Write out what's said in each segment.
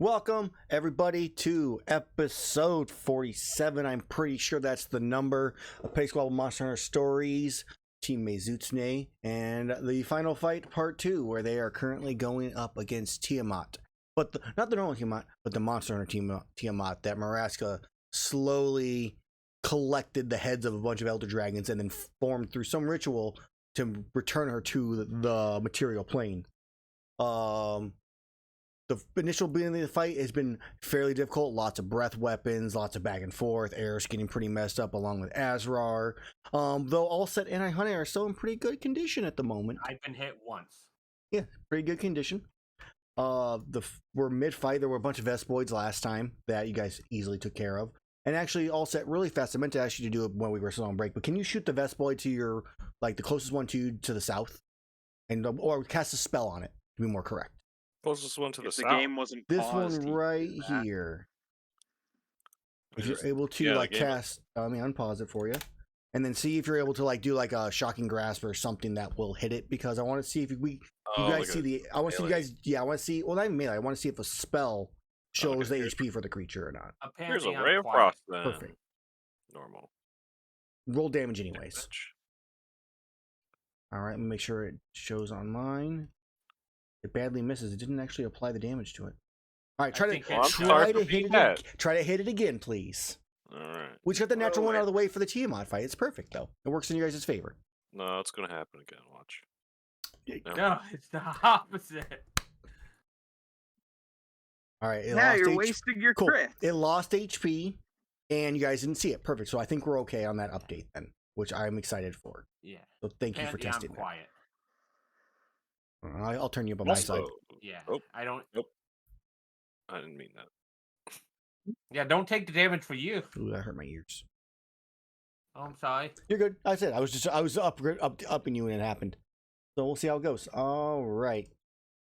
Welcome, everybody, to episode 47. I'm pretty sure that's the number of Squabbles Monster Hunter Stories, Team Maizutsune, and the final fight, part 2, where they are currently going up against Tiamat. But not the normal Tiamat, but the Monster Hunter Tiamat that Maraska slowly collected the heads of a bunch of Elder Dragons and then formed through some ritual to return her to the material plane. The initial beginning of the fight has been fairly difficult. Lots of breath weapons, lots of back and forth. Erus getting pretty messed up along with Azrar. Though all set and Iihane are still in pretty good condition at the moment. I've been hit once. Yeah, pretty good condition. We're mid-fight. There were a bunch of Vespoids last time that you guys easily took care of. And actually all set really fast. I meant to ask you to do it when we were still on break, but can you shoot the Vespoid to your, like, the closest one to the south? And or cast a spell on it, to be more correct. Closest one to the south. The game wasn't This paused, one right here. If you're able to like cast, unpause it for you, and then see if you're able to like do like a shocking grasp or something that will hit it. Because I want to see if you guys see the. I want to see you guys. Yeah, I want to see. Well, not even melee. I want to see if a spell shows the HP for the creature or not. Here's a ray of frost. Then. Perfect. Normal. Roll damage anyways. All right, let me make sure it shows on mine. It badly misses. It didn't actually apply the damage to it. All right, try to hit it again, please. All right. We just got the natural one out of the way for the Tiamat fight. It's perfect though. It works in your guys' favor. No, it's gonna happen again. Watch. No, it's the opposite. All right. You're wasting your crit. It lost HP, and you guys didn't see it. Perfect. So I think we're okay on that update then, which I'm excited for. Yeah. So thank you for testing that. Quiet. I'll turn you up on my side. Yeah. Nope. I don't. Nope. I didn't mean that. Yeah, don't take the damage for you. Ooh, that hurt my ears. Oh, I'm sorry. You're good. I said I was upping you when it happened. So we'll see how it goes. All right.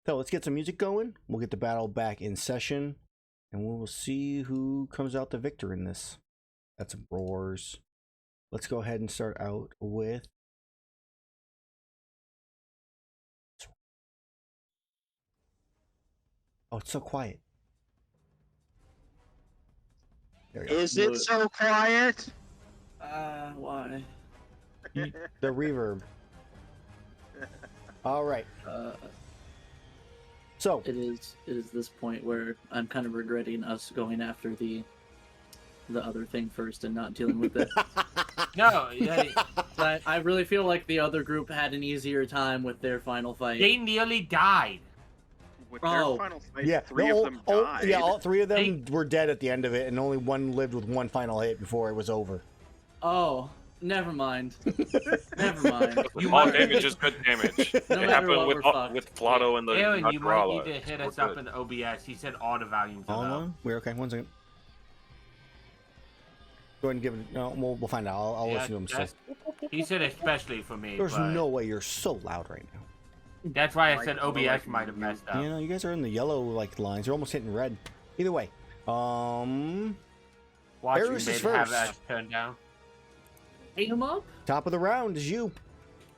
So let's get some music going. We'll get the battle back in session, and we'll see who comes out the victor in this. That's some roars. Let's go ahead and start out with. Oh, it's so quiet. There we go. Is it so quiet? Why? The reverb. All right. So it is this point where I'm kind of regretting us going after the other thing first and not dealing with it. No, yeah, I really feel like the other group had an easier time with their final fight. they nearly died. With their final fight, yeah, three of them died. Yeah, all three of them were dead at the end of it, and only one lived with one final hit before it was over. Oh, never mind. Never mind. All damage is good damage. It happened with Plato and the Aaron, you might need to hit us up in the OBS. He said all the volumes are up. We're okay. 1 second. Go ahead and give it. No, we'll find out. I'll listen to him still. He said especially for me. There's no way you're so loud right now. That's why I said OBS might have messed up. You know, you guys are in the yellow like lines. You're almost hitting red. Either way, Watching Erus is have first. that turned down. Hit him up. Top of the round is you.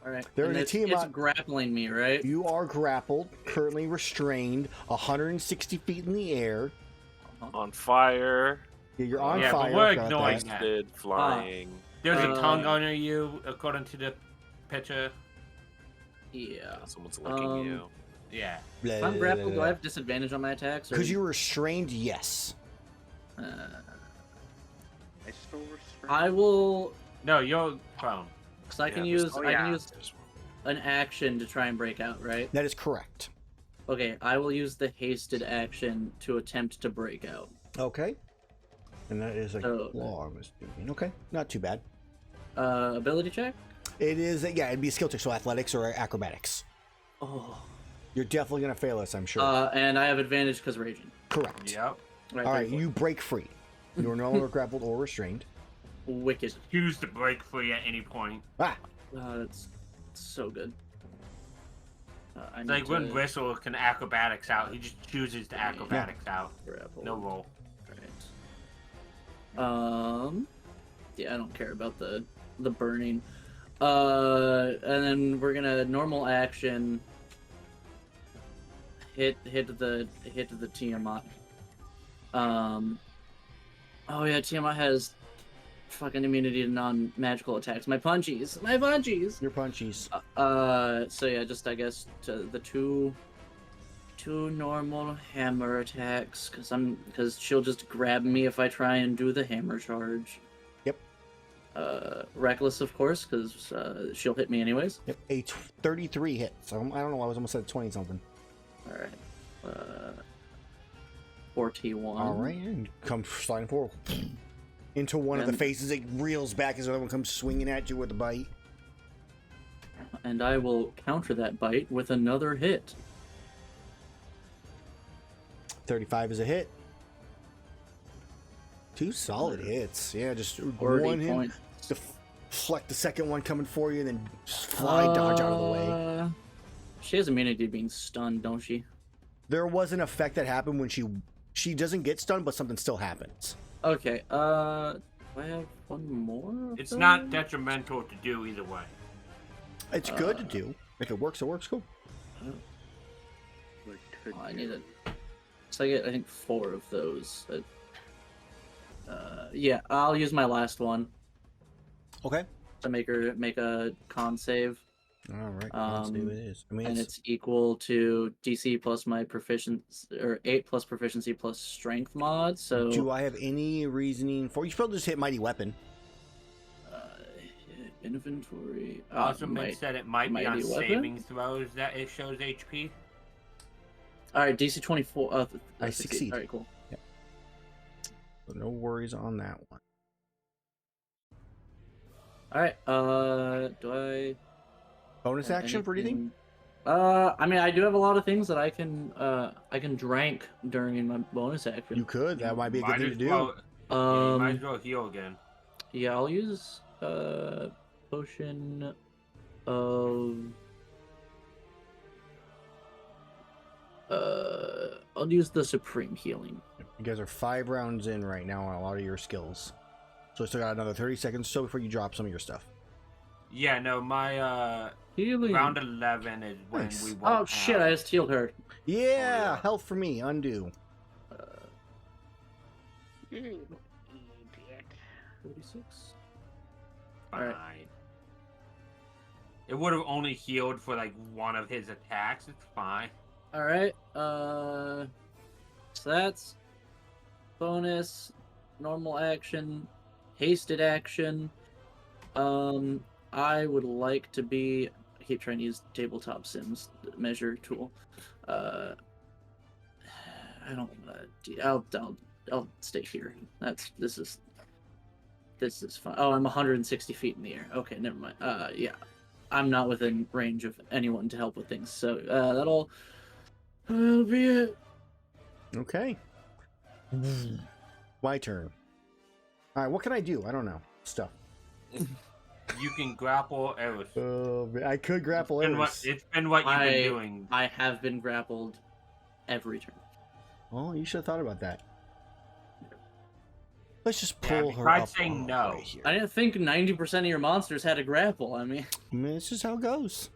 All right. They're in a team. It's grappling me, right? You are grappled, currently restrained, 160 feet in the air. On fire. Yeah, you're on yeah, fire. But we're ignoring that. Flying. There's a tongue under you, according to the picture. Yeah. Someone's licking you. Yeah. If I'm grappled, do I have disadvantage on my attacks? Because you're restrained, yes. I still restrained. I will. No, you're prone. Because I can use an action to try and break out, right? That is correct. Okay, I will use the hasted action to attempt to break out. Okay. And that is a claw, I'm assuming. Okay, not too bad. Ability check? It is, yeah, it'd be a skill check, so athletics or acrobatics. Oh. You're definitely going to fail us, I'm sure. And I have advantage because raging. Correct. Yep. All right, you break free. You are no longer grappled or restrained. Wicked. Choose to break free at any point. Ah! That's so good. It's like when Bristle can acrobatics out, he just chooses to acrobatics out. Grapple. No roll. Right. Yeah, I don't care about the burning. And then we're gonna normal action hit the Tiamat. Oh yeah, Tiamat has fucking immunity to non-magical attacks. My punchies. Your punchies. So yeah, just I guess to the two normal hammer attacks, because she'll just grab me if I try and do the hammer charge. Yep. Reckless, of course, because she'll hit me anyways. Yep. A 33 hit. So I don't know. I was almost at 20 something. All right. 41. All right, and come sliding forward into one of the faces. It reels back as the other one comes swinging at you with a bite. And I will counter that bite with another hit. 35 is a hit. 2 solid hits. Yeah, just 40 one hit. points. Deflect the second one coming for you, and then just fly dodge out of the way. She has immunity to being stunned, don't she? There was an effect that happened when she doesn't get stunned, but something still happens. Okay, do I have one more? It's not detrimental to do either way. It's good to do. If it works, cool. I need it. So I get, I think, 4 of those. Yeah, I'll use my last one Okay. to make a con save. All right. Let's see what it is. I mean, And it's equal to DC plus my proficiency, or 8 plus proficiency plus strength mod. So do I have any reasoning for you? Should probably just hit mighty weapon. Inventory. Also, Mick said it might be on mighty weapon? saving throws that it shows HP. All right, DC 24. I succeed. All right, cool. Yeah. So no worries on that one. All right. Do I Bonus action for anything? I mean, I do have a lot of things that I can drink during my bonus action. You could. That might be a good thing to do. Well, you might as well heal again. Yeah, I'll use potion of I'll use the supreme healing. You guys are 5 rounds in right now on a lot of your skills, so I still got another 30 seconds or so before you drop some of your stuff. Yeah, no, my Healing. round 11 is when Nice. we won't Oh shit! I just healed her. Yeah, health for me. Undo. 36. Fine. Alright. It would have only healed for like one of his attacks. It's fine. All right. So that's bonus, normal action, hasted action. I would like to be. I keep trying to use tabletop sims measure tool. I don't. I'll stay here. This is fine. Oh, I'm 160 feet in the air. Okay, never mind. Yeah, I'm not within range of anyone to help with things. So that'll be it. Okay. My turn. All right. What can I do? I don't know. Stuff. You can grapple Erus. I could grapple Erus. It's been what you've been doing. I have been grappled every turn. Oh, you should have thought about that. Let's just Yeah, pull her tried up. saying no. Right here. I didn't think 90% of your monsters had a grapple. I mean, It's just how it goes.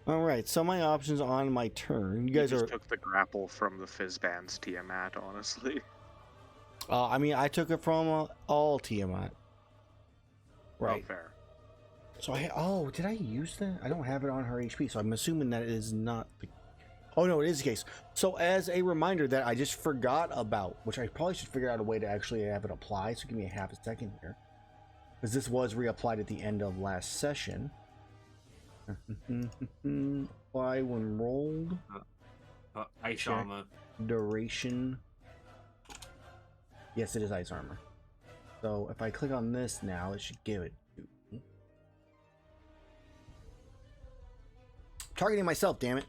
All right. So my options on my turn. You guys just are. took the grapple from the Fizzband's Tiamat, honestly. I mean, I took it from all Tiamat. Right. Oh, fair. So did I use that? I don't have it on her HP, so I'm assuming that it is not the... Oh no, it is the case. So as a reminder that I just forgot about, which I probably should figure out a way to actually have it apply, so give me a half a second here. Because this was reapplied at the end of last session. Apply when rolled. Ice Check. armor. Duration. Yes, it is ice armor. So if I click on this now, it should give it to me. Targeting myself, damn it.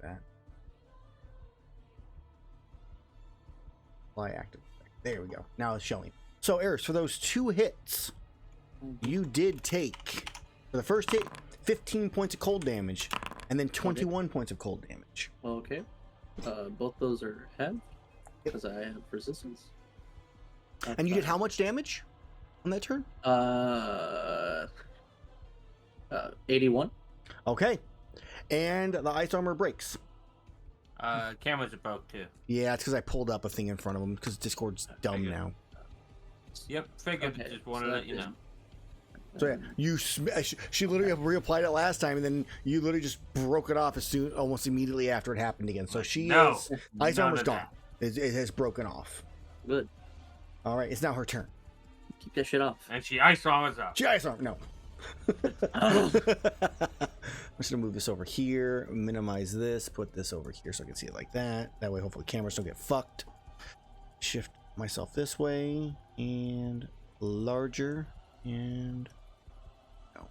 That. Apply active. There we go. Now it's showing. So, Erus, for those 2 hits, you did take, for the first hit, 15 points of cold damage, and then 21 points of cold damage. okay. Both those are halved because I have resistance. And you did how much damage on that turn? 81. Okay. And the ice armor breaks. Cameras are broke too. Yeah, it's because I pulled up a thing in front of them because Discord's dumb now. Yep, figured. Okay, Just wanted to let you know. So yeah, she literally reapplied it last time, and then you literally just broke it off almost immediately after it happened again. So ice armor's gone. It has broken off. Good. All right, it's now her turn. Keep that shit off. And she ice armors up. She ice armor. No. I'm just gonna move this over here, minimize this, put this over here so I can see it like that. That way, hopefully, cameras don't get fucked. Shift myself this way and larger and no.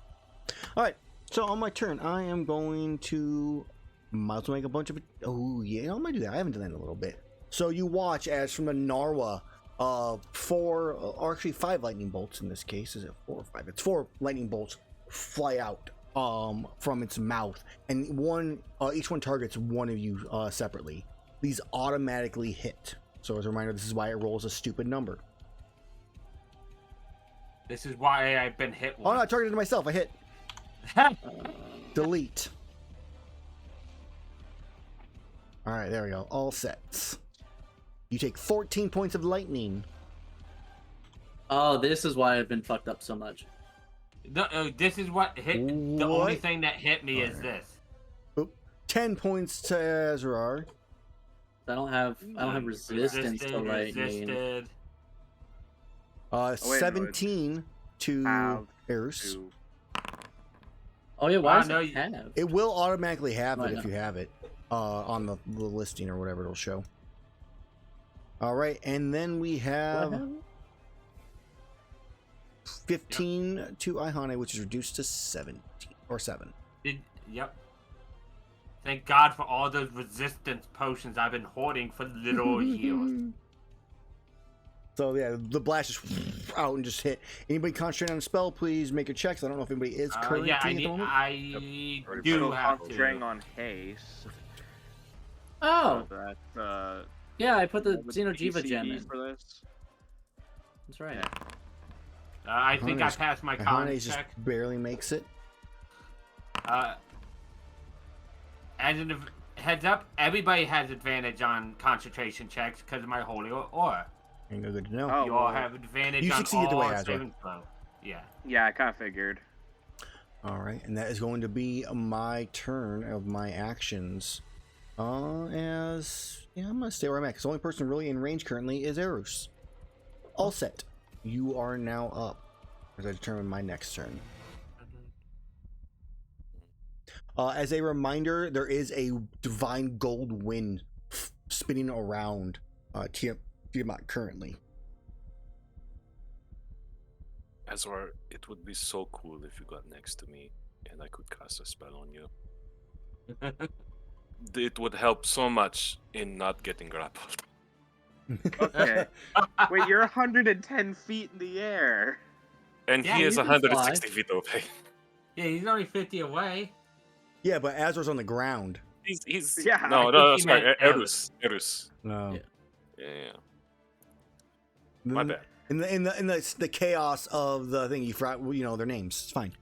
All right. So on my turn, I am going to might make a bunch of. Oh yeah, I might do that. I haven't done that in a little bit. So you watch as from the Narwa, 4 or actually 5 lightning bolts in this case. Is it 4 or 5? It's 4 lightning bolts fly out from its mouth, and each one targets one of you separately. These automatically hit. So as a reminder, this is why it rolls a stupid number. This is why I've been hit once. Oh no, I targeted myself. I hit. Delete. All right, there we go. All sets. You take 14 points of lightning. Oh, this is why I've been fucked up so much. This is what hit. The only thing that hit me is this. Oop. 10 points to Azrar. I don't have resistance to lightning. 17 to Erus. Oh yeah, why does it have? It will automatically have it if you have it on the listing or whatever it'll show. All right, and then we have 15 to Iihane, which is reduced to 17 or 7. Yep. Thank God for all those resistance potions I've been hoarding for little heals. So yeah, the blast is out and just hit. Anybody concentrating on a spell, please make your checks. I don't know if anybody is currently yeah, at the moment. I do have to. Concentrating on haste. Oh. That, yeah, I put the Xenojiva gem in. For this. That's right. I think I passed my con check. Just barely makes it. As a heads up, everybody has advantage on concentration checks because of my holy aura. Ain't no good to know. You all have advantage on all saving throw. Yeah. Yeah, I kind of figured. All right, and that is going to be my turn of my actions. I'm gonna stay where I'm at because the only person really in range currently is Erus. All set. You are now up as I determine my next turn. As a reminder, there is a divine gold wind spinning around Tiamat currently. Azrar, it would be so cool if you got next to me and I could cast a spell on you. It would help so much in not getting grappled. Okay. Wait, you're 110 feet in the air. And he is 160 feet away. Yeah, he's only 50 away. Yeah, but Azrar's on the ground. He's yeah. No, sorry, Erus. No. Yeah. My bad. In the chaos of the thing, you forgot, their names. It's fine.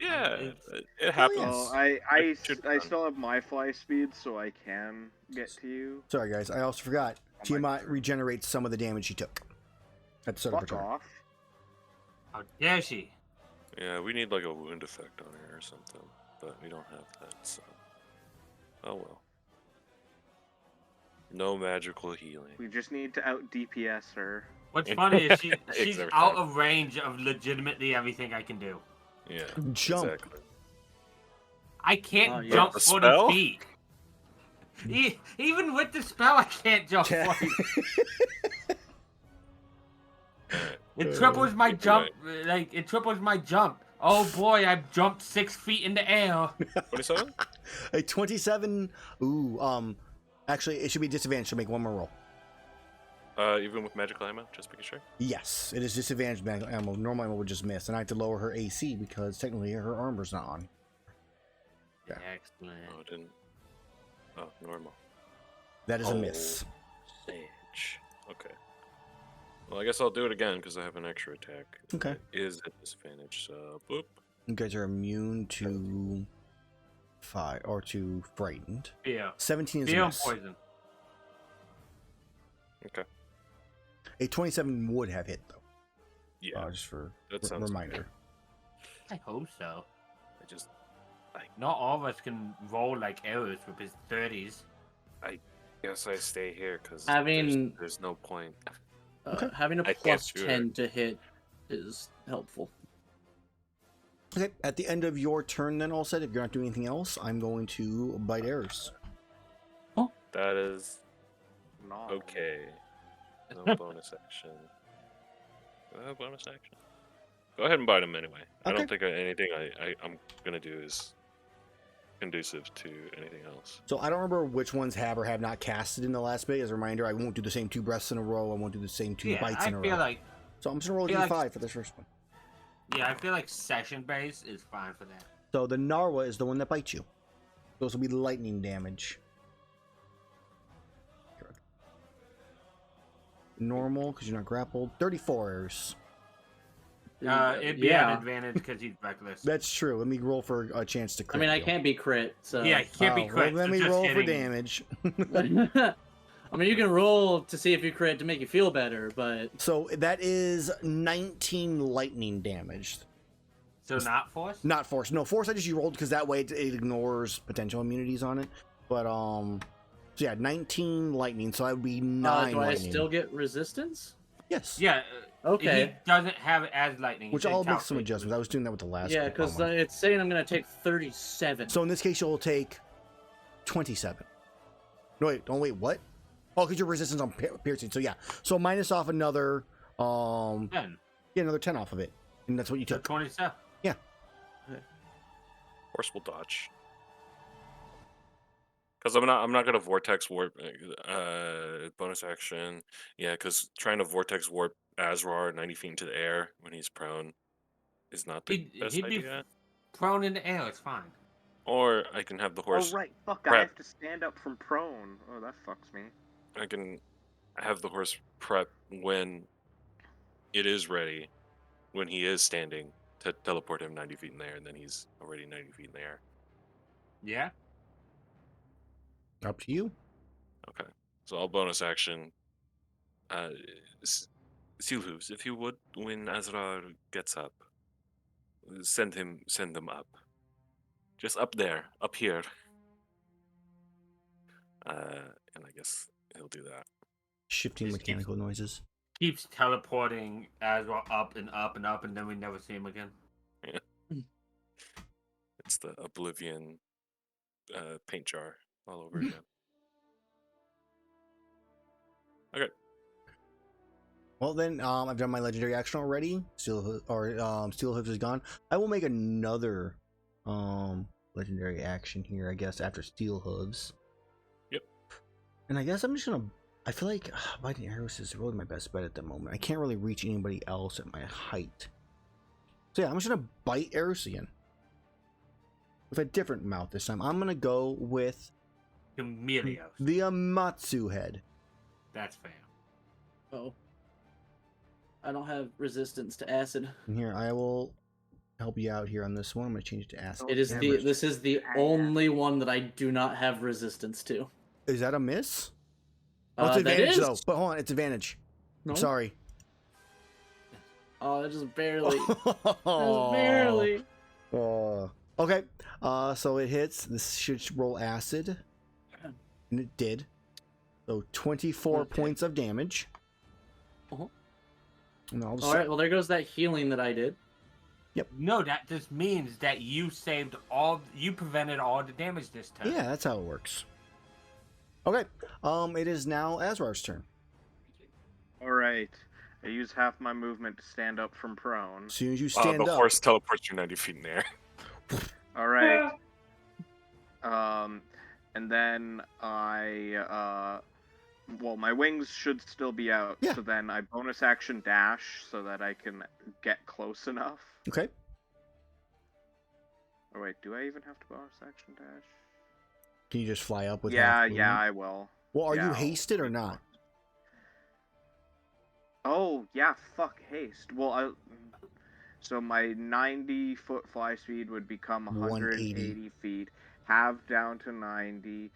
Yeah, it happens. Well, I still have my fly speed, so I can get to you. Sorry, guys. I also forgot. Tiamat regenerates some of the damage she took. At the start of her turn. Off. How dare she? Yeah, we need like a wound effect on her or something, but we don't have that, so. Oh well. No magical healing. We just need to out DPS her. What's funny is she's out of range of legitimately everything I can do. Yeah. Jump. Exactly. I can't jump 40 feet. Even with the spell, I can't jump 40 feet. It triples my jump. It triples my jump. Oh boy, I've jumped 6 feet in the air. 27? A 27. Ooh, actually, it should be disadvantaged to make one more roll. Even with magical ammo, just making sure? Yes, it is disadvantaged magical ammo. Normal ammo would just miss, and I have to lower her AC because technically her armor's not on. Yeah. Excellent. Oh, it didn't. Oh, normal. That is a miss. Sage. Okay. Well, I guess I'll do it again because I have an extra attack. Okay. It is at disadvantage, so boop. You guys are immune to 5 or 2 frightened. Fear. 17 is a Fear and miss. poison. Okay. A 27 would have hit though. Yeah. Just for That sounds reminder. I hope so. I just Not all of us can roll like Erus with his 30s. guess I stay here because Having- there's no point. Okay. Having a I can't plus shoot 10 to hit is helpful. Okay, at the end of your turn, then all said, if you're not doing anything else, I'm going to bite Erus. That is No. okay. No bonus action. Bonus action. Go ahead and bite him anyway. I Okay. don't think anything I'm gonna do is conducive to anything else. So I don't remember which ones have or have not casted in the last bit. As a reminder, I won't do the same 2 breaths in a row. I won't do the same 2 Yeah, bites I in a feel row. like So I'm just gonna roll a feel d5 like- for this first one. I feel like session base is fine for that. So the Narwa is the one that bites you. Those will be lightning damage. Normal, because you're not grappled. 34 Erus. It'd be an advantage because he's reckless. That's true. Let me roll for a chance to I crit. mean, I you. can't be crit, so. Yeah, he can't be Oh, crit. well, let so me just roll for hitting- damage. I mean, you can roll to see if you crit to make you feel better, but So that is 19 lightning damage. So not force? Not force. No, force I just you rolled because that way it ignores potential immunities on it. But so yeah, 19 lightning. So that would be 9 do I lightning. still get resistance? Yes. Yeah. Okay. He doesn't have it as lightning. Which He I'll said make some calculate. adjustments. I was doing that with the last. Yeah, because one. it's saying I'm gonna take 37. So in this case, you'll take 27. No, wait. Don't wait. What? Oh, because your resistance on piercing. So yeah. So minus off another. 10. Yeah, another 10 off of it, and that's what you So took. 27. Horse will dodge. Because I'm not gonna vortex warp bonus action. Yeah, because trying to vortex warp Azrar 90 feet into the air when he's prone is not the best He'd be idea. prone in the air. It's fine. Or I can have the horse. Oh right, fuck! I prep. have to stand up from prone. Oh, that fucks me. I can have the horse prep when it is ready, when he is standing, to teleport him 90 feet in the air, and then he's already 90 feet in the air. Yeah. Up to you. Okay, so I'll bonus action. Seal hooves, if you would, when Azrar gets up, send them up. Just up there, up here. And I guess he'll do that. Shifting Just keeps- mechanical noises. Keeps teleporting Azrael up and up and up, and then we never see him again. It's the Oblivion paint jar all over again. Okay. Well then, I've done my legendary action already. Steel Hooves is gone. I will make another legendary action here, I guess, after Steel Hooves. Yep. And I guess I'm just gonna. I feel like biting Erus is really my best bet at the moment. I can't really reach anybody else at my height. So yeah, I'm just gonna bite Erus again with a different mouth this time. I'm gonna go with Chameleos. the Amatsu head. That's fair. Oh. I don't have resistance to acid. And here, I will help you out here on this one. I'm gonna change it to acid. It is damage. this is the only one that I do not have resistance to. Is that a miss? Oh, it's That advantage is. though. But hold on, it's advantage. No? I'm sorry. Oh, just barely. Just Oh. barely. Okay. So it hits. This should roll acid. And it did. So 24 Okay. points of damage. Uh-huh. And I'll just All right. Well, there goes that healing that I did. No, that just means that you prevented all the damage this time. Yeah, that's how it works. Okay. It is now Azrar's turn. All right. I use half my movement to stand up from prone. As soon as you stand The up. horse teleports you 90 feet in the air. All right. And then I my wings should still be out. Yeah. So then I bonus action dash so that I can get close enough. Okay. Oh wait, do I even have to bonus action dash? Can you just fly up with Yeah, half yeah, movement? I will. Well, are Yeah, you I'll hasted or be not? Oh, yeah, fuck haste. Well, so my 90-foot fly speed would become 180 feet. halve down to 90,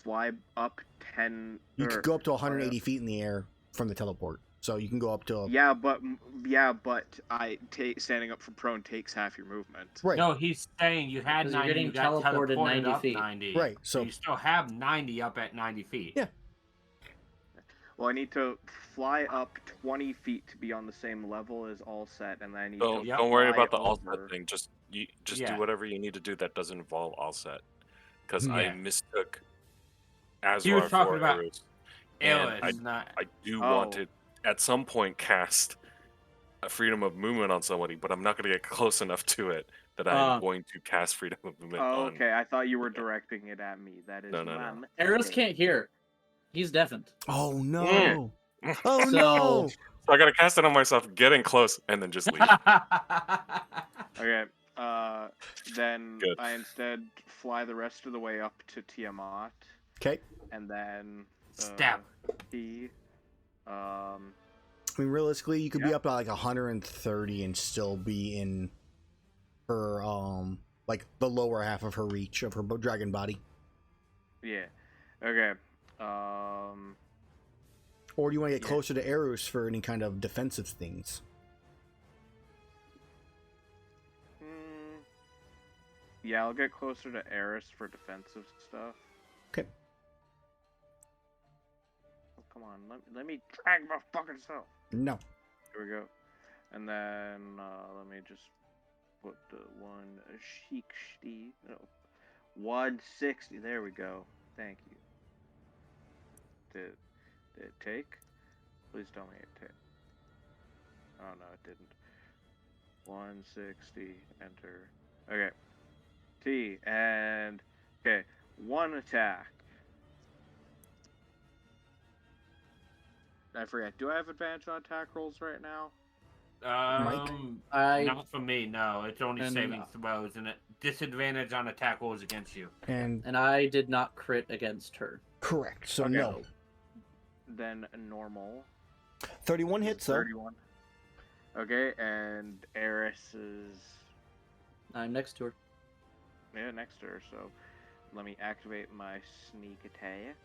fly up 10. You could go up to 180 feet in the air from the teleport. So you can go up to Yeah, but standing up from prone takes half your movement. right. No, he's saying you had 'Cause you're 90, getting you got teleported teleported 90 up feet. 90. Right, So so- you still have 90 up at 90 feet. Yeah. Well, I need to fly up 20 feet to be on the same level as all set, and then I need Don't to don't worry fly about the all over. set thing. Just Yeah. do whatever you need to do that doesn't involve all set. Because Yeah. I mistook He was Azrar talking for about Erus. And Erus, not... I do Oh. want to at some point cast a freedom of movement on somebody, but I'm not going to get close enough to it that I'm going to cast freedom of movement Oh, on. okay. I thought you were directing it at me. That is No. my Erus mistake. can't hear. He's deafened. Oh no! Mm. Oh So- no! So I got to cast it on myself, getting close, and then just leave. Okay. Then Good. I instead fly the rest of the way up to Tiamat, Okay. and then Stab. P. I mean, realistically, you could be Yeah. up at like 130 and still be in her like the lower half of her reach of her dragon body. Yeah. Okay. Or do you want to get Yeah. closer to Erus for any kind of defensive things? Yeah, I'll get closer to Erus for defensive stuff. Okay. Oh, come on, let me drag my fucking self. No. Here we go. And then let me just put the 160. No, 160. There we go. Thank you. Did it take? Please tell me it took. Oh no, it didn't. 160. Enter. Okay. T and okay. One attack. I forget. Do I have advantage on attack rolls right now? Not for me, no. It's only And- saving throws and a disadvantage on attack rolls against you. And And I did not crit against her. correct. So Okay. no. Then normal. 31 hits though. 31. Okay, and Erus is I'm next to her. next to her, so let me activate my sneak attack.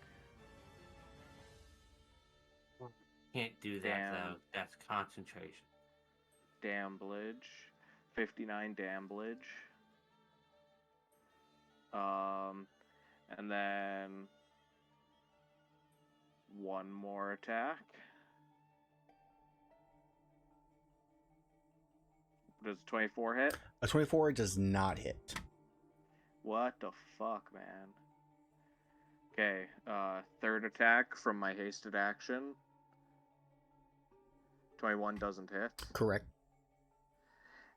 Can't do that, Damn. though. That's concentration. Damblage. 59 damblage. And then one more attack. Does 24 hit? A 24 does not hit. What the fuck, man? Okay, third attack from my hasted action. 21 doesn't hit. Correct.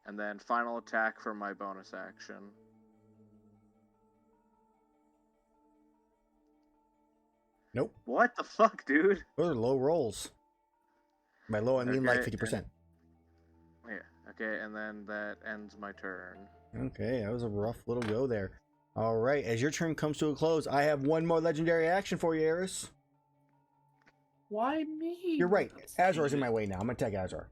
And then final attack from my bonus action. Nope. What the fuck, dude? Those are low rolls. By low, I mean like Okay, 50%. Yeah, okay, and then that ends my turn. Okay, that was a rough little go there. All right, as your turn comes to a close, I have one more legendary action for you, Erus. Why me? You're right. Azrar's in my way now. I'm gonna attack Azrar.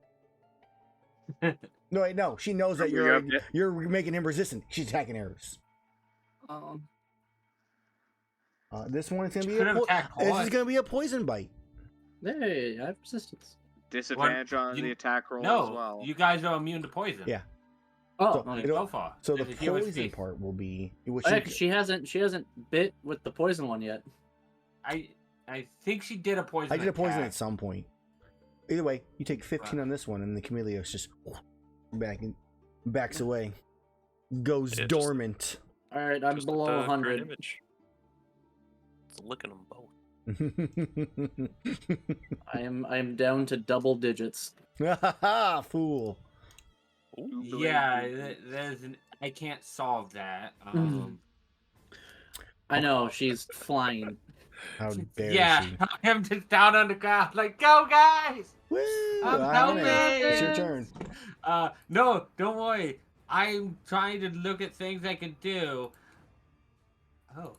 No, wait, no. She knows that you're making him resistant. She's attacking Erus. This one is gonna be this is gonna be a poison bite. Hey, I have resistance. Disadvantage on the attack roll No, as well. you guys are immune to poison. Yeah. Oh, So, okay. So far. So the There's a healer's poison feast. part will be. Which Oh, yeah, 'cause she hasn't bit with the poison one yet. I think she did a poison. I did a poison attack. at some point. Either way, you take 15 on this one, and the Chameleos just backs away, goes Yeah, just- dormant. All right, I'm Just below at the current 100. image. It's licking them both. I am down to double digits. Fool. Ooh. Yeah, I can't solve that. I know she's flying. How dare Yeah, she? I'm just down on the ground, like, go guys! Woo! I'm Iihane, helping! it's your turn. No, don't worry. I'm trying to look at things I can do. Oh.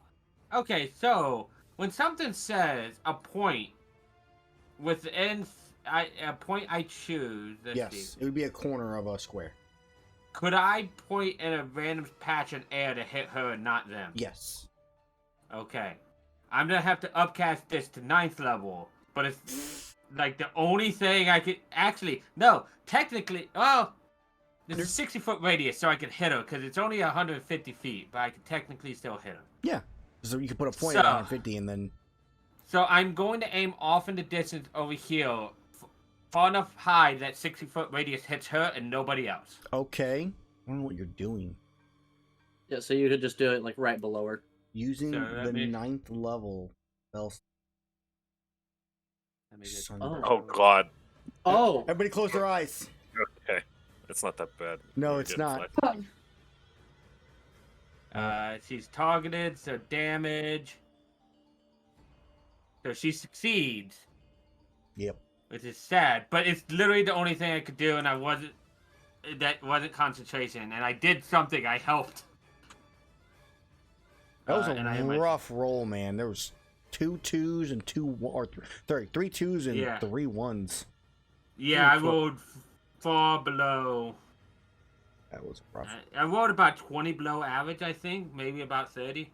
Okay, so when something says a point within a point I choose, let's Yes, see. it would be a corner of a square. Could I point in a random patch in air to hit her and not them? Yes. Okay. I'm gonna have to upcast this to 9th level, but it's like the only thing I could actually no. Technically, there's a 60-foot radius, so I can hit her because it's only 150 feet, but I can technically still hit her. Yeah. So you can put a point at 150 and then. So I'm going to aim off in the distance over here, far enough high that 60-foot radius hits her and nobody else. Okay. I don't know what you're doing. Yeah, so you could just do it like right below her. Using So the that means- 9th level spell. Oh God. Oh, Everybody close their eyes. Okay, it's not that bad. No, We're it's getting not. flat. She's targeted, so damage. So she succeeds. Yep. Which is sad, but it's literally the only thing I could do, and that wasn't concentration, and I did something. I helped. That was and I a had my- rough roll, man. There was 2 2s and 3 2s and Yeah. 3 1s. Yeah, I Oof. rolled far below. That was rough. I rolled about 20 below average, I think, maybe about 30.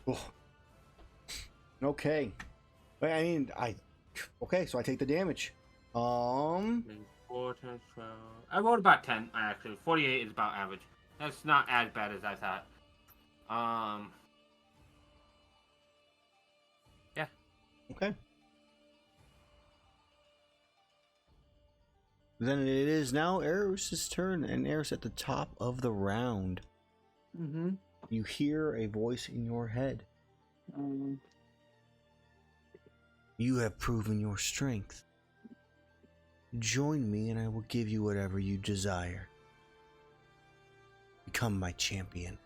Oh. Okay. But I mean, okay, so I take the damage. 4 times 12. I rolled about 10, actually. 48 is about average. That's not as bad as I thought. Yeah. Okay. Then it is now Erus' turn, and Erus at the top of the round. mm-hmm. You hear a voice in your head. You have proven your strength. Join me and I will give you whatever you desire. Become my champion.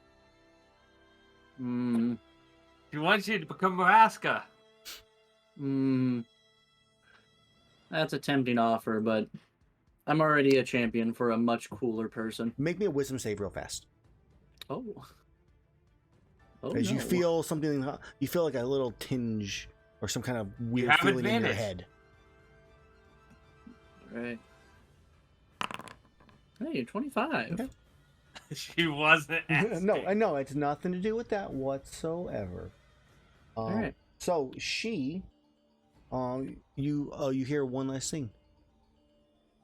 She wants you to become Maraska. That's a tempting offer, but I'm already a champion for a much cooler person. Make me a wisdom save real fast. Oh. As no. you feel something, you feel like a little tinge or some kind of weird have feeling in your advantage. head. Right. Hey, 25. Okay. She wasn't asking. No, I know it's nothing to do with that whatsoever. All right. So she, you hear one last thing.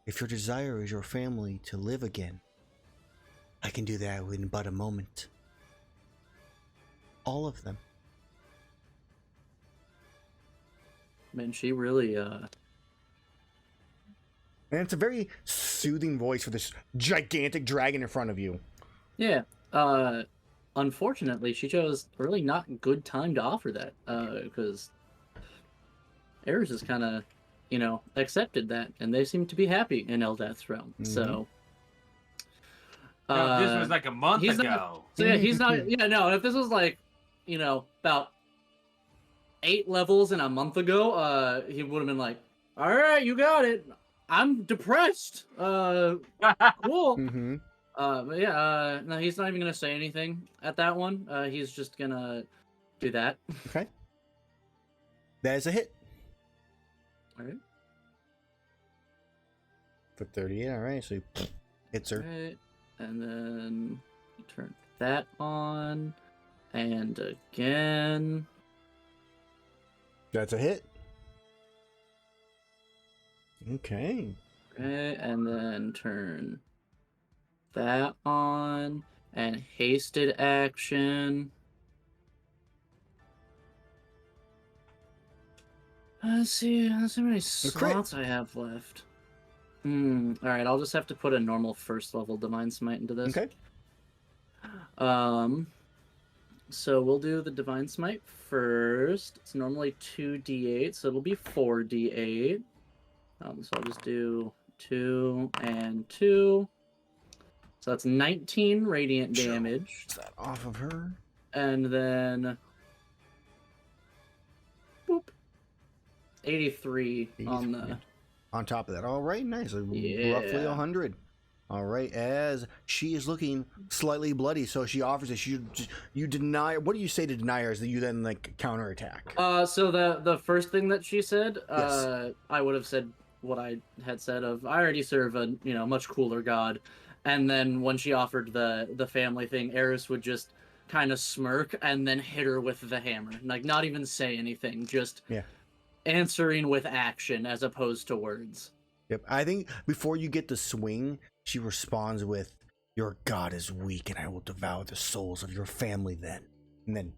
If your desire is your family to live again, I can do that in but a moment. All of them. Man, she really, And it's a very soothing voice for this gigantic dragon in front of you. Yeah. Unfortunately, she chose a really not good time to offer that, because Erus has kind of, accepted that, and they seem to be happy in Eldath's realm. Mhm. So, No, this was like a month he's ago. not- so yeah, he's not. Yeah, no. If this was like, about 8 levels in a month ago, he would have been like, "All right, you got it. I'm depressed. Cool." Mm-hmm. But yeah, no, he's not even gonna say anything at that one. He's just gonna do that. Okay. That is a hit. All right. For 38, alright, so hits her. Right. And then turn that on, and again. That's a hit. Okay. Okay, and then turn that on, and hasted action. Let's see how many crit. slots I have left. Alright, I'll just have to put a normal first level Divine Smite into this. Okay. So we'll do the Divine Smite first. It's normally 2d8, so it'll be 4d8. So I'll just do 2 and 2. So that's 19 radiant damage. Is that off of her? And then... boop. 83 on the... On top of that. Alright, nice. So Yeah. roughly 100. Alright, as she is looking slightly bloody, so she offers it. You deny. What do you say to deny her? Is that you then counterattack? So the first thing that she said, Yes. I would have said what I had said of, I already serve a much cooler god, And then when she offered the family thing, Erus would just kind of smirk and then hit her with the hammer. Like, not even say anything, just answering with action as opposed to words. Yep. I think before you get the swing, she responds with, "Your god is weak, and I will devour the souls of your family then." And then,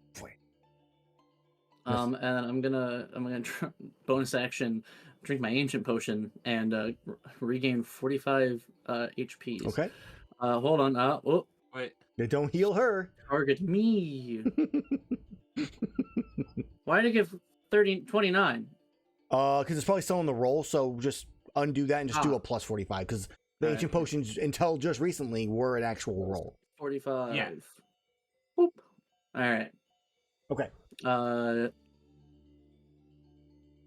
And I'm gonna bonus action, drink my ancient potion and regain 45 HPs. okay. Hold on. Oh, Wait. They don't heal her. target me. Why did it give 29? Because it's probably still in the roll, so just undo that and just do Ah. a plus 45. Because the Alright. ancient potions, until just recently, were an actual roll. 45. Yeah. Boop. All right. Okay.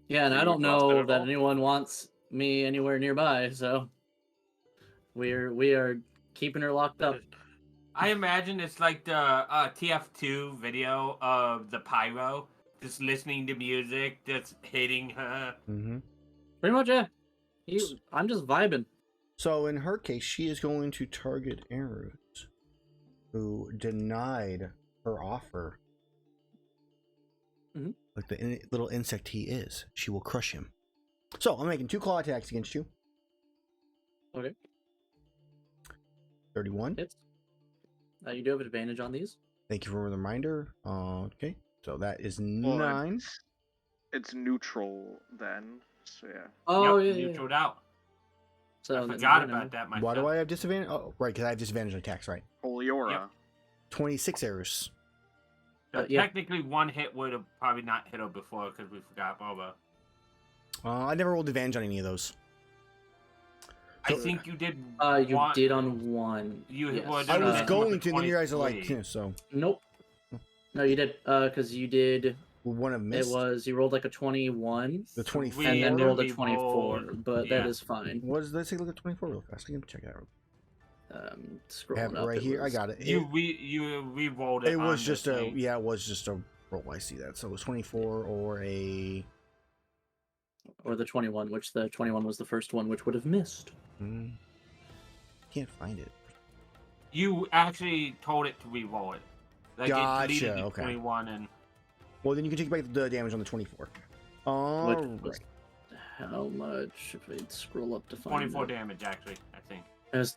Yeah, and I You don't exhausted know at that all? anyone wants me anywhere nearby, so we are keeping her locked up. I imagine it's like the TF2 video of the pyro just listening to music that's hitting her. Mm-hmm. Pretty much, yeah. I'm just vibing. So in her case, she is going to target Erus, who denied her offer. Mhm. Like the little insect he is, she will crush him. So I'm making 2 claw attacks against you. Okay. 31. Hits. You do have advantage on these. Thank you for the reminder. Okay, so that is Well, 9. It's neutral then. So yeah. Oh, Yep, yeah. neutraled out. So I then, forgot you know, about that myself. Why do I have disadvantage? Oh, right, because I have disadvantage on attacks, right? Holy aura. Yep. 26 Erus. So yeah. technically, one hit would have probably not hit her before because we forgot Boba. I never rolled advantage on any of those. I So- think you did. you one- did on one. You yes. would- I was that's going with to, the and then you guys are like, 23. yeah, so Nope. No, you did. Because you did. one of missed. It was you rolled like a 21. The 24. And then We rolled a re-rolled, 24, but yeah. that is fine. What is, let's take a look at 24 real fast. I can check it out. I have Scrolling it up, right here. I was- got it. You re-rolled it. It was on just the a thing. it was just a roll. I see that. So it was 24 or a. Or the 21, which the 21 was the first one, which would have missed. Can't find it. You actually told it to re-roll it. Like Gotcha, it deleted the okay. 21 and Well, then you can take back the damage on the 24. Which All was right. how much? If I scroll up to find 24 it. damage actually. I think. It was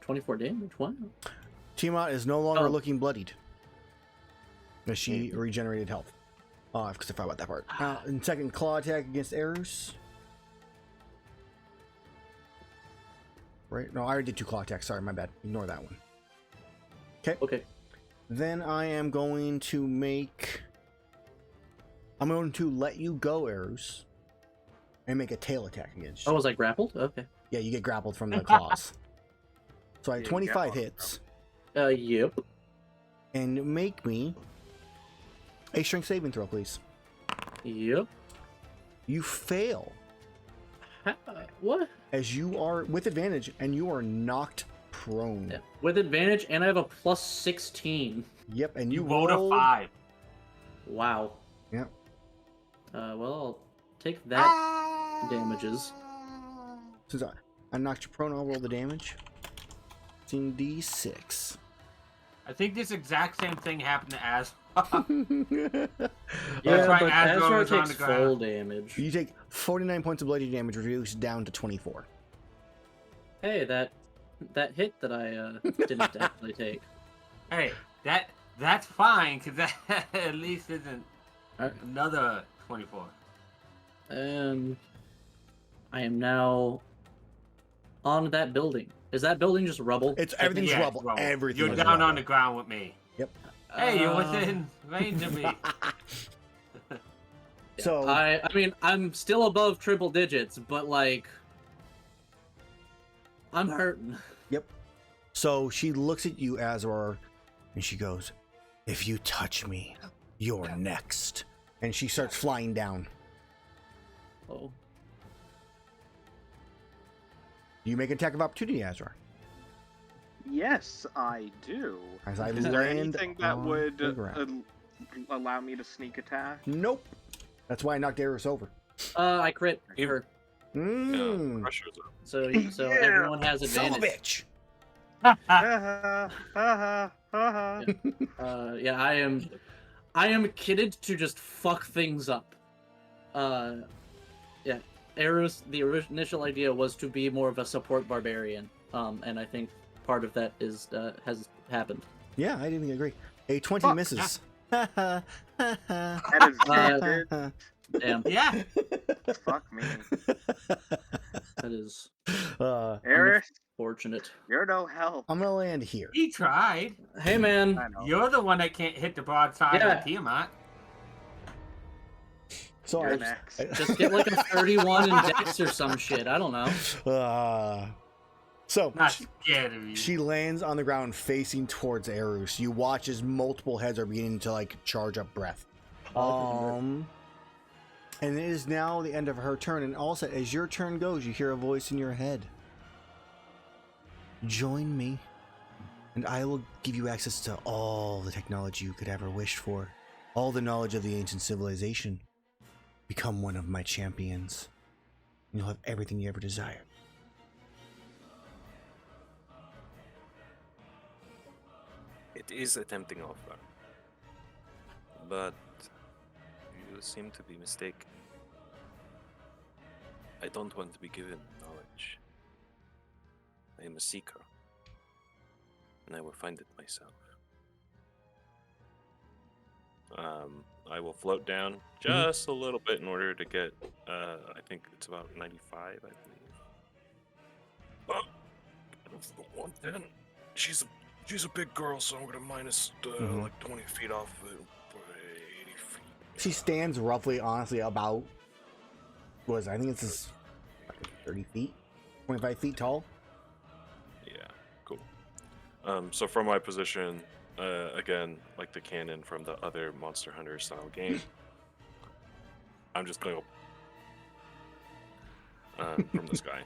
24 damage. Wow. Tiamat is no longer Oh. looking bloodied. As she regenerated health. Because I forgot about that part. And second claw attack against Erus. Right? No, I already did 2 claw attacks. Sorry, my bad. Ignore that one. Okay. Then I am going to make. I'm going to let you go, Erus, and make a tail attack against you. Oh, was I grappled? Okay. Yeah, you get grappled from the claws. So I have Yeah, you 25 get hits. Yep. And make me a strength saving throw, please. Yep. You fail What? as you are with advantage and you are knocked prone. Yeah. With advantage, and I have a plus 16. Yep, and You you rolled a 5. Wow. Yep. Well, I'll take that damages. Since I knocked you prone, I'll roll the damage. 16d6. I think this exact same thing happened to Az. Yeah, That's right, but Azrar Azrar was on takes the full ground. damage. You take 49 points of bludgeoning damage, reduced down to 24. Hey, that hit that I didn't actually take. Hey, that's fine because that at least isn't Alright. another 24. And I am now on that building. Is that building just rubble? It's everything's Yeah, rubble. rubble. Everything You're is down rubble. on the ground with me. Hey, you're Uh, within range of me. So I mean, I'm still above triple digits, but like, I'm hurting. So she looks at you, Azrar, and she goes, "If you touch me, you're next." And she starts flying down. Oh, You make an attack of opportunity, Azrar. Yes, I do. As I Is there land anything that on would the ground. allow me to sneak attack? Nope. That's why I knocked Erus over. I crit You- her. Mm. Pressure's up. So Yeah. everyone has Son of a advantage. bitch. Ha ha ha ha. Yeah, I am kitted to just fuck things up. Yeah, Erus, the initial idea was to be more of a support barbarian, and I think part of that is has happened. Yeah, I didn't agree. A 20 Fuck. misses. That is Uh, good. Damn, Yeah. Fuck me. that is Eris, unfortunate. you're no help. I'm gonna land here. He tried. Hey, man. I know. You're the one that can't hit the broadside Yeah. of Tiamat. So You're I next. Just get like a 31 in dex or some shit. I don't know. So Not scared of you. she lands on the ground facing towards Erus. You watch as multiple heads are beginning to like charge up breath. And it is now the end of her turn, and also as your turn goes, you hear a voice in your head. Join me, and I will give you access to all the technology you could ever wish for. All the knowledge of the ancient civilization. Become one of my champions. And you'll have everything you ever desire. It is a tempting offer, but you seem to be mistaken. I don't want to be given knowledge. I am a seeker, and I will find it myself. I will float down just a little bit in order to get, I think it's about 95, I believe. Oh, 110. She's a big girl, so I'm gonna minus like 20 feet off of it. 80 feet. She stands roughly, honestly, about, I think it's 30 feet, 25 feet tall. Yeah, cool. So from my position, again, like the cannon from the other Monster Hunter style game, I'm just going to from the sky.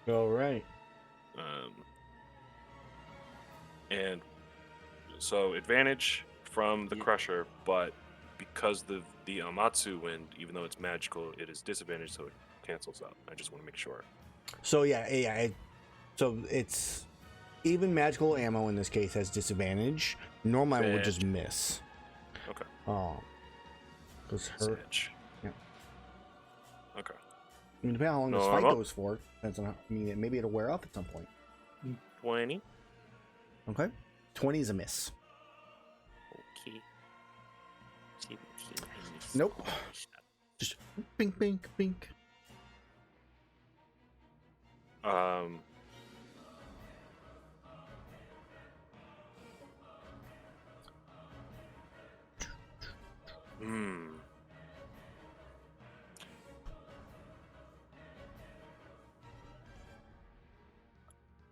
All right. And so advantage from the Crusher, but because the Amatsu wind, even though it's magical, it is disadvantage, so it cancels out. I just want to make sure. So so it's even magical ammo in this case has disadvantage. Normal ammo would just miss. Okay. Because her. Edge. Yeah. Okay. I mean, depending on how long No, this I'm fight up. goes for, depends on how, maybe it'll wear off at some point. 20. Okay. 20 is a miss. Okay. Nope. Just bink, bink, bink.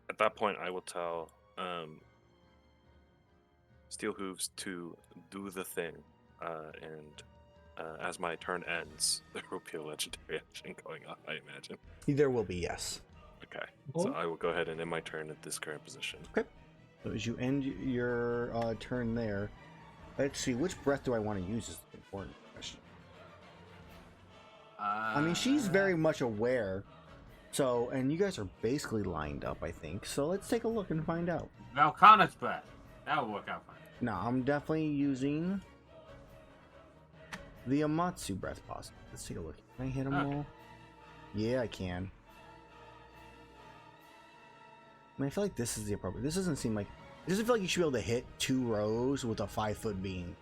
At that point, I will tell Steel Hooves to do the thing, and as my turn ends, there will be a legendary action going on, I imagine. There will be, yes. Okay, so I will go ahead and end my turn at this current position. Okay. So as you end your turn there, let's see, which breath do I want to use is the important question. I mean, she's very much aware. So, and you guys are basically lined up, I think. So let's take a look and find out. Valkana's breath. That'll work out fine. No, I'm definitely using the Amatsu breath possible. Let's take a look. Can I hit them all? Yeah, I can. I mean, I feel like this is the appropriate. This doesn't seem like. It doesn't feel like you should be able to hit 2 rows with a 5-foot beam.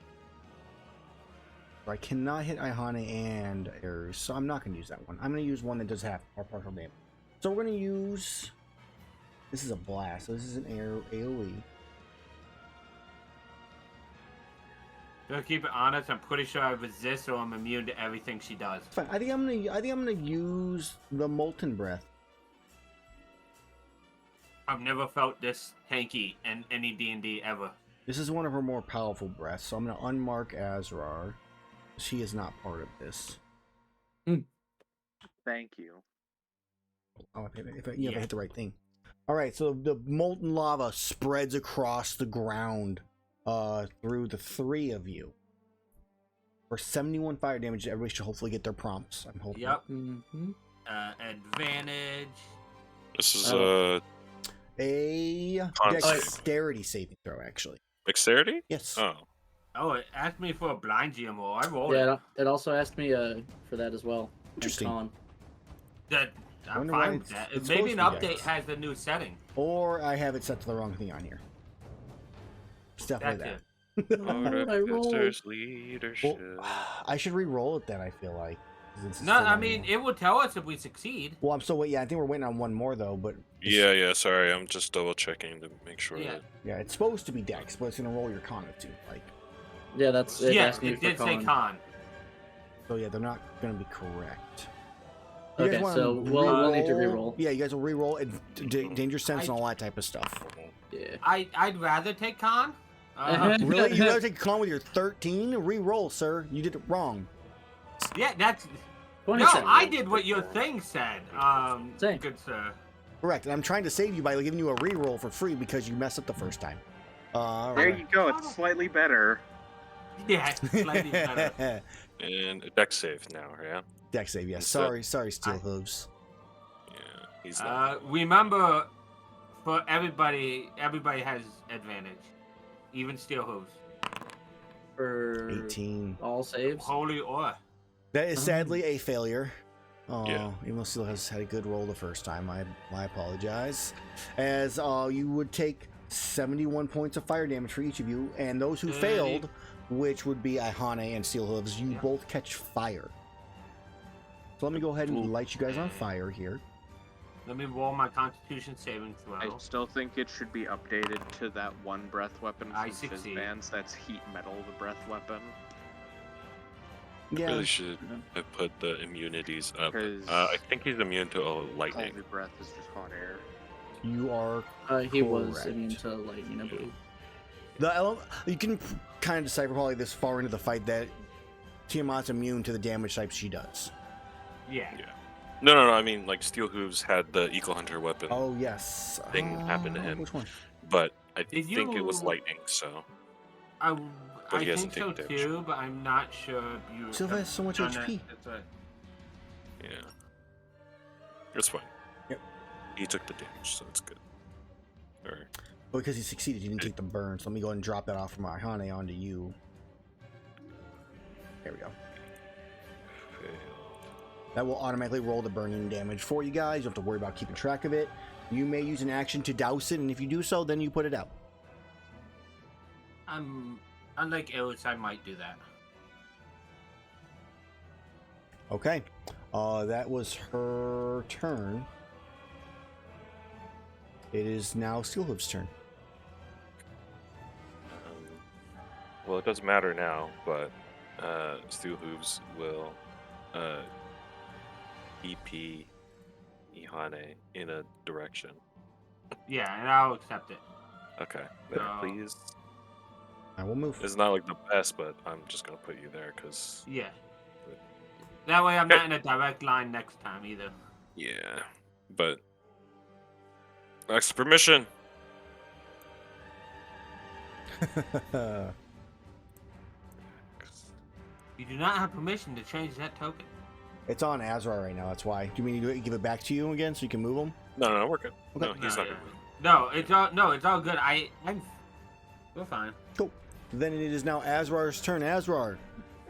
I cannot hit Iihane and Erus, so I'm not going to use that one. I'm going to use one that does have our partial damage. So we're going to use. This is a blast, so this is an AoE. To keep it honest, I'm pretty sure I resist or I'm immune to everything she does. Fine. I think I'm gonna use the molten breath. I've never felt this hanky in any D&D ever. This is one of her more powerful breaths, so I'm gonna unmark Azrar. She is not part of this. Thank you. Oh, if I hit the right thing. All right, so the molten lava spreads across the ground through the 3 of you. For 71 fire damage, everybody should hopefully get their prompts. I'm hoping. Yep. Advantage. This is A Con save. dexterity saving throw, actually. Dexterity? Yes. Oh. Oh, it asked me for a blind GMO. I rolled Yeah, it. it also asked me for that as well. And Interesting. con. That, I'm Wonder why fine with it's- that. it's Maybe an supposed to be update dex. has the new setting. Or I have it set to the wrong thing on here. It's definitely That's that. it. Oh, I rolled. Artificer's leadership. Well, I should re-roll it then, I feel like. 'cause it's No, still I on mean, here. it will tell us if we succeed. Well, I'm still waiting. Yeah, I think we're waiting on one more though. But Yeah, sorry. I'm just double checking to make sure Yeah. that. yeah, it's supposed to be dex, but it's gonna roll your con too. Like, Yeah, that's it. Yeah, asked me it for did say con. con. so yeah, they're not gonna be correct. You guys Okay, wanna so we'll need to re-roll? reroll. Yeah, you guys will re-roll and danger sense and all that type of stuff. Yeah. I'd rather take con. Really? You gotta take a con with your 13? Re-roll, sir. You did it wrong. Yeah, that's. No, 27. I did what your thing said. Same. Good sir. Correct. And I'm trying to save you by giving you a re-roll for free because you messed up the first time. There you go. It's slightly better. Yeah, slightly better. And a dex save now, yeah? Dex save, yes. Instead- Sorry, Steel Hooves. Yeah. He's not. Remember, for everybody has advantage, even Steel Hooves. For 18. all saves. Holy or. That is sadly a failure. Oh, Yeah. even though Steel has had a good roll the first time, I apologize. As you would take 71 points of fire damage for each of you, and those who failed, which would be Iihane and Steel Hooves, you both catch fire. So let me go ahead and light you guys on fire here. Let me roll my Constitution saving throw. I still think it should be updated to that one breath weapon I from succeed. Fizban's. That's heat metal, the breath weapon. Yeah, Really should have put the immunities up. 'Cause- I think he's immune to lightning. Holy breath is just hot air. you are. He was Correct. immune to lightning, I believe. You can kind of decipher probably this far into the fight that Tiamat's immune to the damage types she does. Yeah. Yeah. No. I mean, like, Steel Hooves had the Eagle Hunter weapon, Oh yes. Thing happened to him. Which one? but I Did think it was you- lightning, so. I But he think hasn't so taken damage. too, but I'm not sure if you. Silva have has so much done that. HP. That's right. Yeah. It's fine. Yep. He took the damage, so it's good. Or, Well, because he succeeded, you didn't take the burn. So let me go ahead and drop that off from Iihane onto you. There we go. fail. That will automatically roll the burning damage for you guys. You don't have to worry about keeping track of it. You may use an action to douse it, and if you do so, then you put it out. Unlike Erus, I might do that. Okay. That was her turn. It is now Steelhoof's turn. Well, it doesn't matter now, but Steel Hooves will EP Iihane in a direction. Yeah, and I'll accept it. Okay, there, No. please. I will move. It's not like the best, but I'm just gonna put you there because Yeah. That way I'm not in a direct line next time either. yeah. But ask permission. You do not have permission to change that token. It's on Azrar right now. That's why. Do you mean to give it back to you again so you can move him? No, we're good. Okay. No, he's not yeah. gonna. No, it's all good. We're fine. Cool. Then it is now Azrar's turn. Azrar,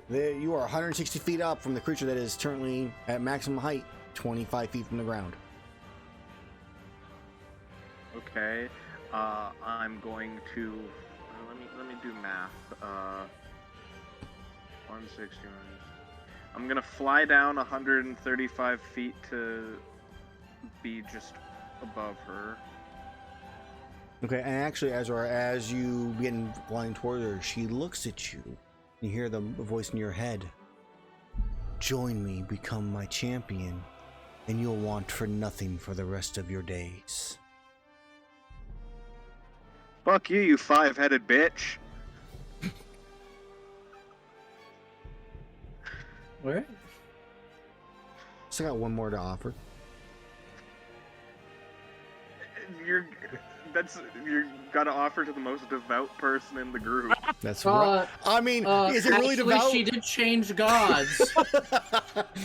you are 160 feet up from the creature that is currently at maximum height, 25 feet from the ground. Okay. I'm going to let me do math. 160. I'm gonna fly down 135 feet to be just above her. Okay, and actually, Azrar, as you begin flying toward her, she looks at you. You hear the voice in your head. Join me, become my champion, and you'll want for nothing for the rest of your days. Fuck you, you five-headed bitch. Alright. Still got one more to offer. You're gotta offer to the most devout person in the group. That's right. I mean, is it really actually, devout? she did change gods.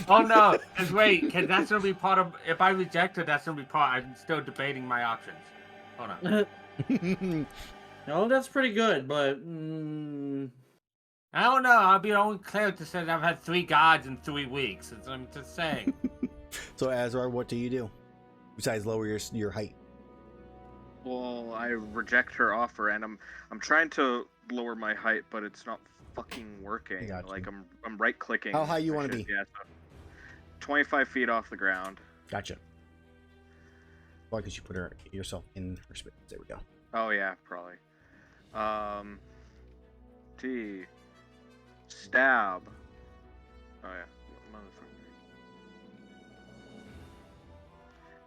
Oh no, cause wait, cause that's gonna be part of. If I reject her, that's gonna be part. I'm still debating my options. Hold on. No, that's pretty good, but I don't know. I'll be the only cleric that says I've had 3 gods in 3 weeks. I'm just saying. So Azrar, what do you do besides lower your height? Well, I reject her offer, and I'm trying to lower my height, but it's not fucking working. Gotcha. Like I'm right clicking. How high you want to be? Yeah, so 25 feet off the ground. Gotcha. Why could you put yourself in her space? There we go. Oh yeah, probably. T. Stab. Oh yeah, motherfucker.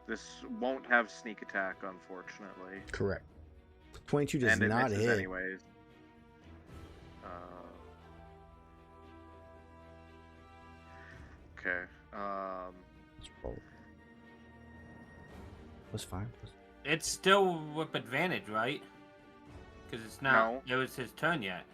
This won't have sneak attack, unfortunately. Correct. 22 does And it not misses hit. anyways. Okay. That's fine. It's still with advantage, right? Because it's not. No. It was his turn yet.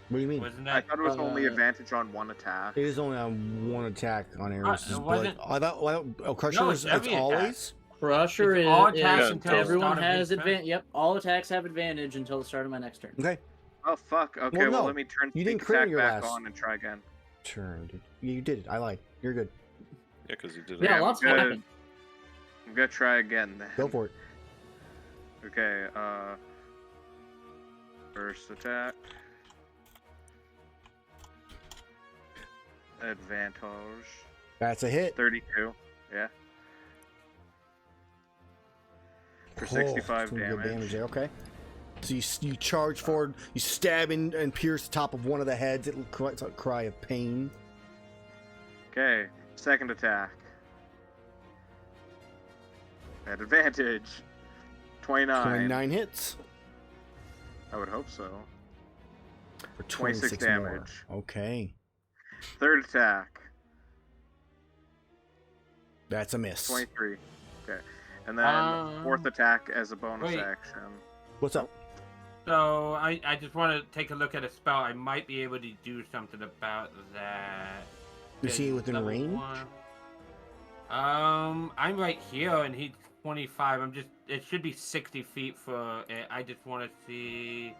What do you mean? Wasn't I that? thought it was only advantage on one attack. It is only on one attack on Erus. it But wasn't- I thought Crusher No, is it's every attack. always. Crusher It's is, all attacks is- until the everyone start of has his turn. advantage. Yep, all attacks have advantage until the start of my next turn. Okay. Oh fuck. Okay, Well, well, no. let me turn You sneak didn't crit attack your back last- on and try again. Turn, dude. You did it. I lied. You're good. Yeah, because you did it. Yeah, I'm lots good. happen. I'm gonna try again then. Go for it. Okay, first attack. Advantage. That's a hit. 32. Yeah. For 65 some good damage. there. Okay. So you charge forward, you stab and pierce the top of one of the heads. It cries a cry of pain. Okay, second attack. At advantage. 29. 29 hits. I would hope so. For 26 26 more. damage. Okay. Third attack. That's a miss. 23. Okay. And then fourth attack as a bonus wait. action. What's up? So I just want to take a look at a spell. I might be able to do something about that. Is he within Level range? 1. I'm right here, and he's 25. It should be 60 feet for it. I just want to see.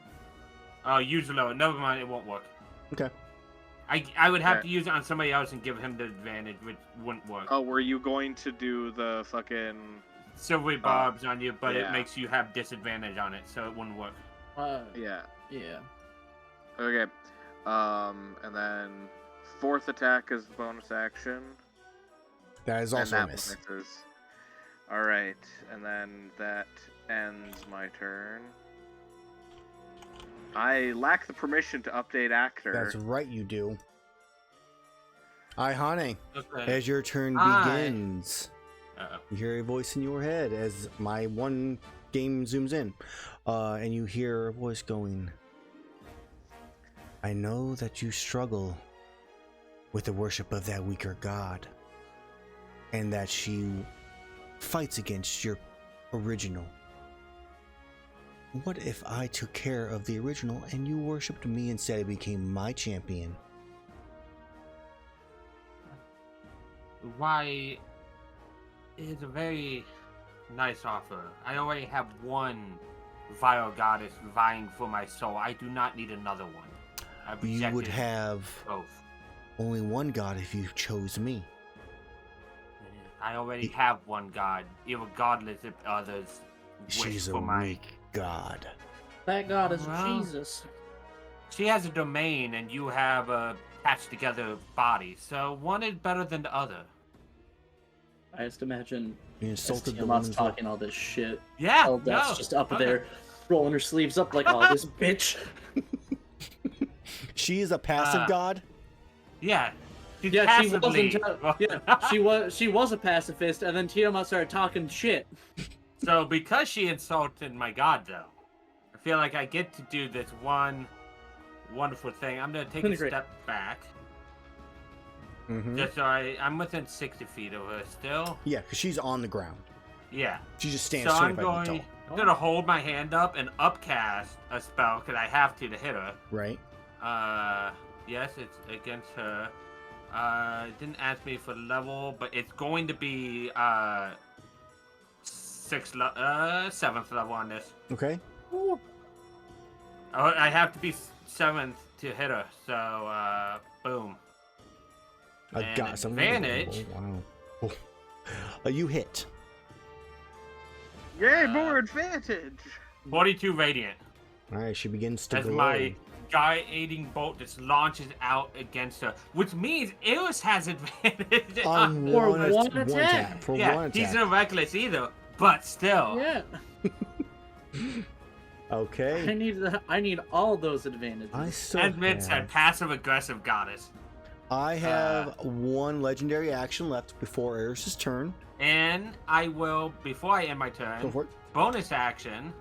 Oh, use low. Never mind. It won't work. Okay. I would have Okay. to use it on somebody else and give him the advantage, which wouldn't work. Oh, were you going to do the fucking... Silvery barbs on you, but it yeah. makes you have disadvantage on it, so it wouldn't work. Yeah. Yeah. Okay. And then fourth attack is the bonus action. That is And also a that one miss. misses. Alright, and then that ends my turn. I lack the permission to update actor. That's right, you do. Iihane, Okay. as your turn Aye. begins, Uh-oh. you hear a voice in your head as my one game zooms in, and you hear a voice going, I know that you struggle with the worship of that weaker god, and that she fights against your original. What if I took care of the original and you worshipped me instead and became my champion? Why, it's a very nice offer. I already have one vile goddess vying for my soul. I do not need another one. I've You would rejected have both. only one god if you chose me. I already have one god, irregardless if others wish She's a for my... weak god. That god is Well. Jesus. She has a domain, and you have a patched together body, so one is better than the other. I just imagine You insulted the Tiamat's woman's talking all this shit. Yeah, Eldeth's no. just up okay. there, rolling her sleeves up like, oh, this bitch. She is a passive god? Yeah. She's Yeah, she passively... wasn't. She was a pacifist, and then Tiamat started talking shit. So because she insulted my god, though, I feel like I get to do this one wonderful thing. I'm gonna take a Great. step back, Mm-hmm. just so I'm within 60 feet of her still. Yeah, because she's on the ground. Yeah. She just stands So I'm 25 feet going. tall. I'm gonna hold my hand up and upcast a spell because I have to hit her. Right? Yes, it's against her. It didn't ask me for the level, but it's going to be 7th level on this. Okay. Oh, I have to be 7th to hit her, so boom. I And got some advantage. Wow. You hit. Yay, more advantage! 42 radiant. All right, she begins to As glow. my guiding bolt just launches out against her, which means Erus has advantage On For one, one attack. attack. For yeah, one attack. he's no reckless either, but still. Yeah. Okay. I need all those advantages. I still As Mint said, have, passive aggressive goddess. I have one legendary action left before Erus' turn. And I will, before I end my Go turn, for it. bonus action,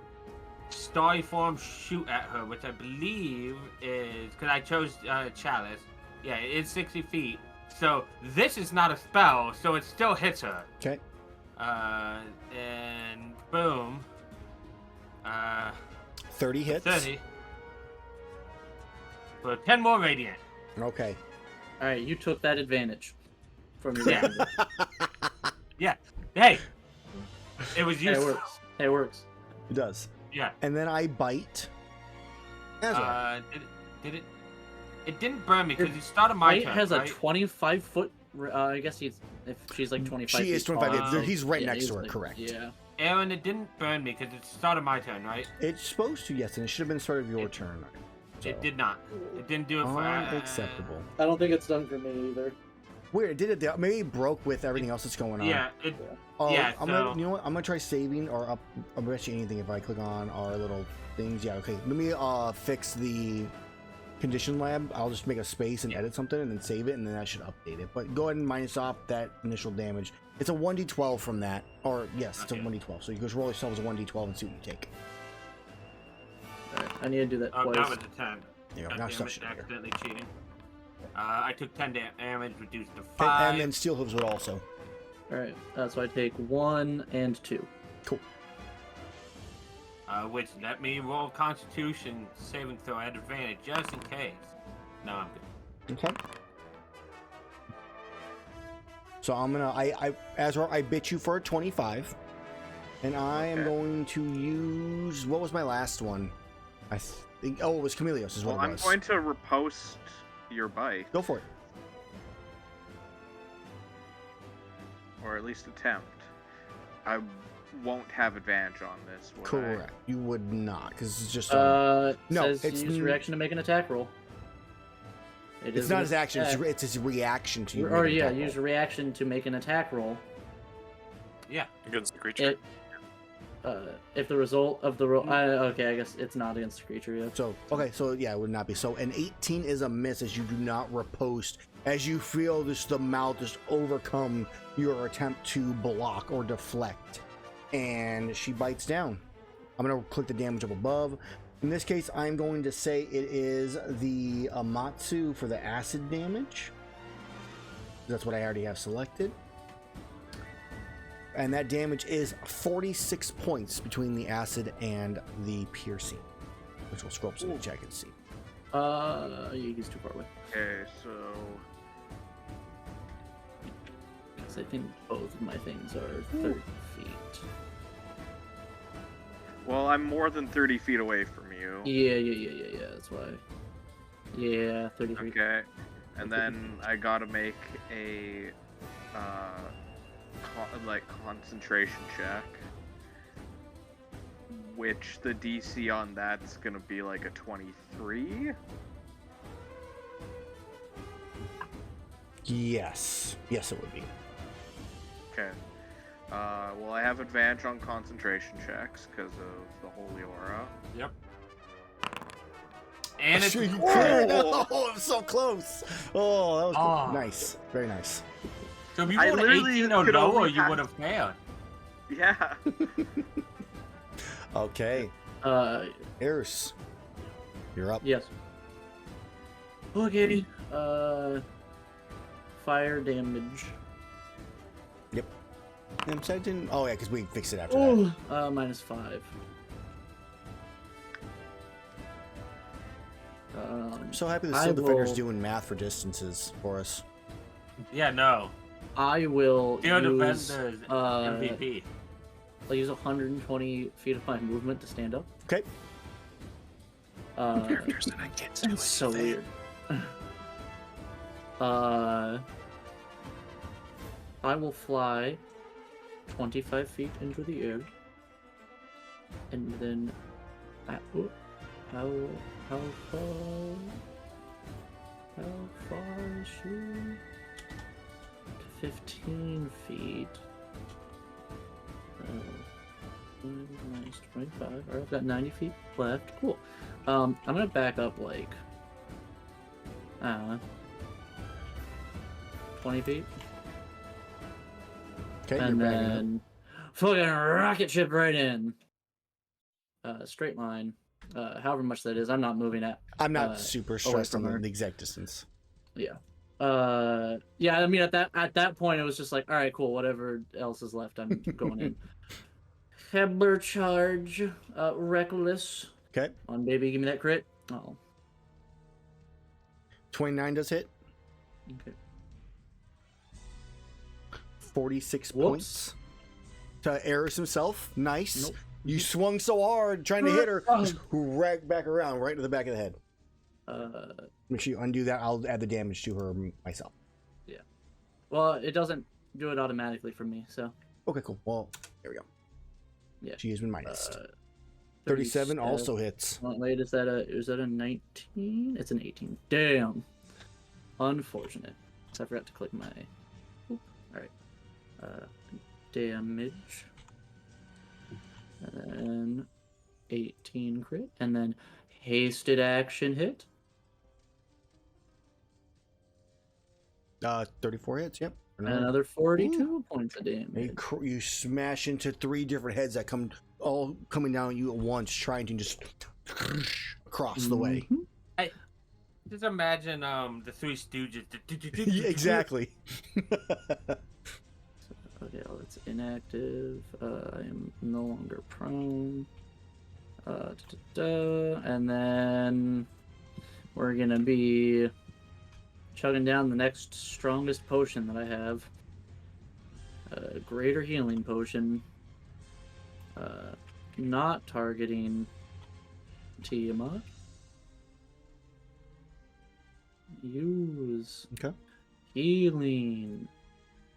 Starry Form shoot at her, which I believe is, because I chose Chalice. Yeah, it's 60 feet. So this is not a spell, so it still hits her. Okay. And boom. 30 hits. 30. For 10 more radiant. Okay. All right, you took that advantage from your Yeah. round. Yeah. Hey. It was Hey, it useful. works. Hey, it works. It does. Yeah. And then I bite. Azrar. Did it? It didn't burn me because it started my White turn. has right? a 25-foot. I guess if she's like 25. She is feet 25. tall, He's right yeah, next he's to her, like- correct. Yeah. Aaron, it didn't burn me because it started my turn, right? It's supposed to, yes, and it should have been start of your turn. So, It did not. It didn't do it for. unacceptable. I don't think it's done for me either. Weird. Did it? Maybe it broke with everything else that's going on. Yeah. Oh, yeah, I'm so- gonna, you know what? I'm gonna try saving or up. I'll bet you anything if I click on our little things. Yeah. Okay. Let me fix the condition lab. I'll just make a space and edit something and then save it, and then that should update it. But go ahead and minus off that initial damage. It's a 1d12 from that. Or yes, it's Okay. a 1d12. So you just roll yourself as a 1d12 and see what you take. All right, I need to do that Oh, twice. that was a 10. There you go. God Now damn stuff it, should appear. accidentally cheating. I took 10 damage, reduced to And, 5. and then steel hooves would also. All right, so I take 1 and 2. Cool. Which let me roll Constitution saving throw at advantage just in case. No, I'm good. Okay. So I'm gonna Azrar, I bit you for a 25. And I am Okay. going to use what was my last one? I think it was Chameleos is what Well, it I'm was. going to repost your bite, Go for it. or at least attempt. I won't have advantage on this. Would I? Correct. You would not, because it's just No, no, says it's use n- reaction to make an attack roll. it's not his action, it's his reaction to you. Or making yeah, that use roll. reaction to make an attack roll. Yeah. Against the creature. If the result of the roll, okay, I guess it's not against the creature yet. So okay, so yeah, it would not be. So an 18 is a miss as you do not riposte, as you feel just the mouth just overcome your attempt to block or deflect, and she bites down. I'm gonna click the damage up above. In this case, I'm going to say it is the Amatsu for the acid damage. That's what I already have selected. And that damage is 46 points between the acid and the piercing, which will scroll up so that I can see. He's too far away. Okay, so Because I think both of my things are 30 feet. well, I'm more than 30 feet away from you. Yeah. That's why. Yeah, 30 feet. Okay, and then I gotta make a concentration check, which the DC on that's gonna be like a 23. Yes, it would be. Okay. Well, I have advantage on concentration checks because of the holy aura. Yep. And it's Sure you could. Oh, I'm so close. Oh, that was Oh. nice. Very nice. so if you I rolled literally 18 or could lower, only you have- would have failed. Yeah. Okay, Erus, you're up. Yes. Okay. Fire damage. I'm sorry, I didn't. Oh yeah, because we fixed it after that. -5. I'm so happy the I Steel Defender's will- doing math for distances for us. Yeah, no. I will Field use Defender's uh, MVP. I'll use 120 feet of my movement to stand up. Okay. Characters that I can't do That's so anything. weird. I will fly 25 feet into the air, and then how far is she? 15 feet. Minus 25. Alright, I've got 90 feet left. Cool. I'm gonna back up like 20 feet. Okay, And you're backing up. then fucking rocket ship right in. Straight line. However much that is, I'm not moving at. I'm not super stressed from on her. the exact distance. Yeah. Yeah. I mean, at that point, it was just like, all right, cool. Whatever else is left, I'm going in. Hebler charge. Reckless. Okay. On baby, give me that crit. Oh. 29 does hit. Okay. 46 Whoops. points. To Erus himself. Nice. Nope. You swung so hard trying to hit her, just rack back around right to the back of the head. Make sure you undo that. I'll add the damage to her myself. Yeah. Well, it doesn't do it automatically for me, so. Okay, cool. Well, there we go. Yeah. She has been minus. 37 37 also hits. Oh, wait, is that a 19? It's an 18. Damn. Unfortunate. So I forgot to click my. Oop. All right. Damage. And then 18 crit, and then hasted action hit. 34 hits, yep. And another 42 points of damage. You smash into 3 different heads that come all coming down at you at once, trying to just across the way. Mhm. Just imagine the Three Stooges. Yeah, exactly. Okay, well, it's inactive. I am no longer prone. And then we're gonna be chugging down the next strongest potion that I have. Greater healing potion. Not targeting Tiamat. Use Okay. healing.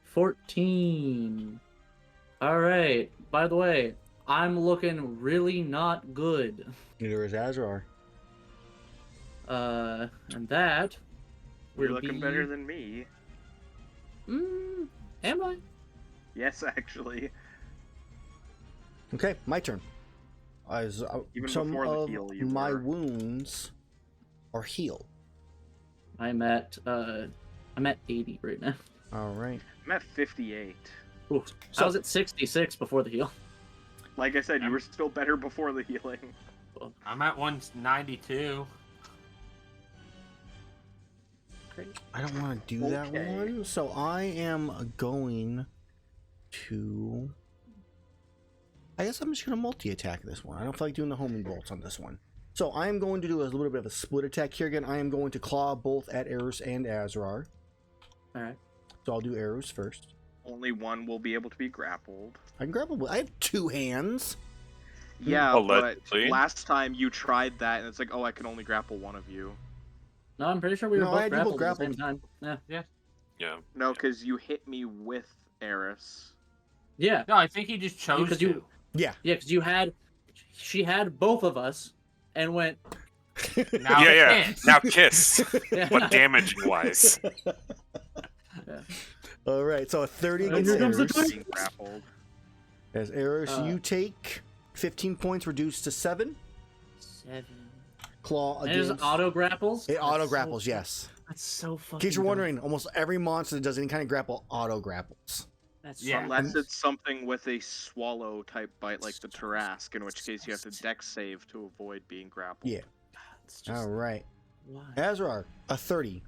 14. All right. By the way, I'm looking really not good. Neither is Azrar. And that You're would looking be... better than me. Am I? Yes, actually. Okay, my turn. As Even some before the of heal, you my were. wounds are healed. I'm at 80 right now. All right. I'm at 58. Ooh, So- I was at 66 before the heal. Like I said, you were still better before the healing. I'm at 192. Great. I don't want to do that Okay. one, so I am going to. I guess I'm just going to multi-attack this one. I don't feel like doing the homing bolts on this one. So I am going to do a little bit of a split attack here again. I am going to claw both at Erus and Azrar. All right. So I'll do Erus first. Only one will be able to be grappled. I can grapple. I have 2 hands. Yeah, but Allegedly. last time you tried that, and it's like, oh, I can only grapple one of you. No, I'm pretty sure we were No, I both had you both grappled at the same time. Yeah. Yeah. No, because you hit me with Erus. Yeah. No, I think he just chose Because to. you- Yeah. Yeah, because she had both of us and went. Now Yeah. kiss. Now kiss. Yeah. But damaging wise. All right. So a 30 And against here comes the Erus. Being grappled. As Erus, you Uh, take 15 points, reduced to 7. 7. Claw And it against. just auto grapples? It That's auto so grapples, fu- yes. That's so fucking. In case you're dumb. wondering, almost every monster that does any kind of grapple auto grapples. That's Yeah. so Unless it's something with a swallow type bite like the Tarask, in which case you have to dex save to avoid being grappled. Yeah. It's just, All right. why? Azrar, a 30.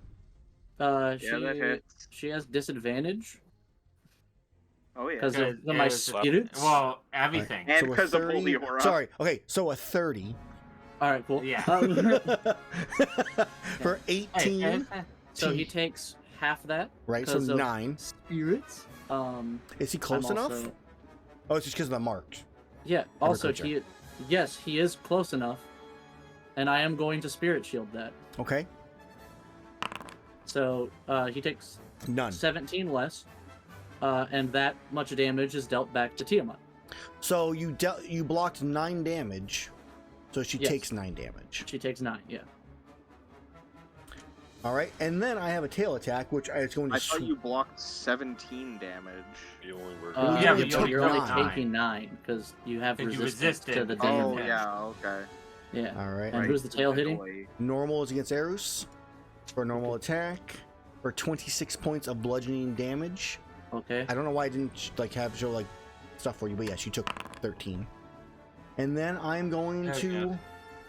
Yeah, that hits. She has disadvantage Oh, yeah. because of Yeah, my it's- spirits. Well, everything. And So a because of 30 Holy Aura. Sorry. Okay, so a 30 All right, cool. Yeah. for 18. So he takes half that Right, so because of 9. spirits. Is he close I'm enough? also- Oh, it's just because of the marks. Yeah. Also, creature. he is close enough, and I am going to spirit shield that. Okay. So he takes None. 17 less, and that much damage is dealt back to Tiamat. So you blocked 9 damage. So she Yes. takes 9 damage. She takes 9. Yeah. All right, and then I have a tail attack, which is going to. I thought you blocked 17 damage. You only were. Well, Yeah, you but took you're only 9. taking 9 because you have And you resistance to resisted. the Oh, damage. yeah, okay. Yeah. All right. And who's the tail hitting? Wait. Normal is against Erus for a normal attack for 26 points of bludgeoning damage. Okay. I don't know why I didn't have show like stuff for you, but yes, you took 13. And then I'm going There we to. go.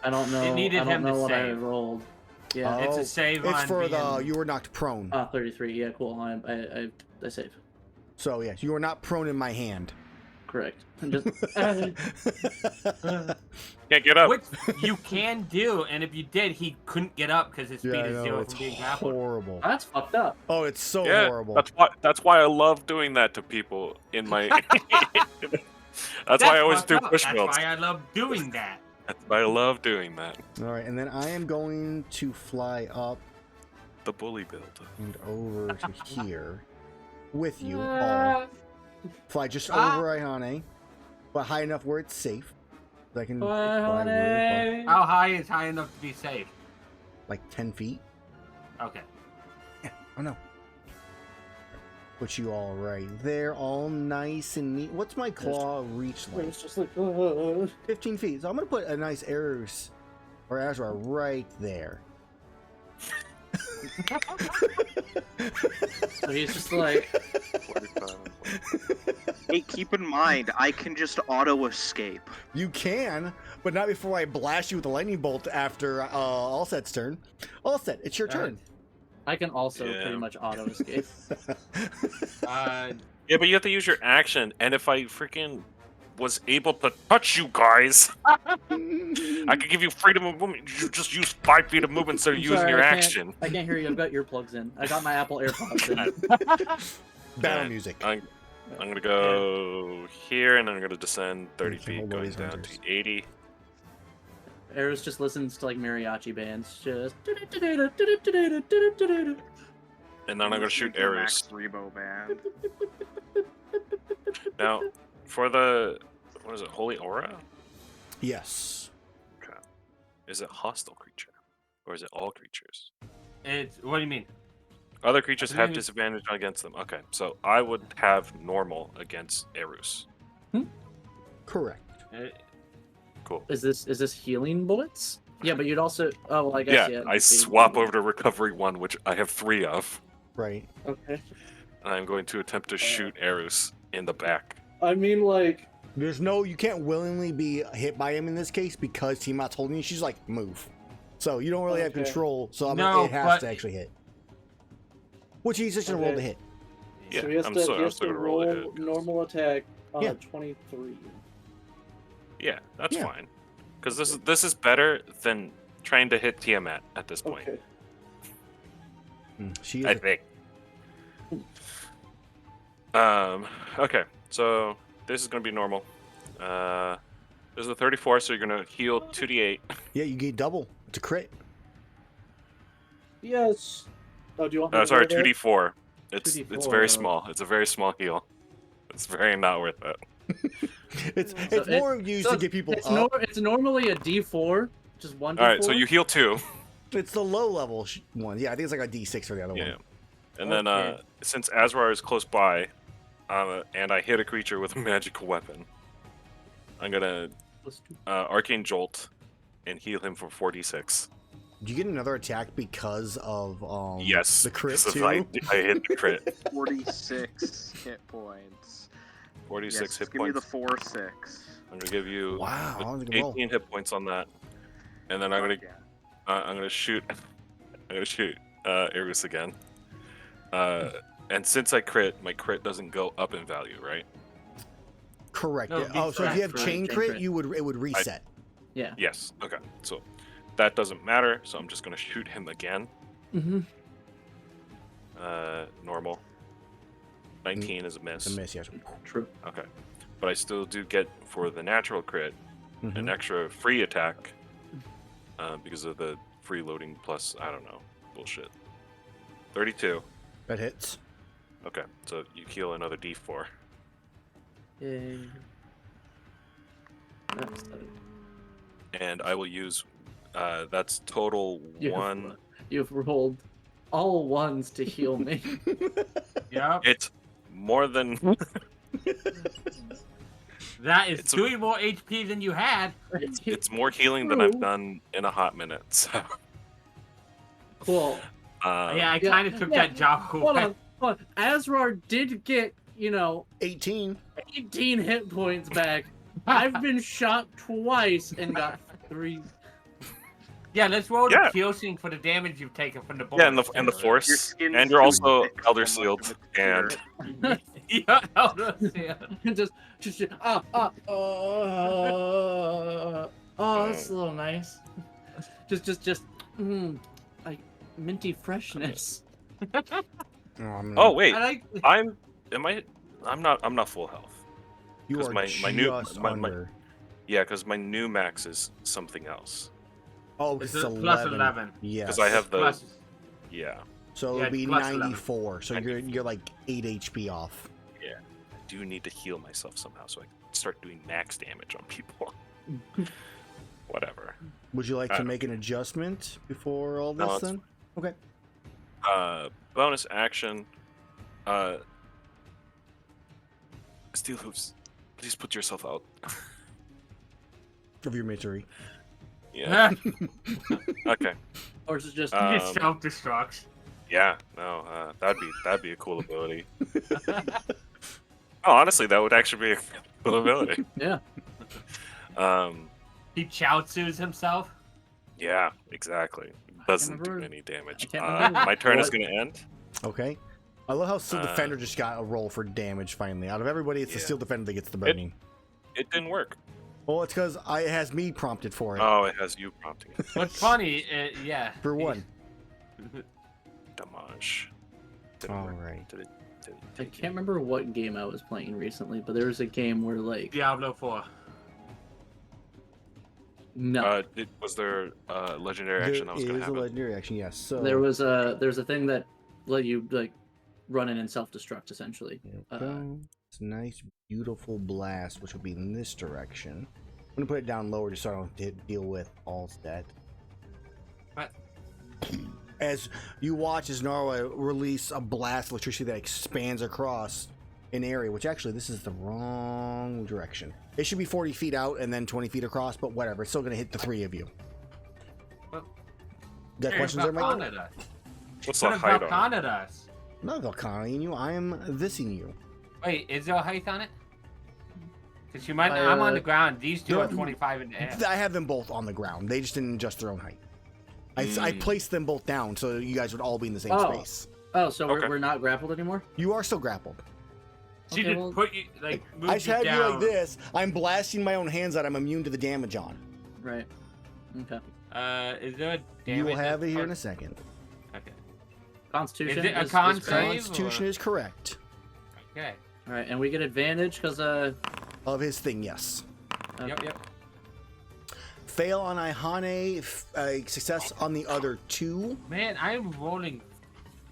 I don't know. It needed I don't him to know what I save. rolled. Yeah. It's Oh, a save It's on for being... you were knocked prone. 33. Yeah. Cool. I save. So yes, you were not prone in my hand. Correct. I'm just. Can't get up. Which you can do, and if you did, he couldn't get up because his speed Yeah, I is know, 0 it's from being grappled. horrible. That's fucked up. Oh, it's so Yeah, horrible. that's why I love doing that to people in my. That's why I always fucked do up. push That's builds. why I love doing that. That's why I love doing that. All right, and then I am going to fly up The bully build. and over to here with you all. Fly just over Iihane, but high enough where it's safe. So I can fly really far, How high is high enough to be safe? like 10 feet. Okay. Oh no. Put you all right there, all nice and neat. What's my claw reach like? It's just like. 15 feet. So I'm gonna put a nice Erus or Azrar right there. So he's just like. Hey, keep in mind, I can just auto escape. You can, but not before I blast you with a lightning bolt after Allset's turn. Allset, it's your turn. I can also Yeah. pretty much auto escape. Yeah, but you have to use your action, and if I freaking was able to touch you guys, I could give you freedom of movement. You just use 5 feet of movement instead of I'm using sorry, your I can't- action. I can't hear you. I've got earplugs in. I got my Apple AirPods in. Battle Alright, music. I'm gonna go here, and I'm gonna descend 30 Okay, feet, hold on, going these down hunters. to 80. Erus just listens to like mariachi bands. Just. And then I'm gonna shoot Like the Max Erus. Rebo band. Now, for the what is it? Holy Aura? Yes. Okay. Is it hostile creature, or is it all creatures? It's what do you mean? Other creatures I have believe disadvantage against them. Okay, so I would have normal against Erus. Correct. Cool. Is this healing bullets? Yeah, but you'd also. Oh, well, I guess yeah. I it'd be- swap over to recovery 1, which I have 3 of, Right. Okay. and I'm going to attempt to shoot Erus in the back. I mean, like. You can't willingly be hit by him in this case because Tiamat's holding you. She's like, move. So you don't really have Okay. control. So No, it has but- to actually hit. Which he's just gonna roll to Okay. hit. Yeah, so he has I'm to, still- he I'm has still to gonna roll roll a hit, 'cause- normal attack on Yeah. a 23. Yeah, that's Yeah. fine. Because this is better than trying to hit Tiamat at this point. Okay. She is. I think. Okay, so this is gonna be normal. This is a 34, so you're gonna heal 2d8. Yeah, you get double. It's a crit. Yes. Oh, do you want me to Sorry, roll that? 2d4. It's 2d4, very small. It's a very small heal. It's very not worth it. It's So more used to get people It's, up. it's normally a D4, just one D4. All right, so you heal 2. It's the low level one. Yeah, I think it's like a D6 for the other Yeah. one. And then Okay. since Azrar is close by, and I hit a creature with a magical weapon, I'm gonna Plus 2. Arcane Jolt and heal him for 4d6. Do you get another attack because of Yes, the crit because too? I hit the crit. 46 hit points. 46 Yes, hit give me the points. 4/6. I'm gonna give you Wow, that was a good 18 roll. hit points on that, and then I'm gonna Yeah. I'm gonna shoot Erus again. And since I crit, my crit doesn't go up in value, right? Correct. No, yeah. Oh, so if you have right, chain chain crit, crit. it would reset. Yeah. Yes. Okay. So that doesn't matter. So I'm just gonna shoot him again. Mm-hmm. Normal. 19 is a miss. It's a miss, yes. True. Okay. but I still do get for the natural crit an extra free attack because of the free loading plus, I don't know, bullshit. 32. That hits. Okay, so you heal another d4. Yay. That's And I will use, that's total one. You've rolled all ones to heal me. Yep. It's more than. That is It's 3 more HP than you had. It's more healing than I've done in a hot minute. So. Cool. Yeah, I kind of took that job Hold on. Azrar did get, 18. 18 hit points back. I've been shot twice and got 3. Yeah, let's roll Yeah. the kill sync for the damage you've taken from the bullet. Yeah, and the Your force, skin and you're too also thick, elder so much sealed, of it's and Yeah, just that's a little nice. Just like minty freshness. oh wait, I like. I'm not full health. You 'Cause are my new- just my- under. Yeah, because my new max is something else. Oh, It's it's a 11. plus 11. Yes. Because I have the Plus, yeah. So Yeah, it'll be plus 11. 94. So you're like 8 HP off. I do need to heal myself somehow, so I can start doing max damage on people. Whatever. Would you like to Alright. make an adjustment before all No, this it's then? Okay. Bonus action. Steel hooves. Please put yourself out. Of your misery. Yeah. Okay. Or is it just Uh, It self-destructs. Yeah. No. That'd be a cool ability. Oh, honestly, that would actually be a cool ability. yeah. He Chaozu's himself. Yeah. Exactly. Doesn't do remember- any damage. I can't remember My turn is what- gonna end. Okay. I love how Steel Uh, Defender just got a roll for damage finally. Out of everybody, it's the Yeah. Steel Defender that gets the burning. It didn't work. Well, it's because it has me prompted for it. Oh, it has you prompting it. What's funny, yeah. For one. Damage. Didn't All work. right. Did it I can't remember what game I was playing recently, but there was a game where like Diablo 4. no, Was there legendary action There that was gonna is a happen? legendary action, yes. So there's a thing that let you like run in and self-destruct essentially. There we go. It's a nice, beautiful blast, which will be in this direction. I'm gonna put it down lower just so I don't deal with all that. What? As you watch as Narwa release a blast of electricity that expands across an area, which actually this is the wrong direction. It should be 40 feet out and then 20 feet across, but whatever. It's still gonna hit the 3 of you. Well, Got Hey, questions there, Michael? Valkana. What's What the if height on it? Valkana does? I'm not Valkyrie you. I am thising you. Wait, is there a height on it? Because you might. I'm on the ground. These two are They're- 25 in the air. I have them both on the ground. They just didn't adjust their own height. I placed them both down so you guys would all be in the same Oh. space. Oh, so Okay. we're not grappled anymore? You are still grappled. She Okay, just well- put you like move I just you had down. you like this. I'm blasting my own hands that I'm immune to the damage on. Right. Okay. Is there a damage? You will have that's it here in a part- second. Okay. Constitution. Is it a is con correct. save? Constitution is correct. Okay. All right, and we get advantage because Of his thing, yes. Yep. Fail on Iihane, success on the other 2. Man, I'm rolling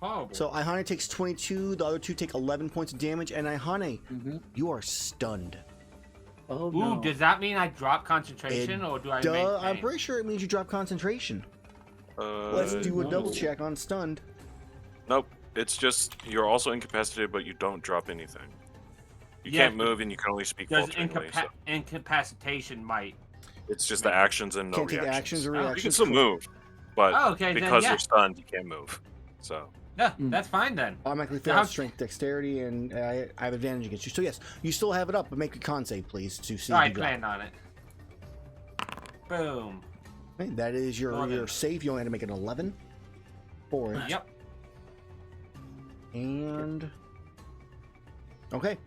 horrible. So Iihane takes 22, the other 2 take 11 points of damage, and Iihane, you are stunned. Oh Ooh, no. does that mean I drop concentration or do I Duh, maintain? I'm pretty sure it means you drop concentration. Let's do a no. double check on stunned. Nope. It's just you're also incapacitated, but you don't drop anything. You Yeah, can't move, and you can only speak Does falteringly. So incapacitation might? it's just the actions and no Can't take reactions. actions or Oh, you You can reactions. still move, but Oh, okay, then because yeah. you're stunned, you can't move. So Yeah, that's fine then. Automatically So fail how- strength, dexterity, and I have advantage against you. So yes, you still have it up, but make a con save, please, to see. I if you drop. planned on it. Boom. Okay, that is your 11. save. You only had to make an 11 for it. Yep. And okay,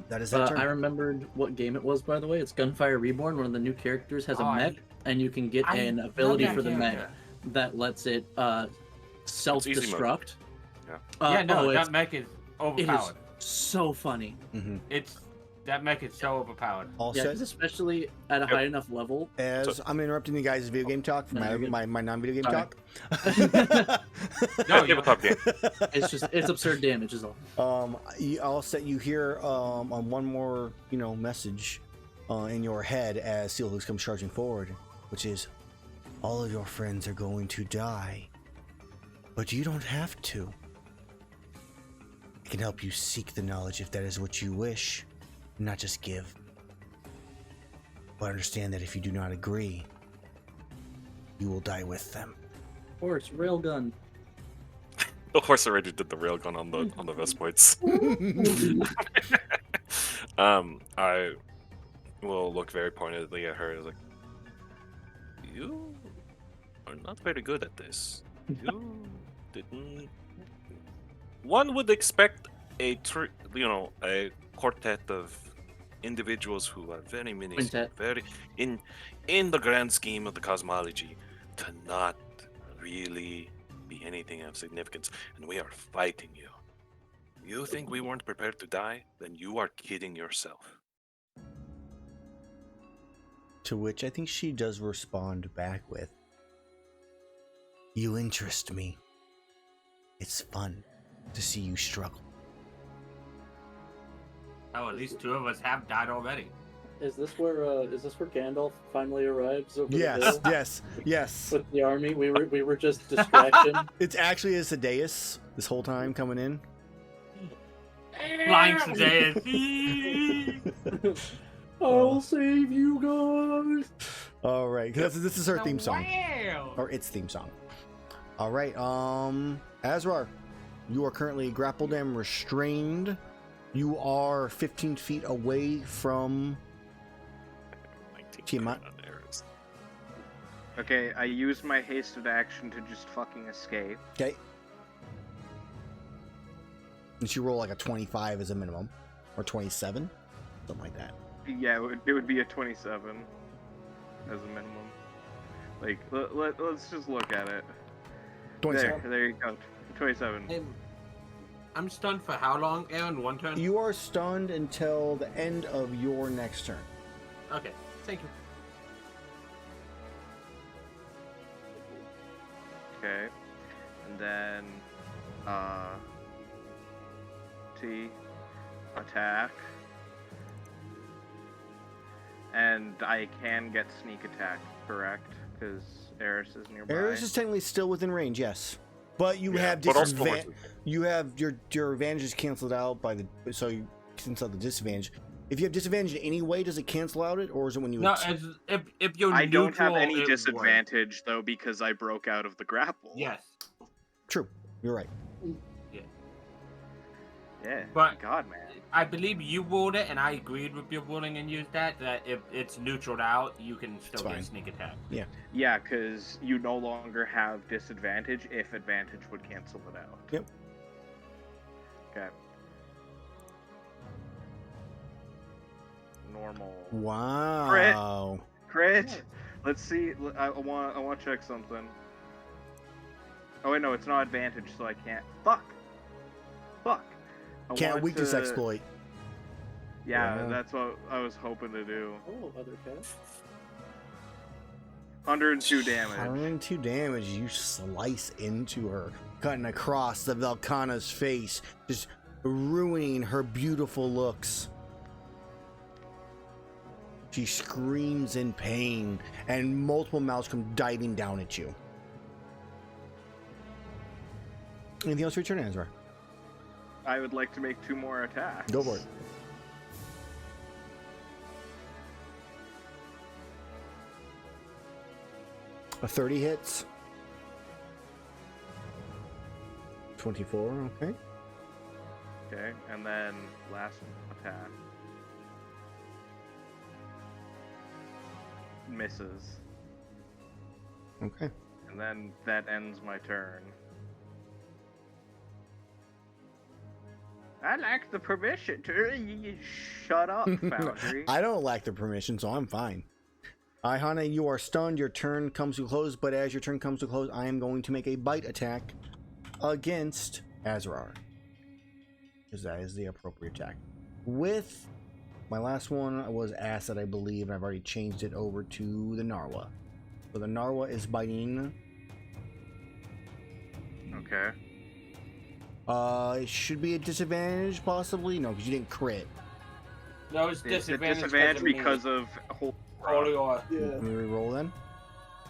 that is that turn. I remembered what game it was, by the way. It's Gunfire Reborn. One of the new characters has a mech, and you can get an ability for the mech that lets it self-destruct. Yeah. Yeah, no, it's, that mech is it is overpowered. so funny. Mhm. It's That mech is so overpowered. All Yeah, set. 'cause especially at a high enough level. As I'm interrupting you guys' video game talk for No, you're good. my non-video game Sorry. talk. No, Tabletop game. It's absurd damage is all. All set. You hear on one more message in your head as Steelhooks comes charging forward, which is, all of your friends are going to die, but you don't have to. I can help you seek the knowledge if that is what you wish, not just give. But understand that if you do not agree, you will die with them. Horse, railgun. The horse already did the railgun on the Vespoids. I will look very pointedly at her, like, you are not very good at this. You didn't. One would expect a quartet of individuals who are very minuscule, Quintet. very in the grand scheme of the cosmology, to not really be anything of significance, and we are fighting you. You think we weren't prepared to die? Then you are kidding yourself. To which I think she does respond back with, you interest me. It's fun to see you struggle. Oh, at least 2 of us have died already. Is this where Gandalf finally arrives over the Yes, hill yes. with the army? We were just distraction. It's actually a Sadeas this whole time coming in. Flying Sadeas. I'll save you guys. All right, this is her theme song, Wow. or its theme song. All right, Azrar, you are currently grappled and restrained. You are 15 feet away from 19 Tiamat. on Erus. Okay, I use my hasted action to just fucking escape. Okay. And you roll like a 25 as a minimum, or 27, something like that. Yeah, it would be a 27 as a minimum. Like, let's just look at it. 27. There you go. 27. I'm stunned for how long, Aaron? 1 turn? You are stunned until the end of your next turn. Okay, thank you. Okay. And then, T, attack. And I can get sneak attack, correct? Because Erus is nearby. Erus is technically still within range, yes. But you have but also disadvantage. You have your advantage is canceled out by the you cancel out the disadvantage. If you have disadvantage in any way, does it cancel out it, or is it when you? No, if you're I don't have neutral, any it disadvantage though because I broke out of the grapple. works. Yes. True, you're right. Yeah. But- God, man. I believe you ruled it, and I agreed with your ruling and used that if it's neutraled out, you can still It's fine. get sneak attack. Yeah, because you no longer have disadvantage if advantage would cancel it out. Yep. Okay. Normal. Wow. Crit. Let's see. I want to check something. Oh wait, no, it's not advantage, so I can't. Fuck. I Can't want weakness to- exploit. Yeah, Wow. that's what I was hoping to do. Oh, other cat. 102 damage. 102 damage. You slice into her, cutting across the Velkana's face, just ruining her beautiful looks. She screams in pain, and multiple mouths come diving down at you. Anything else for your turn, Azrar? I would like to make 2 more attacks. Go for it. A 30 hits. 24, okay. Okay, and then last attack. Misses. Okay. And then that ends my turn. I lack the permission to shut up, Foundry. I don't lack the permission, so I'm fine. Iihane, you are stunned. Your turn comes to a close, but as your turn comes to a close, I am going to make a bite attack against Azrar. Because that is the appropriate attack. With My last one was acid, I believe, and I've already changed it over to the Narwa. So the Narwa is biting. Okay. It should be a disadvantage, possibly. No, because you didn't crit. No, it's It's a disadvantage disadvantage because of Holy Aura. Yeah. Can we re-roll then?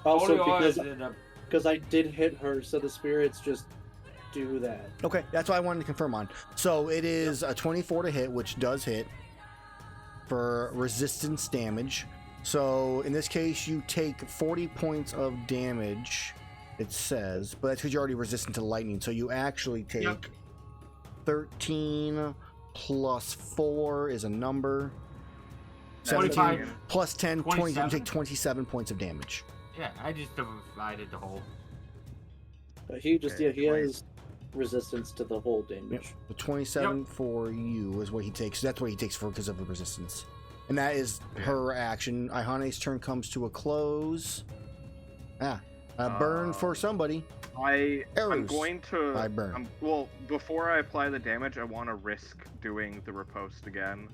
Also, Holy Aura is because I did hit her, so the spirits just do that. Okay, that's what I wanted to confirm on. So it is a 24 to hit, which does hit for resistance damage. So in this case, you take 40 points of damage, it says, but that's because you're already resistant to lightning. So you actually take 13 plus 4 is a number. 17 25. plus 10, 20, you 27. take 27 points of damage. Yeah, I just divided the whole. He just Okay, he 20. has resistance to the whole damage. Yep. The 27 for you is what he takes. That's what he takes for because of the resistance. And that is her action. Iihane's turn comes to a close. Burn for somebody. I'm Erus. going to. I burn. Well, before I apply the damage, I want to risk doing the riposte again.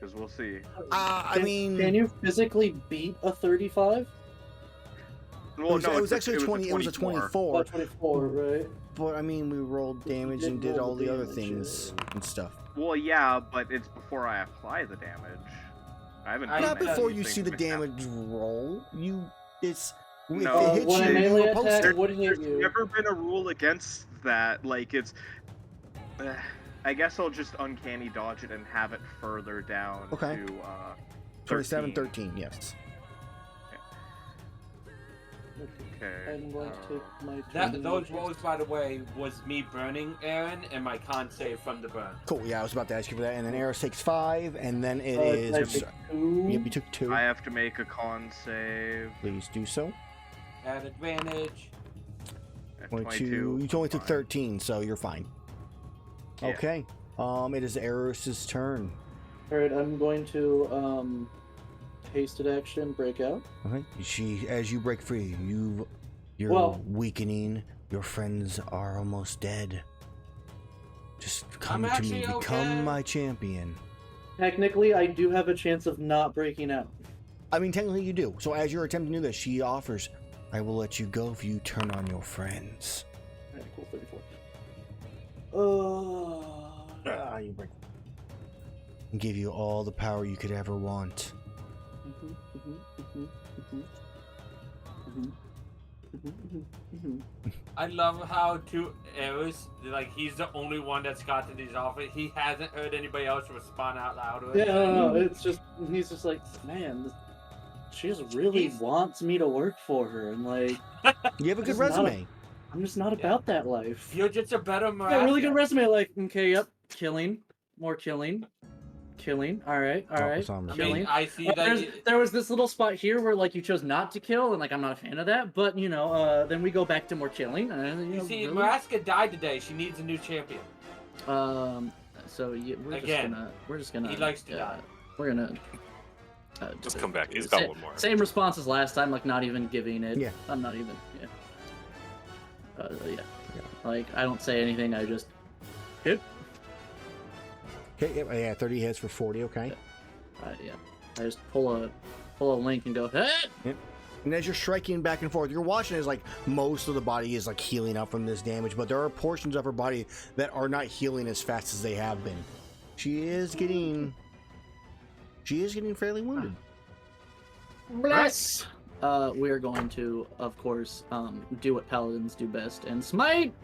Because we'll see. I mean, can you physically beat a 35? Well, it was actually 20. It was a 24. 24, right? But I mean, we rolled damage did and did roll all the the other damage, things yeah. and stuff. Well, yeah, but it's before I apply the damage. I haven't. done Not before you anything see the with that. damage roll. It's if No. it hits When you, a you melee riposte attack it. would hit There's you. never been a rule against that. Like it's. I guess I'll just uncanny dodge it and have it further down Okay. to 27, 13, yes. Okay. I'm going to take my turn. Those rolls, by the way, was me burning Aaron and my con save from the burn. Cool. Yeah, I was about to ask you for that. And then Erus takes 5, and then it I is. take 2. Yep, you took 2. I have to make a con save. Please do so. At advantage. At 22. 22. You only took fine. 13, so you're fine. Yeah. Okay. It is Erus's turn. Alright, I'm going to hasted action break out. Okay. As you break free, you're Well- weakening. Your friends are almost dead. Just come I'm to me. actually Become okay. my champion. Technically, I do have a chance of not breaking out. I mean, technically you do. So as you're attempting to do this, she offers, I will let you go if you turn on your friends. Alright, cool, 34. You break. And give you all the power you could ever want. I love how Erus, like, he's the only one that's gotten these offers. He hasn't heard anybody else respond out loud or Yeah, anything. no, it's just, he's just like, man, she just really wants me to work for her, and like, You have a good This is not a- resume. I'm just not about that life. You're just a better Yeah, really good Maraka. resume, like, okay, yep, killing, more killing, alright, Oh, it's on me. I mean, killing. I see that. There was this little spot here where like you chose not to kill, and like I'm not a fan of that. But you know, then we go back to more killing. And, You know, see, really? Maraska died today. She needs a new champion. So yeah, Again, we're just gonna. he likes to die. We're gonna. Just come back. He's got one more. Same response as last time, like not even giving it. Yeah. I'm not even. Yeah. Yeah. Like I don't say anything. I just hit. Okay, yeah, 30 hits for 40, okay. Yeah. I just pull a link and go. Hey! And as you're striking back and forth, you're watching as like most of the body is like healing up from this damage, but there are portions of her body that are not healing as fast as they have been. She is getting fairly wounded. Bless. We are going to, of course, do what paladins do best and smite.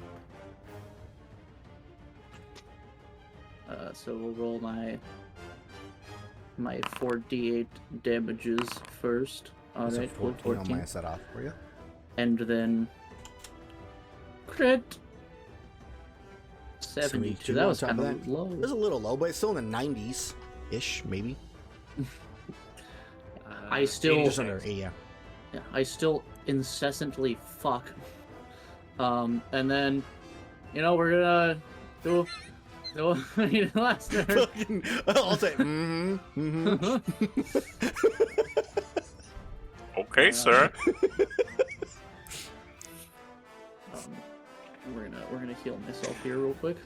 So we'll roll my 4d8 damages first. All That's a right, 14. I'll 14, minus that off for you. and then crit. 72. That on was top kind of of that. low. It was a little low, but it's still in the 90s ish, maybe. I still- Just under 8, yeah. Yeah, I still incessantly fuck. And then, you know, we're gonna do last turn. Fucking- I'll say, Okay, sir. We're gonna heal myself here real quick.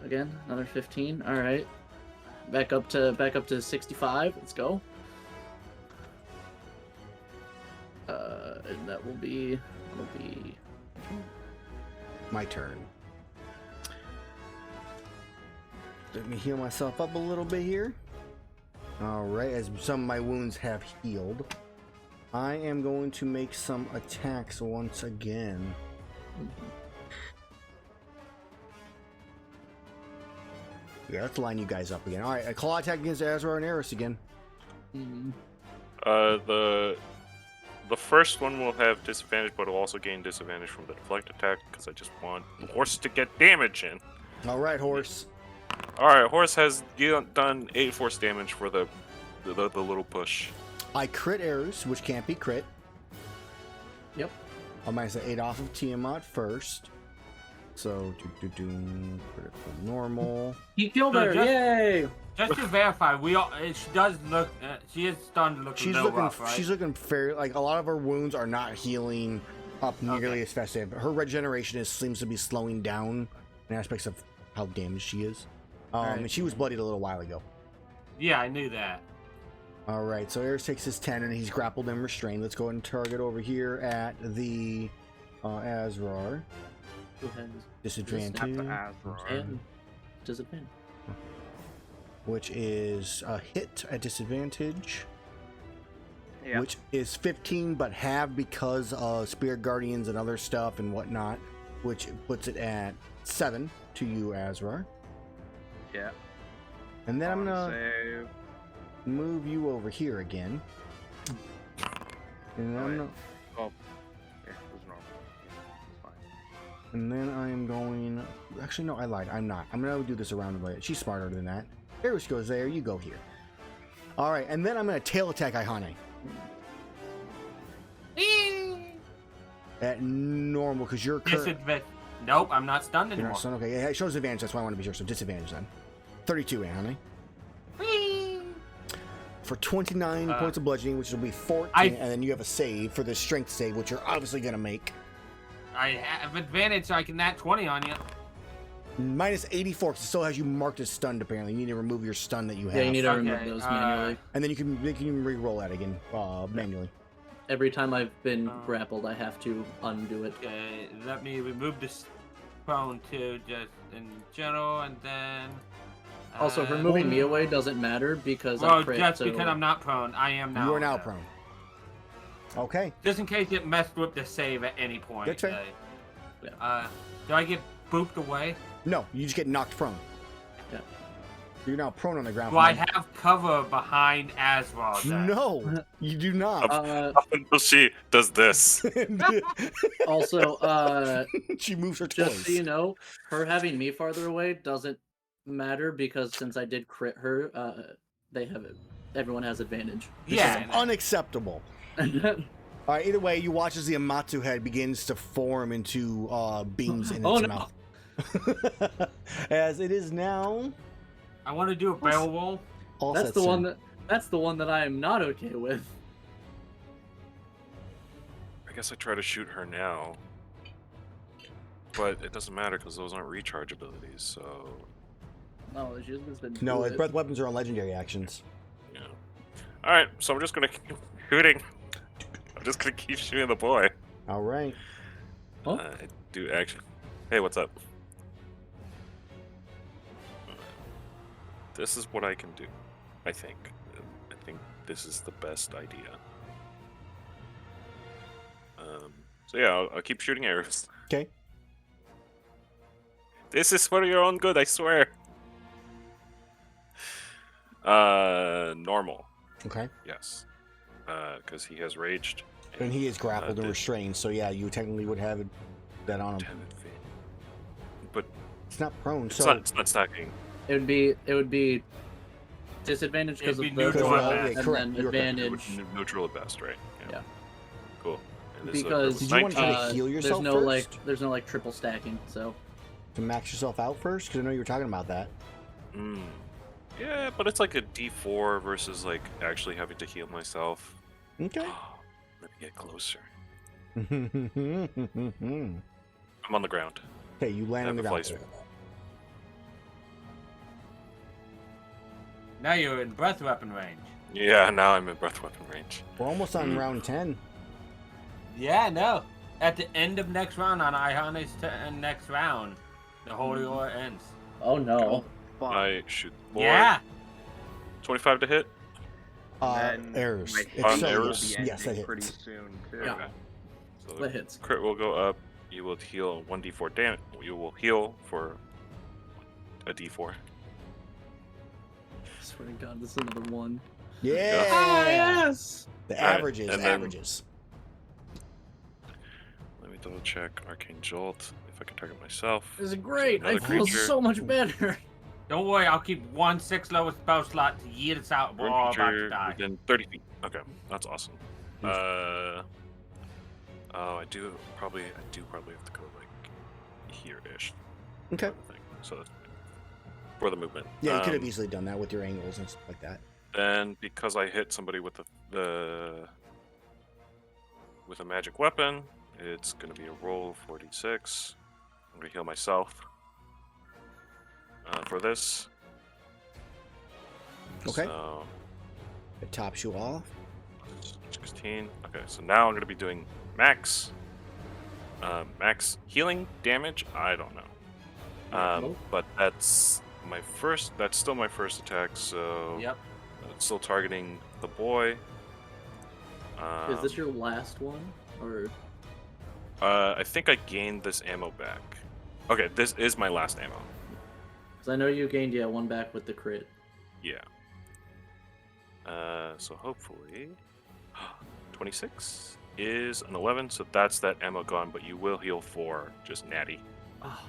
Again, another 15. All right. back up to 65. Let's go. And that will be My turn. Let me heal myself up a little bit here. Alright, as some of my wounds have healed, I am going to make some attacks once again. Yeah, let's line you guys up again. Alright, a claw attack against Azrar and Erus again. The first one will have disadvantage, but it'll also gain disadvantage from the deflect attack because I just want the horse to get damage in. Alright, horse. Alright, horse has done 8 force damage for the little push. I crit Erus, which can't be crit. Yep. I'll minus the 8 off of Tiamat first. So, critical normal. He killed So her! just- Yay! Just to verify, she does look. She is starting to look a She's little looking. rough, right? She's looking fair. Like a lot of her wounds are not healing up nearly Okay. as fast. Her regeneration seems to be slowing down in aspects of how damaged she is. Alright. And she was bloodied a little while ago. Yeah, I knew that. All right, so Erus takes his 10 and he's grappled and restrained. Let's go ahead and target over here at the Azrar. Who has Disadvantage, Not the Azrar. and disadvantage? which is a hit at disadvantage. Yeah. Which is 15, but half because of Spirit Guardians and other stuff and whatnot, which puts it at 7 to you, Azrar. Yeah. And then I'm gonna Save. move you over here again. And then, Oh, I'm yeah. gonna, Oh. Yeah, it was normal. It's fine. and then I am going. Actually, no, I lied. I'm not. I'm gonna do this around the way. She's smarter than that. Erus goes there. You go here. All right, and then I'm gonna tail attack Iihane. At normal, because you're current. Disadvantage. Nope, I'm not stunned You're anymore. not stunned. Okay, yeah, it shows advantage. That's why I want to be sure. So disadvantage then. 32, Iihane. For 29 points of bludgeoning, which will be 14, and then you have a save for the strength save, which you're obviously gonna make. I have advantage, so I can nat 20 on you. Minus 84, because it still has you marked as stunned. Apparently, you need to remove your stun that you have, Yeah, you need to remove Okay, those manually. and then you can re-roll that again manually. Every time I've been grappled, I have to undo it. Okay, let me remove this prone too, just in general, and then. Also, removing me away doesn't matter because I Well, crit, just so... because I'm not prone, I am now. You are now though. prone. Okay. Just in case it messed with the save at any point. That's fair. Do I get booped away? No, you just get knocked prone. Yeah. You're now prone on the ground. Do I have cover behind Azrar then? No, you do not. Up until she does this. Also, she moves her just toys. so you know, her having me farther away doesn't matter because since I did crit her, they have it. Everyone has advantage. This Yeah. is unacceptable. All right. Either way, you watch as the Amatsu head begins to form into beams in its Oh, no. mouth. As it is now. I want to do a barrel roll. All That's set the one soon. that's the one that I am not okay with. I guess I try to shoot her now. But it doesn't matter because those aren't recharge abilities, so... No, she's just been No, do it. breath weapons are on legendary actions. Yeah. Alright, so I'm just gonna keep shooting. I'm just gonna keep shooting the boy. All right. Oh. I do action. Hey, what's up? This is what I can do, I think. I think this is the best idea. So yeah, I'll keep shooting arrows. Okay. This is for your own good, I swear. Normal, Okay. yes. Because he has raged. And he is grappled and did- restrained, so yeah, you technically would have that on him. 10 advantage. But It's not prone, it's so not stacking. It would be disadvantage because It'd of be the neutral roll, at best. and Correct, then you're correct. advantage Neutral at best, right? Yeah. Cool. And this is a because Did you want to try to 19. heal yourself there's no first? there's no triple stacking. So To max yourself out first? Because I know you were talking about that. Yeah, but it's like a D4 versus like actually having to heal myself. Okay. Let me get closer. Okay, I'm on the ground. you land I on the have a ground. flight Now you're in breath weapon range. Yeah, now I'm in breath weapon range. We're almost on round 10. Yeah, no. At the end of next round on Iihane's next round, the Holy War ends. Oh no. Fuck. I shoot. Boy. Yeah. 25 to hit. And then Erus. my It's hit On so- Erus? will be yes, that ending pretty hits. soon too. Yeah. Okay. So That hits. crit will go up. You will heal 1d4 damage. You will heal for a d4. I swear to God, this is another one. Yeah. Ah, yes. The Alright, averages. and then- Averages. Let me double check Arcane Jolt if I can target myself. This is great. I Another feel creature. so much better. Don't worry, I'll keep 1 6 spell slot to yield us out. We're all about to die. Within 30 feet. Okay, that's awesome. Oh, I do probably have to go like here-ish. Okay. So that's for the movement. Yeah, you could have easily done that with your angles and stuff like that. Then because I hit somebody with with a magic weapon, it's gonna be a roll of 46. I'm gonna heal myself for this. Okay. So It tops you off. 16. Okay, so now I'm gonna be doing max healing damage. I don't know. But that's my first. That's still my first attack. So Yep. it's still targeting the boy. Is this your last one, or? I think I gained this ammo back. Okay, this is my last ammo. Because I know you gained one back with the crit. Yeah. So hopefully 26 is an 11, so that's that ammo gone, but you will heal 4, just natty, Oh,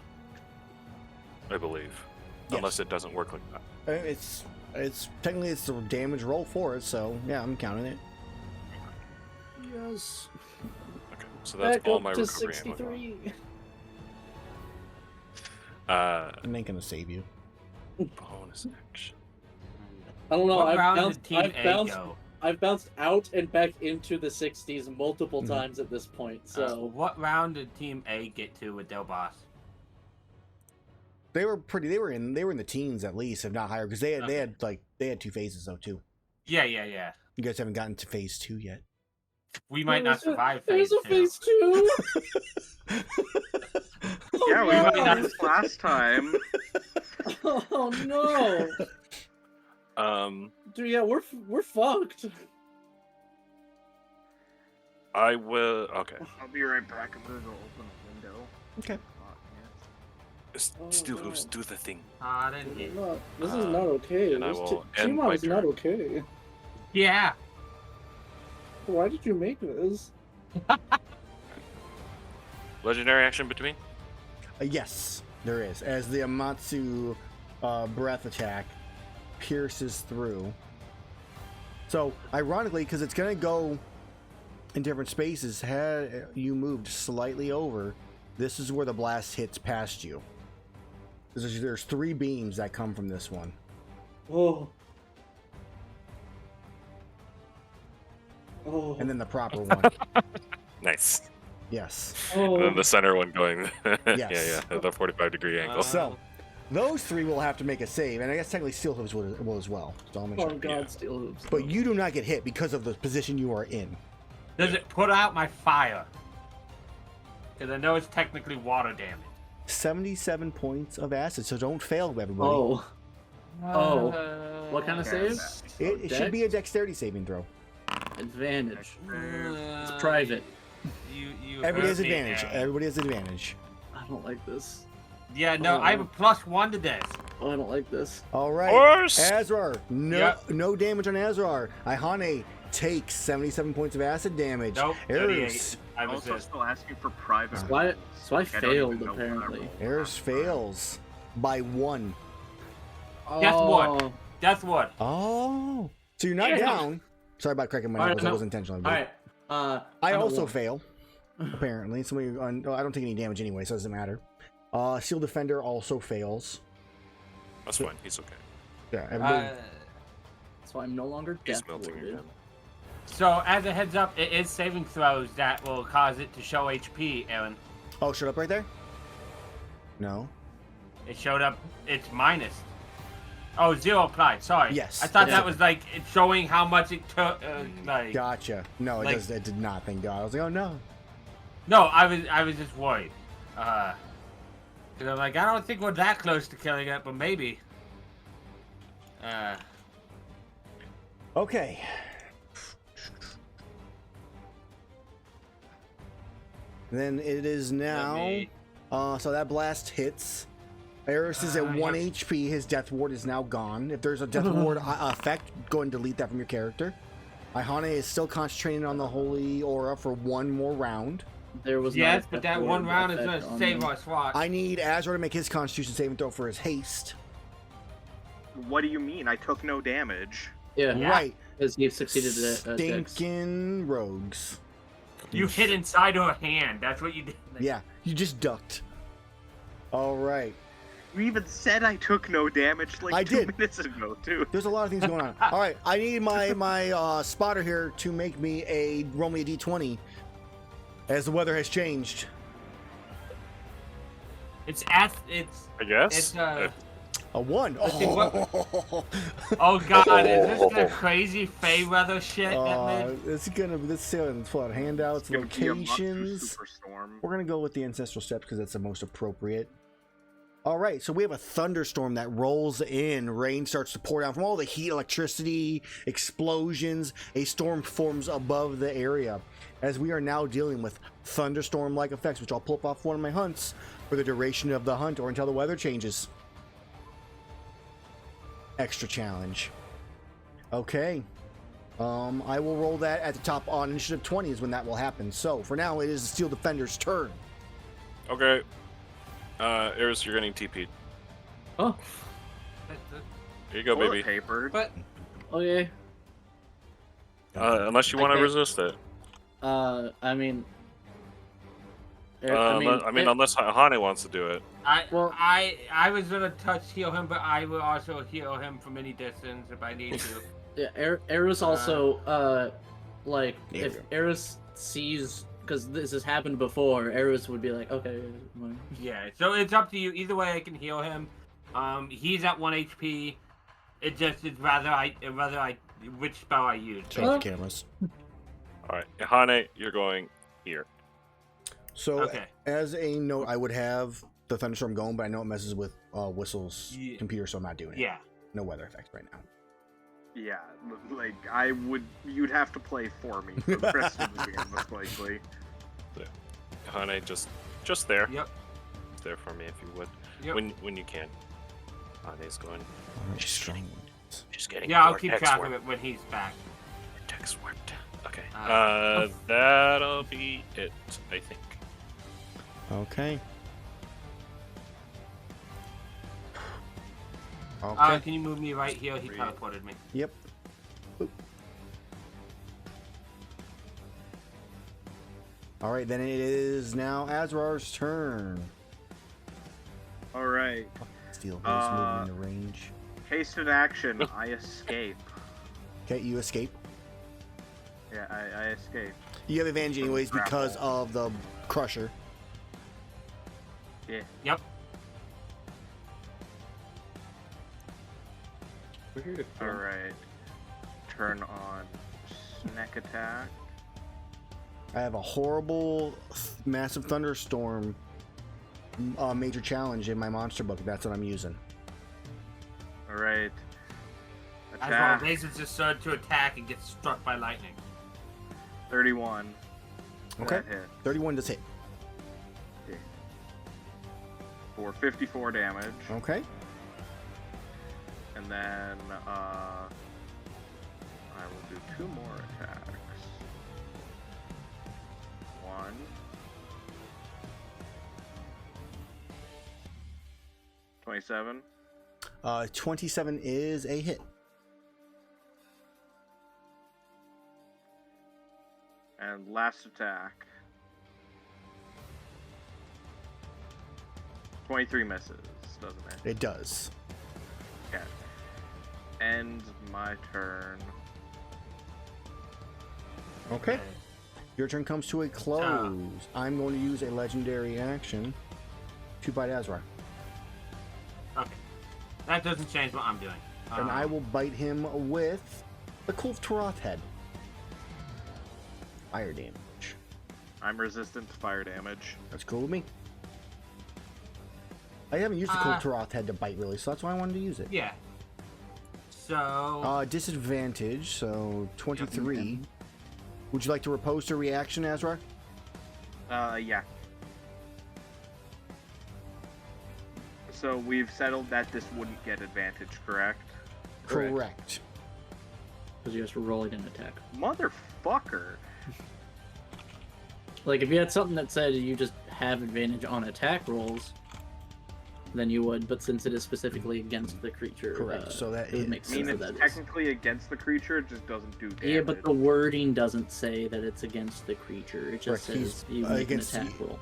I believe. Yes. Unless it doesn't work like that. It's technically it's the damage roll for it, so yeah, I'm counting it. yes. Okay, so that's Back all up my to recovery ammo. 63. I'm not gonna save you. Bonus action. I don't know. What round I've did Team A go? I've bounced out and back into the 60s multiple Mhm. times at this point. So What round did Team A get to with their boss? They were in the teens at least, if not higher, because they had 2 phases though too. Yeah, yeah, yeah. You guys haven't gotten to phase 2 yet. We might not survive There's phase a 2. phase 2. Yeah, we Yeah. went on this last time. Oh no, dude. Yeah, we're fucked. I will. Okay. I'll be right back. I'm gonna go open a window. Okay. Steel God. hooves, do the thing. This is not okay. and I This will end Timon my is not turn. okay. Yeah. Why did you make this? Legendary action between? Yes, there is. As the Amatsu breath attack pierces through. So, ironically, because it's going to go in different spaces, had you moved slightly over, this is where the blast hits past you. There's 3 beams that come from this one. Oh. Oh. And then the proper one. Nice. Yes. And then Oh. the center one going. Yes. Yeah, the 45-degree angle. So, those 3 will have to make a save, and I guess technically Steel Hooves will as well. So I'll make Oh sure. God, Yeah. steel hooves. But you do not get hit because of the position you are in. Does it put out my fire? Because I know it's technically water damage. 77 points of acid, so don't fail, everybody. Oh. Oh. What kind of Okay. save? It should be a dexterity saving throw. Advantage. It's Uh, private. You Everybody hurt has me, advantage. Aaron. Everybody has advantage. I don't like this. Yeah, no, I have a +1 to this. Oh, I don't like this. All right. Horse! Azrar. No, Yep. no damage on Azrar. Iihane takes 77 points of acid damage. Nope, Erus. 38. I was Also this. still asking for private. So I rolls. so I Like, don't failed even know what I apparently. rolled. Erus fails by 1. Guess what? Oh. That's what. Oh. So you're not Yeah. down. Sorry about cracking my All right, knuckles. That no. was intentional. All right. I I'm a also one. fail. Apparently. Somebody on. I don't take any damage anyway, so it doesn't matter. Shield Defender also fails. That's fine. He's okay. Yeah. Everybody, So I'm no longer He's death melting warded. again. So, as a heads up, it is saving throws that will cause it to show HP, Aaron. oh, shut up right there? No. It showed up, it's minus. Oh, 0 applied. Sorry. Yes, I thought that's that it. was like it showing how much it took. Like. Gotcha. No, Like- it did not. Thank God. I was like, oh no. No, I was just worried. Cause I'm like, I don't think we're that close to killing it, but maybe. Okay. Then it is now. me- So that blast hits. Erus is at 1 yep. HP. His death ward is now gone. If there's a death ward effect, go and delete that from your character. Iihane is still concentrating on the holy aura for one more round. There was Yes, not a but death that one ward round is effect gonna on save me. our SWAT. I need Azrar to make his constitution saving throw for his haste. What do you mean? I took no damage. Yeah, Yeah. Right. because he succeeded at Dex. Stinking rogues. You hit inside her hand. That's what you did. Yeah, you just ducked. All right. You even said I took no damage like I 2 did. minutes ago, too. There's a lot of things going on. All right, I need my spotter here to make me roll me a d20 as the weather has changed. It's I guess. It's A 1. Let's see, what- Oh, Oh god, is this the crazy Fey weather shit that made? this is gonna be this pull out handouts, Give me a Mutsu locations. Superstorm. We're gonna go with the ancestral steps because that's the most appropriate. All right, so we have a thunderstorm that rolls in. Rain starts to pour down from all the heat, electricity, explosions. A storm forms above the area as we are now dealing with thunderstorm-like effects, which I'll pull up off one of my hunts for the duration of the hunt or until the weather changes. Extra challenge. Okay. I will roll that at the top on initiative 20 is when that will happen. So for now, it is the Steel Defender's turn. Okay. Erus, you're getting TP'd. Oh, Here you go, Toilet baby. papered. But okay. Unless you want to Okay. resist it. I mean, Unless Iihane wants to do it. Well- I was gonna touch heal him, but I will also heal him from any distance if I need to. yeah, Erus also, like, There if you go. Erus sees, because this has happened before, Erus would be like, okay, fine. Yeah, so it's up to you. Either way, I can heal him. He's at 1 HP. It just is rather I which spell I use. Change the cameras. All right, Iihane, you're going here. So Okay. as a note, I would have the thunderstorm going, but I know it messes with Whistle's Yeah. computer, so I'm not doing it. Yeah. No weather effects right now. Yeah, like, you'd have to play for me for the rest of the game, most likely. Iihane, just there. Yep. There for me if you would. Yep. When you can. Iihane's going. Just getting. Yeah, I'll keep track of it when he's back. Text warped. Okay. Uh, That'll be it, I think. Okay. Okay. Can you move me right here? He Three. teleported me. Yep. Boop. All right, then it is now Azrar's turn. Alright. Steel base moving in the range. Hasted action, I escape. Okay, you escape. Yeah, I escape. You have advantage anyways Grapple. because of the crusher. Yeah. Yep. Alright. Turn on snack attack. I have a horrible, massive thunderstorm major challenge in my monster book. That's what I'm using. Alright. As well, Attack. Mason's just started to attack and gets struck by lightning. 31. Okay. That hit. 31 does hit. For 54 damage. Okay. And then, I will do 2 more attacks. 1. 27. 27 is a hit. And last attack. 23 misses, doesn't it? It does. Okay. End my turn. Okay. Your turn comes to a close. I'm going to use a legendary action to bite Azrar. Okay. That doesn't change what I'm doing. And I will bite him with the cool Taroth head. Fire damage. I'm resistant to fire damage. That's cool with me. I haven't used the cool Taroth head to bite really, so that's why I wanted to use it. Yeah. So. Disadvantage, so 23. Would you like to repose to reaction, Azrar? Yeah. So we've settled that this wouldn't get advantage, correct? Correct. Because you have to roll it in attack. Motherfucker. Like, if you had something that said you just have advantage on attack rolls, then you would, but since it is specifically against the creature, Correct. So that it would make I sense mean, that it's that is. technically against the creature, it just doesn't do damage. Yeah, but the wording doesn't say that it's against the creature. It just Correct, says you make an against attack the- roll.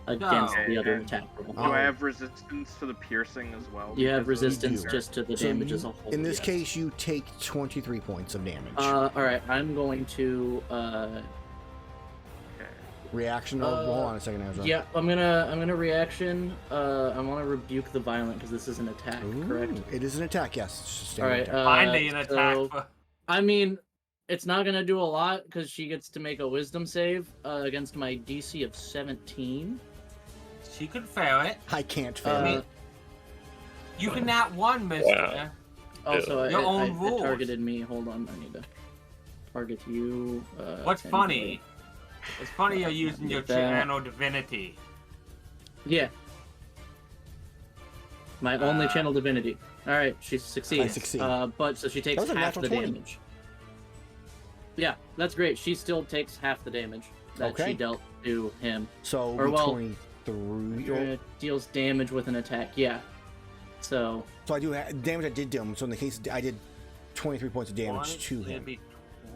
Against No. the other And attack roll. Do I have resistance to the piercing as well? You have because of- resistance do. just to the So damage you- as a whole. In this yes. case, you take 23 points of damage. Alright, I'm going to, Okay. Reaction. Oh, hold on a second, Azrar. yeah, I'm gonna reaction, I wanna rebuke the violent, because this is an attack, correct? Ooh, it is an attack, yes. It's just a standard Alright, attack. Finally an attack. so, I mean, it's not gonna do a lot, because she gets to make a wisdom save, against my DC of 17. She could fail it. I can't fail Uh, it. You can nat one, mister. Wow. Also, Your own it rules. targeted me. Hold on, I need to target you. What's and- funny? It's funny you're using your Get that. channel divinity. Yeah. My only channel divinity. Alright, she succeeds. I succeed. But so she takes That was a half natural the 20. damage. Yeah, that's great. She still takes half the damage that Okay. she dealt to him. So, or well, 23. It deals damage with an attack. Yeah. So So I do damage I did to him. So in the case, I did 23 points of damage to It'd him. be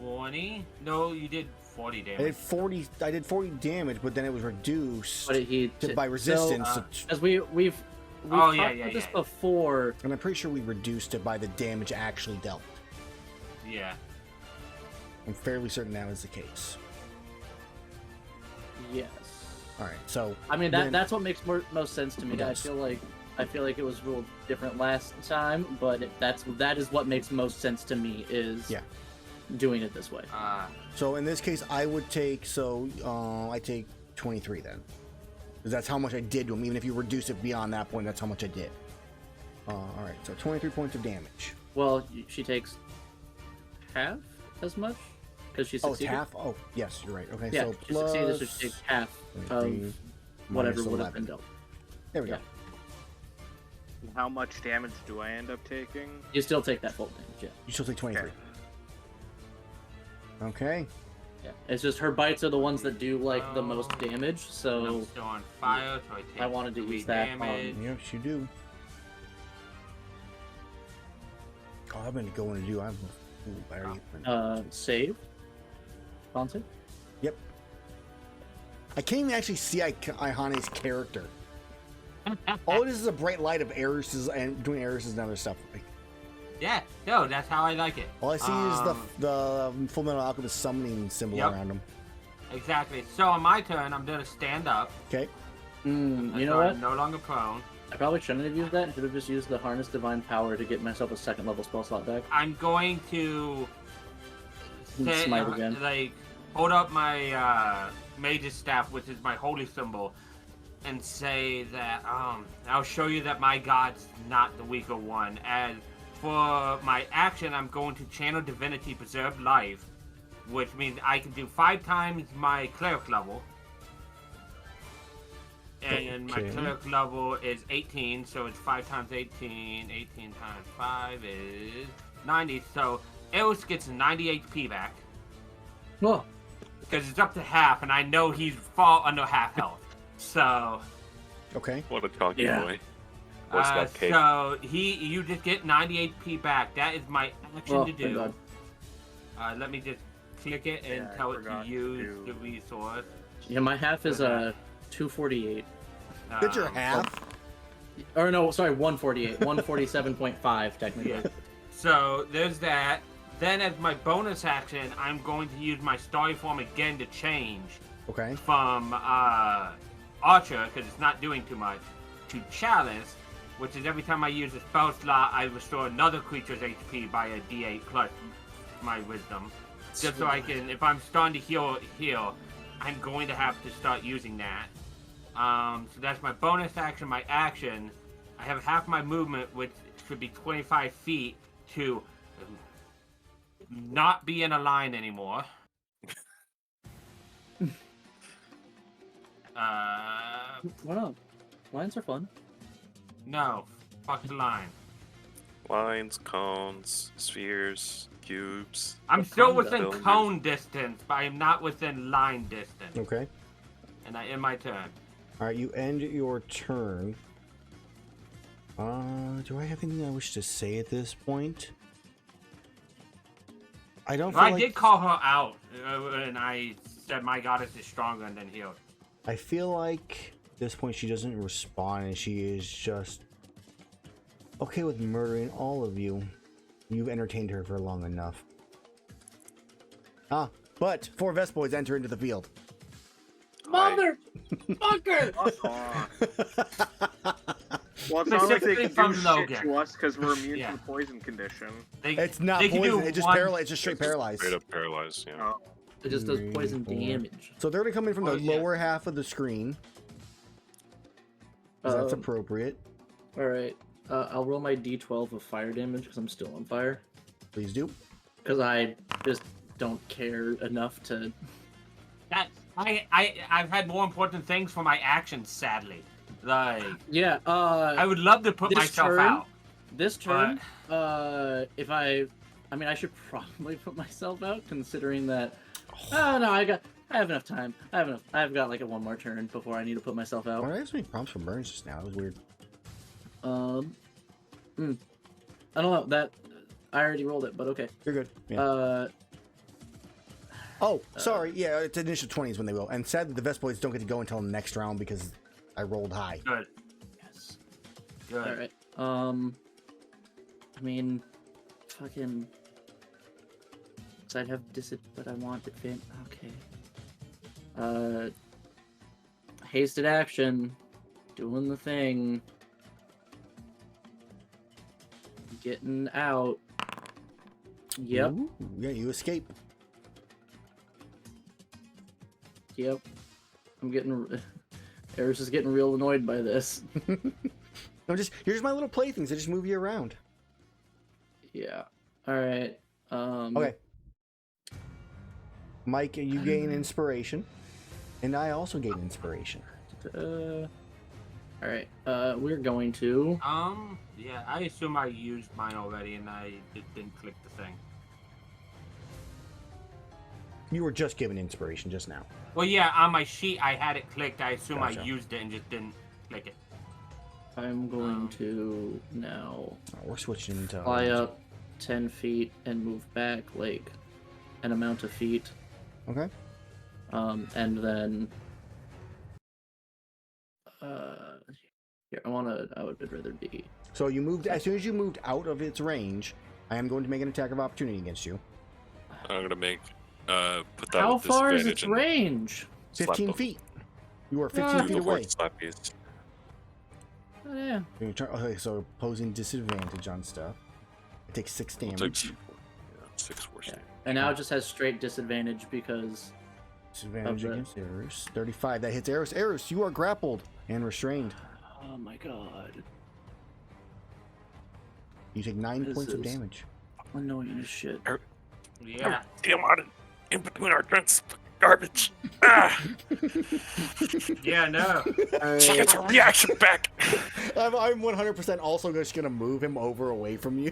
20. No, you did 40 I damage. did 40. I did 40 damage, but then it was reduced but he by resistance. uh, as we've Oh, talked yeah, about yeah, this yeah. before. and I'm pretty sure we reduced it by the damage actually dealt. Yeah. I'm fairly certain that was the case. Yes. All right. So I mean then- that's what makes most sense to me. It I does. feel like it was ruled different last time, but that is what makes most sense to me is Yeah. doing it this way. So in this case, I would take. So I take 23 then, because that's how much I did to him. Even if you reduce it beyond that point, that's how much I did. All right. So 23 points of damage. Well, she takes half as much because she Oh, it's succeeded. half. Oh, yes, you're right. Okay. Yeah, so she plus succeeded, so she takes half 23 of whatever minus would have 11. been dealt. There we Yeah. go. How much damage do I end up taking? You still take that full damage, yeah. You still take 23. Okay. Yeah. It's just her bites are the ones that do like the most damage, I'm so still on fire, so I take I wanted to 3 use that, damage. Yes, you do. Oh, I've been going to do. I'm. Ooh, I already. save. Sponsor? Yep. I can't even actually see Iihane's character. All it is a bright light of Erus's and doing Erus's and other stuff. Like, Yeah, no, that's how I like it. all I see is the Full Metal Alchemist summoning symbol Yep. around him. Exactly. So on my turn, I'm gonna stand up. Okay. You know so what? I'm no longer prone. I probably shouldn't have used that. I should have just used the Harness Divine Power to get myself a second level spell slot back. I'm going to Smite again. like hold up my mage's staff, which is my holy symbol, and say that I'll show you that my god's not the weaker one. And for my action, I'm going to channel divinity, preserve life, which means I can do 5 times my cleric level. And my Okay. cleric level is 18, so it's 5 times 18. 18 times 5 is 90. So Erus gets 90 HP back Oh, because it's up to half, and I know he's fall under half health. So, Okay. What a chunky Yeah. boy. What's that cake? so you just get 90 HP back. That is my action oh to thank do. God. Let me just click it and Yeah, I tell it to forgot to use do- the resource. Yeah, my half is 248. Get your Um, half. Or no, sorry, 148. 147.5 technically. Yeah. So there's that. Then as my bonus action, I'm going to use my starry form again to change Okay. from Archer, because it's not doing too much, to Chalice. which is every time I use a spell slot, I restore another creature's HP by a D8 plus my wisdom. Just so I can, if I'm starting to heal, I'm going to have to start using that. So that's my bonus action, my action. I have half my movement, which should be 25 feet, to not be in a line anymore. Why not? Lines are fun. No, fuck the line. Lines, cones, spheres, cubes. I'm What still cone within does? cone distance, but I am not within line distance. Okay. And I end my turn. All right, you end your turn. Do I have anything I wish to say at this point? I don't feel Well, I like... did call her out, and I said my goddess is stronger than healed. I feel like at this point she doesn't respond and she is just okay with murdering all of you. You've entertained her for long enough. But 4 Vespoids enter into the field. Motherfucker! Well, it's not like they Specifically can from do shit Logan. to us because we're immune Yeah. to the poison condition. It's not they can poison, do it's just one- paralyzed. It's just straight paralyzed. Straight up paralyzed, yeah. Oh, It just does 3, poison 4. damage. So they're gonna come in from the Oh, yeah. lower half of the screen. 'Cause that's Um, appropriate. Alright. I'll roll my d12 of fire damage because I'm still on fire. Please do. Because I just don't care enough to... That I've had more important things for my actions, sadly. Like, Yeah, I would love to put this myself turn- out. This turn, if I mean, I should probably put myself out, considering that. Oh no, I have enough time. I've got like one more turn before I need to put myself Why out. did I have so many prompts for burns just now? That was weird. I don't know that. I already rolled it, but okay. You're good. Yeah. Uh, Sorry. Yeah, it's initial 20s when they will. And sadly, the Vespoids don't get to go until the next round because I rolled high. Good. yes. Good. All right. I mean, fucking. So I'd have but I want advance. Okay. Hasted action, doing the thing, getting out. Yep. Ooh, yeah, you escape. Yep. I'm getting. Erus is getting real annoyed by this. No, here's my little playthings. I just move you around. Yeah. All right. Okay. Mike, you gain inspiration, and I also gain inspiration. All right. We're going to. Yeah, I assume I used mine already, and I didn't click the thing. You were just given inspiration just now. Well, yeah, on my sheet I had it clicked. I assume Gotcha. I used it and just didn't click it. I'm going to now Oh, we're switching into fly up 10 feet and move back like an amount of feet. Okay. And then here, I would rather be. So you moved as soon as you moved out of its range. I am going to make an attack of opportunity against you. I'm gonna make put that How with far is disadvantage its and range? slap 15 them. feet. You are 15 Ah. feet Go for away. it, slappies. Oh, yeah. Okay, so opposing disadvantage on stuff. It takes 6 damage. Six, yeah, 6 worse. Yeah. And now it just has straight disadvantage because. Disadvantage of the- against Erus. 35. That hits Erus. Erus, you are grappled and restrained. Oh my god. You take 9 This points of is- damage. Annoying as shit. Yeah. Damn on in between our drinks. Garbage. Ah, Yeah, no. she gets a reaction back. I'm 100% also just going to move him over away from you.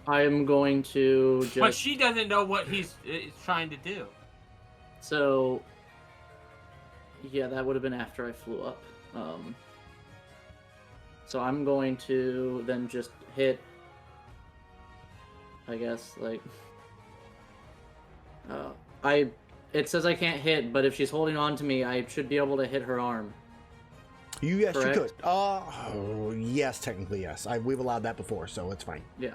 I am going to just. But she doesn't know what he's trying to do. So. Yeah, that would have been after I flew up. So I'm going to then just hit. I guess, like. It says I can't hit, but if she's holding on to me, I should be able to hit her arm. Yes, Correct. you could. Yes, technically, yes. We've allowed that before, so it's fine. Yeah.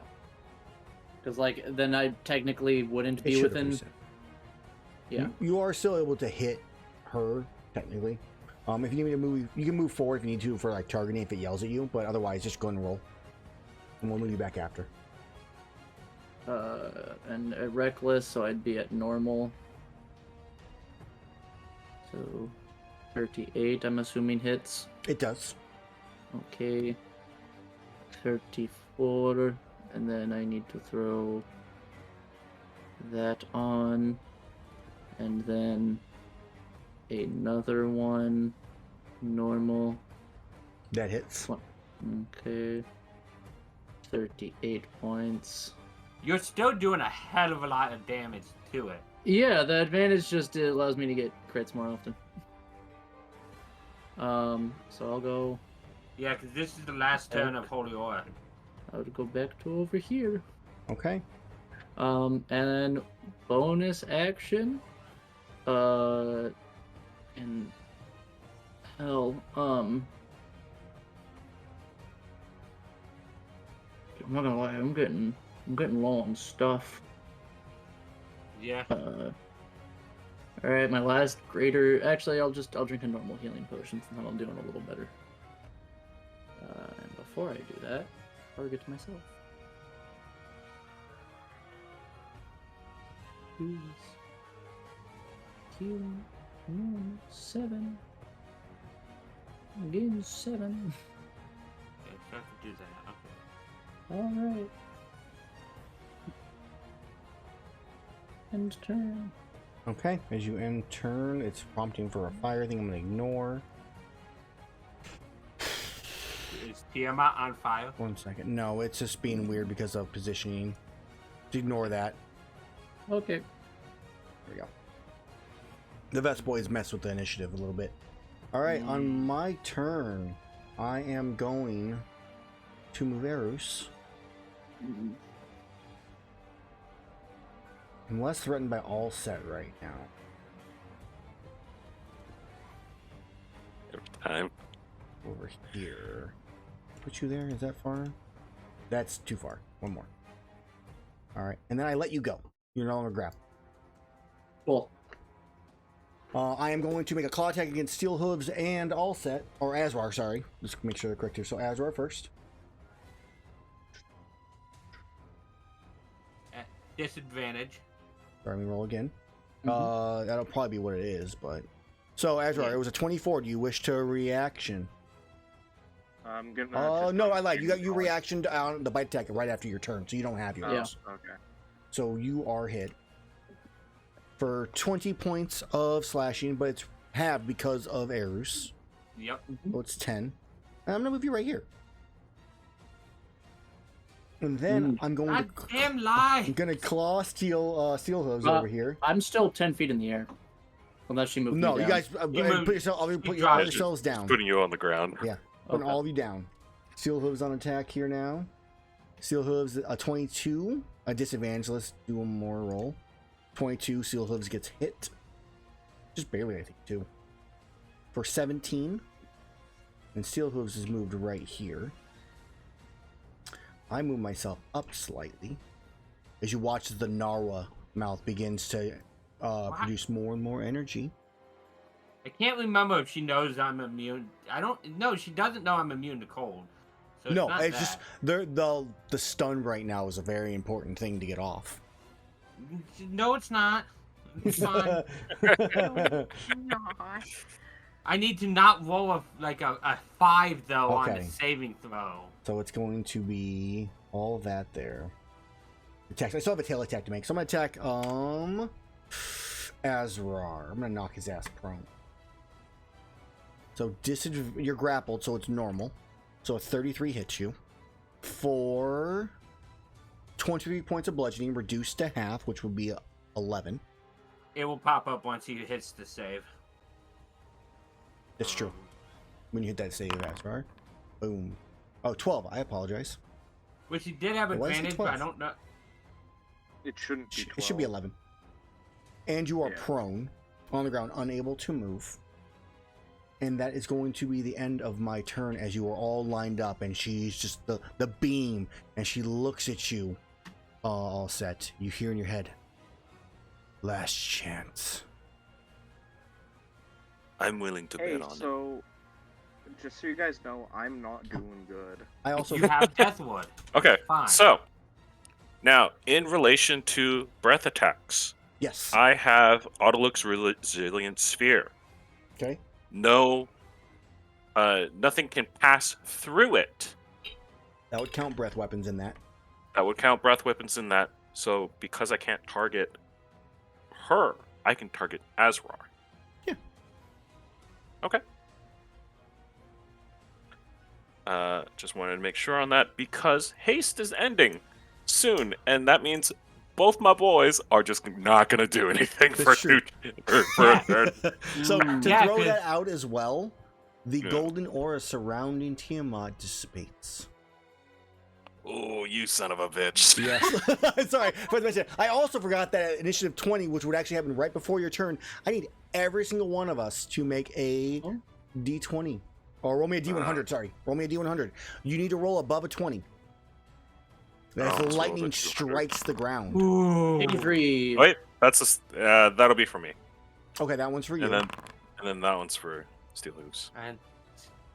Because, like, then I technically wouldn't It be should have within. reset. Yeah. You are still able to hit her, technically. If you need me to move, you can move forward if you need to for like targeting if it yells at you, but otherwise just go and roll. And we'll move you back after. And reckless, so I'd be at normal. So 38, I'm assuming hits. It does. Okay. 34, and then I need to throw that on, and then another one, normal. That hits. Okay. 38 points. You're still doing a hell of a lot of damage to it. Yeah, the advantage just allows me to get crits more often. So I'll go. Yeah, because this is the last turn of Holy Aura. I would go back to over here. Okay. And bonus action. And hell, I'm not gonna lie, I'm getting low on stuff. Yeah. All right, my last greater. Actually, I'll drink a normal healing potion since I'm doing a little better. And before I do that, target myself. Please. Healing. 7. Again, 7. Yeah, try to do that. Okay. All right. End turn. Okay. As you end turn, it's prompting for a fire thing. I'm gonna ignore. Is Tiamat on fire? 1 second. No, it's just being weird because of positioning. Just ignore that. Okay. There we go. The Vest Boys mess with the initiative a little bit. Alright, on my turn, I am going to move Erus. I'm less threatened by all set right now. Every time. Over here. Put you there? Is that far? That's too far. One more. Alright, and then I let you go. You're no longer grappled. Cool. I am going to make a claw attack against Steel Hooves and Allset, or Azrar, sorry. Just make sure they're correct here. So Azrar first. At disadvantage. Sorry, let me roll again. That'll probably be what it is, but... So, Azrar, it was a 24. Do you wish to reaction? I'm gonna. No, I lied. You got your reaction on the bite attack right after your turn, so you don't have yours. Yeah. Okay. So you are hit for 20 points of slashing, but it's halved because of Erus. Yep. So it's 10. And I'm gonna move you right here. And then I'm going God to damn lie. I'm gonna claw Steel Hooves over here. I'm still 10 feet in the air. Unless she moved No, me you down. guys moved- put yourself. I'll you put dropped. yourselves down. Just putting you on the ground. Yeah, putting Okay. all of you down. Steel Hooves on attack here now. Steel Hooves a 22, a disadvantage. Let's do one more roll. 22. Steel Hooves gets hit, just barely, I think, too. For 17, and Steel Hooves is moved right here. I move myself up slightly as you watch the Narwa mouth begins to produce more and more energy. I can't remember if she knows I'm immune. I don't. No, she doesn't know I'm immune to cold. So No, not it's that. just the stun right now is a very important thing to get off. No, it's not. It's fine. I need to not roll a 5 though on Okay. the saving throw. So it's going to be all that there. Attack. I still have a tail attack to make, so I'm gonna attack Azrar. I'm gonna knock his ass prone. So you're grappled, so it's normal. So a 33 hits you for 23 points of bludgeoning, reduced to half, which would be 11. It will pop up once he hits the save. That's true. When you hit that save, Azrar. Boom. Oh, 12. I apologize. Which he did have Why is it advantage, but I 12? don't know. It shouldn't be 12. It should be 11. And you are Yeah. prone on the ground, unable to move. And that is going to be the end of my turn as you are all lined up and she's just the beam and she looks at you all set. You hear in your head, last chance. I'm willing to Hey, bet on it. so just so you guys know, I'm not doing good. I also You have Deathwood. Okay, Fine. so now in relation to breath attacks, yes. I have Autolux Resilient Sphere. Okay. No, nothing can pass through it. That would count breath weapons in that. That would count breath weapons in that. So because I can't target her, I can target Azrar. Yeah. Okay. Just wanted to make sure on that because haste is ending soon, and that means both my boys are just not gonna do anything That's for true. for a turn. So to Yeah, throw 'cause- that out as well, the Yeah. golden aura surrounding Tiamat dissipates. Oh, you son of a bitch! Yes. Sorry. Forgot to mention, I also forgot that initiative 20, which would actually happen right before your turn, I need every single one of us to make a Oh. D20. Or roll me a D100, sorry. Roll me a D100. You need to roll above a 20. As Oh, the let's roll lightning the 200. strikes the ground. Ooh. 83. Wait, that's that'll be for me, Okay, that one's for you. and then that one's for Steel Hooves. And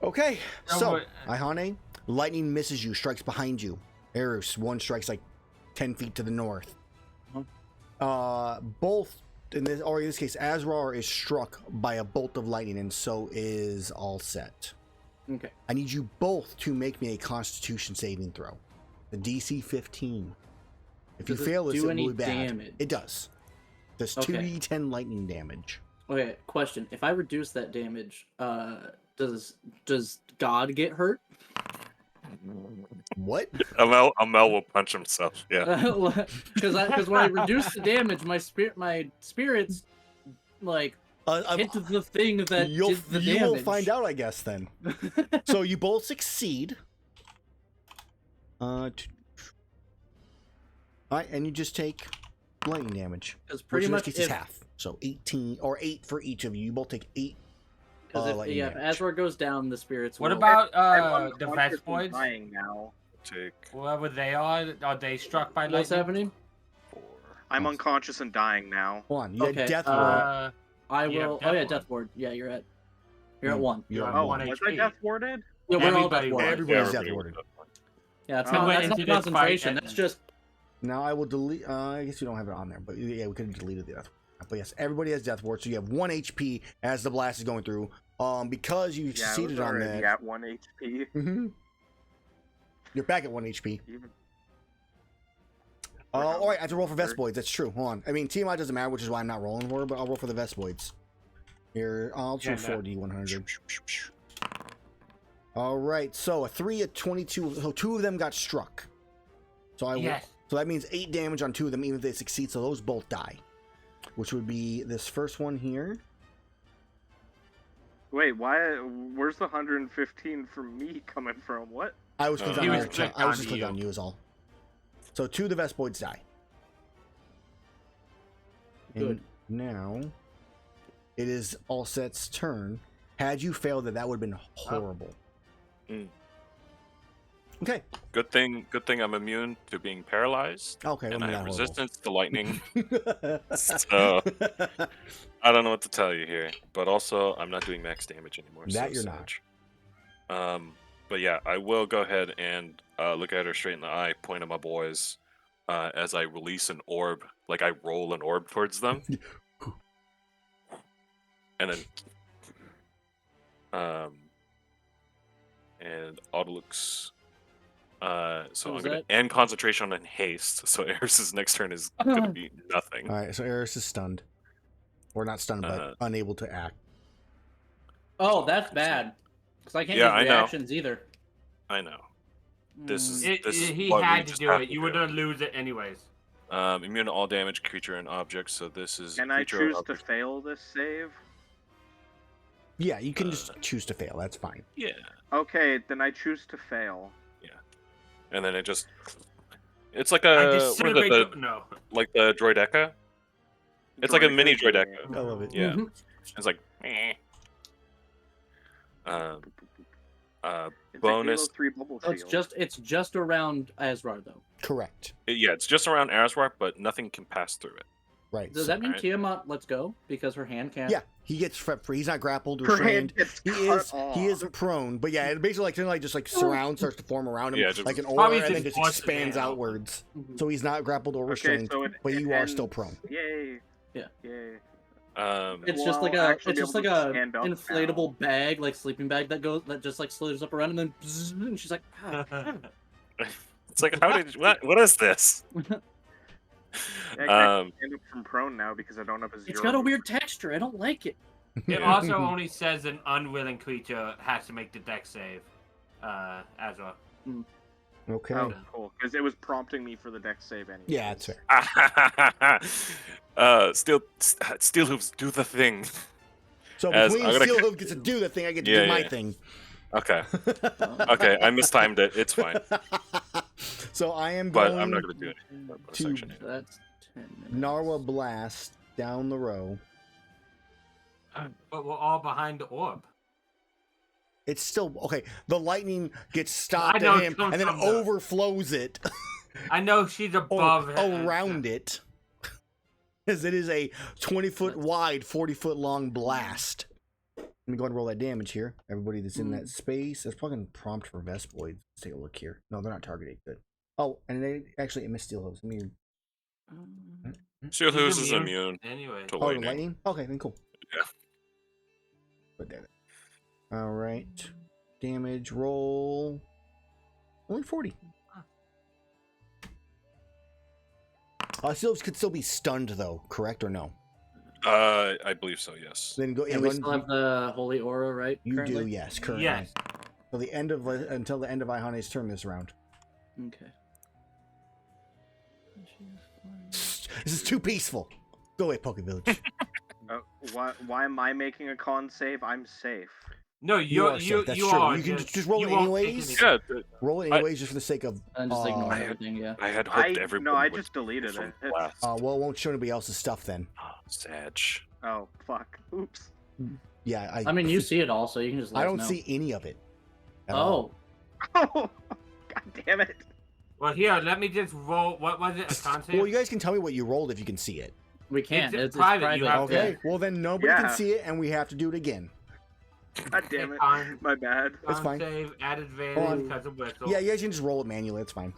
Okay, No, so but- Iihane, lightning misses you, strikes behind you. Erus, one strikes like 10 feet to the north. Both, in this case, Azrar is struck by a bolt of lightning, and so is All Set. Okay. I need you both to make me a Constitution saving throw. The DC 15. If Does you it fail this, do it any will be bad. damage? It does. There's Okay. 2d10 lightning damage. Okay. Question: if I reduce that damage, does God get hurt? What? Amel will punch himself. Yeah. Because when I reduce the damage, my spirits like hit the thing that you did the damage. will find out, I guess, then. So you both succeed. All right, and you just take lightning damage. Because Which pretty in this much case is half. So 18 or 8 for each of you. You both take 8. Because if lightning damage. Azrar goes down, the spirits. what will... about I'm the unconscious and Vespoids? dying now. Take Whoever they are they struck by What's lightning? happening? 4. I'm Oh. unconscious and dying now. Hold on, you Okay, had death uh, ward. I You have will. Oh yeah, Death Death Ward. Yeah, you're at Mm, 1. You're Oh, at Oh, one one. was HP. I death warded? Yeah, we're all Everybody Death was. Ward. Everybody's death warded. Yeah, it's I not. went That's not into this fight concentration. and- That's just. Now I will delete. I guess you don't have it on there, but yeah, we could have deleted the death. But yes, everybody has death ward, so you have 1 HP as the blast is going through. Because you Yeah, I was succeeded on already that. at 1 HP. You're back at 1 HP. Even- All right, I have to roll for Vespoids. That's true. Hold on. I mean, TMI doesn't matter, which is why I'm not rolling for it, but I'll roll for the Vespoids. Here, I'll do Yeah, 4d100. All right, so a 3, a 22. So 2 of them got struck. So Yes. So that means 8 damage on 2 of them, even if they succeed. So those both die, which would be this first one here. Wait, why? Where's the 115 from me coming from? What? I was clicking He on was you. clicked I was on just clicking you. on you is all. So 2 of the Vespoids die. And Good. now it is All Set's turn. Had you failed that would have been horrible. Mm. Okay. Good thing I'm immune to being paralyzed, Okay. and well, I not have horrible. resistance to lightning. So I don't know what to tell you here, but also I'm not doing max damage anymore. That so you're not. sad. But yeah, I will go ahead and look at her straight in the eye, point at my boys, as I release an orb, like I roll an orb towards them, and then and Autolux. So I'm was gonna that? end concentration on haste. So Erus's next turn is gonna be nothing. All right. So Erus is stunned, or not stunned, but unable to act. Oh, that's bad. Because I can't Yeah, use I know. reactions either. I know. This is He what we had to just do have it. You do. were gonna lose it anyways. Immune to all damage, creature and object. So this is Can I creature or choose to object. fail this save? Yeah, you can just choose to fail. That's fine. Yeah, Okay, then I choose to fail. and then it just. It's like I what is disintegrate it, no. like the droideca? It's like a mini droideca. I love it. Yeah. Mhm. It's like. Meh. It's Bonus- A Halo 3 bubble Oh, shield. it's just around Azrar though. Correct. Yeah, it's just around Azrar, but nothing can pass through it. Right. Does so- that mean Alright. Tiamat lets go because her hand can't? Yeah, he gets free. He's not grappled or Her hand restrained. gets He cut is off. prone, but yeah, it basically just starts to form around him Yeah, just- like an Probably aura, and then just just forces expands it out. outwards. Mhm. So he's not grappled or Okay, restrained, so but you are ends- still prone. Yay. Yeah. Yay. It's Well, just like I'll a actually it's be just able like to a stand up inflatable bag, like sleeping bag that just like slithers up around and then bzzz, and she's like, ah. It's like, how did what is this? Yeah, I can Um, stand up from prone now because I don't have a 0. It's got a weird texture. I don't like it. It Yeah. also only says an unwilling creature has to make the dex save. Azrar. Okay. Oh, cool. Because it was prompting me for the dex save anyway. Yeah, that's fair. Steel hooves, do the thing. So As between I'm gonna- Steelhoof gets to do the thing, I get to Yeah, do my yeah. thing. Okay, okay, I mistimed it. It's fine, So I am but going I'm not gonna do it. to- Section So that's 10 minutes. Narwa Blast down the row. But we're all behind the orb. It's still okay. The lightning gets stopped know at it him comes and then from the- overflows it I know she's or above around it, because it is a 20-foot wide, 40-foot long blast. Let me go ahead and roll that damage here. Everybody that's in that space. That's probably going to prompt for Vespoids. Let's take a look here. No, they're not targeted. Good. Oh, and they actually it missed Steelhooves. Let me. Steel She's hooves is immune. immune Anyway. to Oh, the lightning. lightning. Okay, then cool. Yeah. Put that. All right. Damage roll. Only 40. Steelhooves could still be stunned though, correct or no? I believe so. Yes. Then go. And we still have the holy aura, right? You currently? do, yes, currently. Yes. So the end of until the end of Iihane's turn this round. Okay. This is too peaceful. Go away, Poke Village. Why am I making a con save? I'm safe. No, You are safe, that's true. You can just roll it won't take anyways. any- Yeah, Roll it anyways, just for the sake of. And just ignore I had- everything, yeah. I had hoped I everybody would just deleted from it. blast. Well, it won't show anybody else's stuff then. Sag. Oh fuck! Oops. Yeah, I mean, you see it all, so you can just let I us don't know. see any of it. at all. Oh, Oh, god damn it! Well, here, let me just roll. What was it? A con save? Well, you guys can tell me what you rolled if you can see it. we can't. It's It's private, private. you have Okay. Well, then nobody can Yeah. see it, and we have to do it again. God damn it! Con, My bad. That's fine. save at Hold advantage on. because of whistle. Yeah, you guys can just roll it manually. It's fine.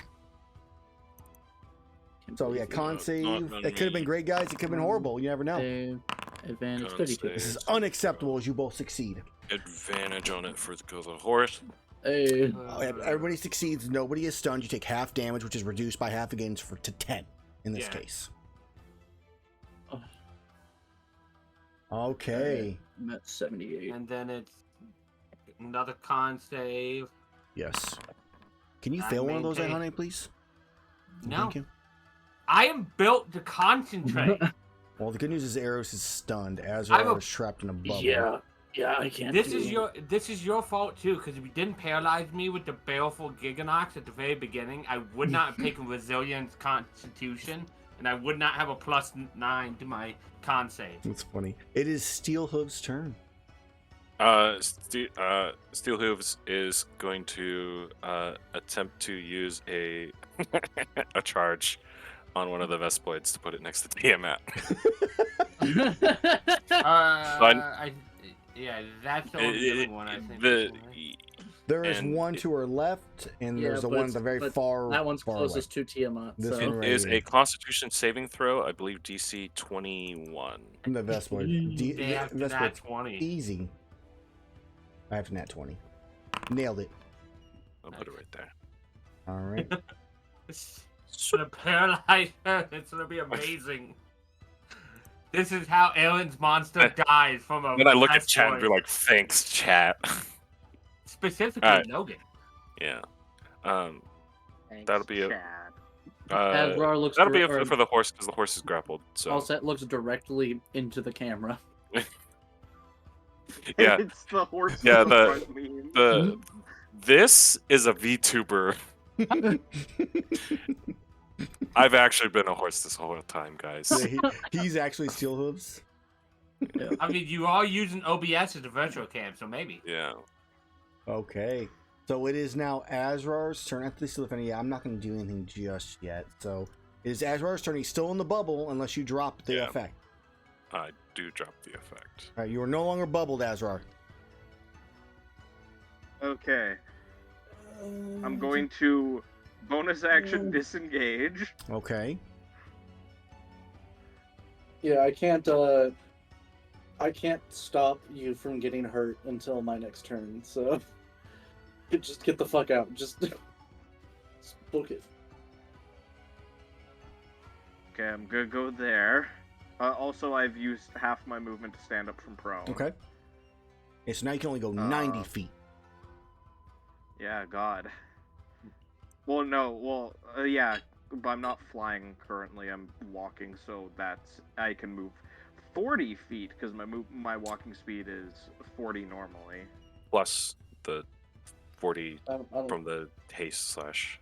So yeah, con not save. on It could have been me. great, guys. It could have been horrible. You never know. Save, advantage, Con 32. save. This is unacceptable as you both succeed. Advantage on it for the horse. Hey. Everybody succeeds. Nobody is stunned. You take half damage, which is reduced by half again to 10 in this Yeah. case. Oh. Okay. I'm at 78. And then it's another con save. Yes. Can you I fail one of those, maintain- Iihane, please? No. Thank you. I am built to concentrate. Well, the good news is Erus is stunned. I'm Azrar a- is trapped in a bubble. Yeah, I can't. This do is it. this is your fault too, because if you didn't paralyze me with the baleful Giganox at the very beginning, I would not have taken resilience constitution, and I would not have a +9 to my con save. That's funny. It is Steelhoof's turn. Steel Hooves is going to attempt to use a a charge on one of the Vespoids to put it next to Tiamat. Yeah, that's the only other one I think. There is And one to her left, and Yeah, there's the but one at the it's- very but far. that one's far closest to Tiamat. This So. one It is right. a Constitution saving throw, I believe DC 21. From the Vespoid. They have Vespoid. that 20. Easy. I have to nat 20. Nailed it. I'll put it right there. All right. It's gonna paralyze her. It's gonna be amazing. This is how Aaron's monster dies from a. Then I look at Vespoid. chat and be like, "Thanks, chat." Specifically, Alright. Logan. Yeah. Thanks, That'll be a- Chad. Azrar looks That'll be or for the horse because the horse is grappled. So Allset looks directly into the camera. yeah, It's the horse. Yeah, in the- front meme. this is a VTuber. I've actually been a horse this whole time, guys. Yeah, he's actually Steelhooves. I mean, you are using OBS as a virtual cam, so maybe. Yeah. Okay. So it is now Azrar's turn. After this, yeah, I'm not going to do anything just yet. So It is Azrar's turn. He's still in the bubble unless you drop the Yeah. effect. I do drop the effect. All right, you are no longer bubbled, Azrar. Okay. I'm going to bonus action disengage. Okay. Yeah, I can't stop you from getting hurt until my next turn, so just get the fuck out. Just book it. Okay, I'm gonna go there. Also, I've used half my movement to stand up from prone. Okay. Okay, so now you can only go 90 feet. Yeah, God. Well, no, yeah, but I'm not flying currently. I'm walking, so I can move 40 feet because my walking speed is 40 normally. Plus the 40 I don't, from the haste slash.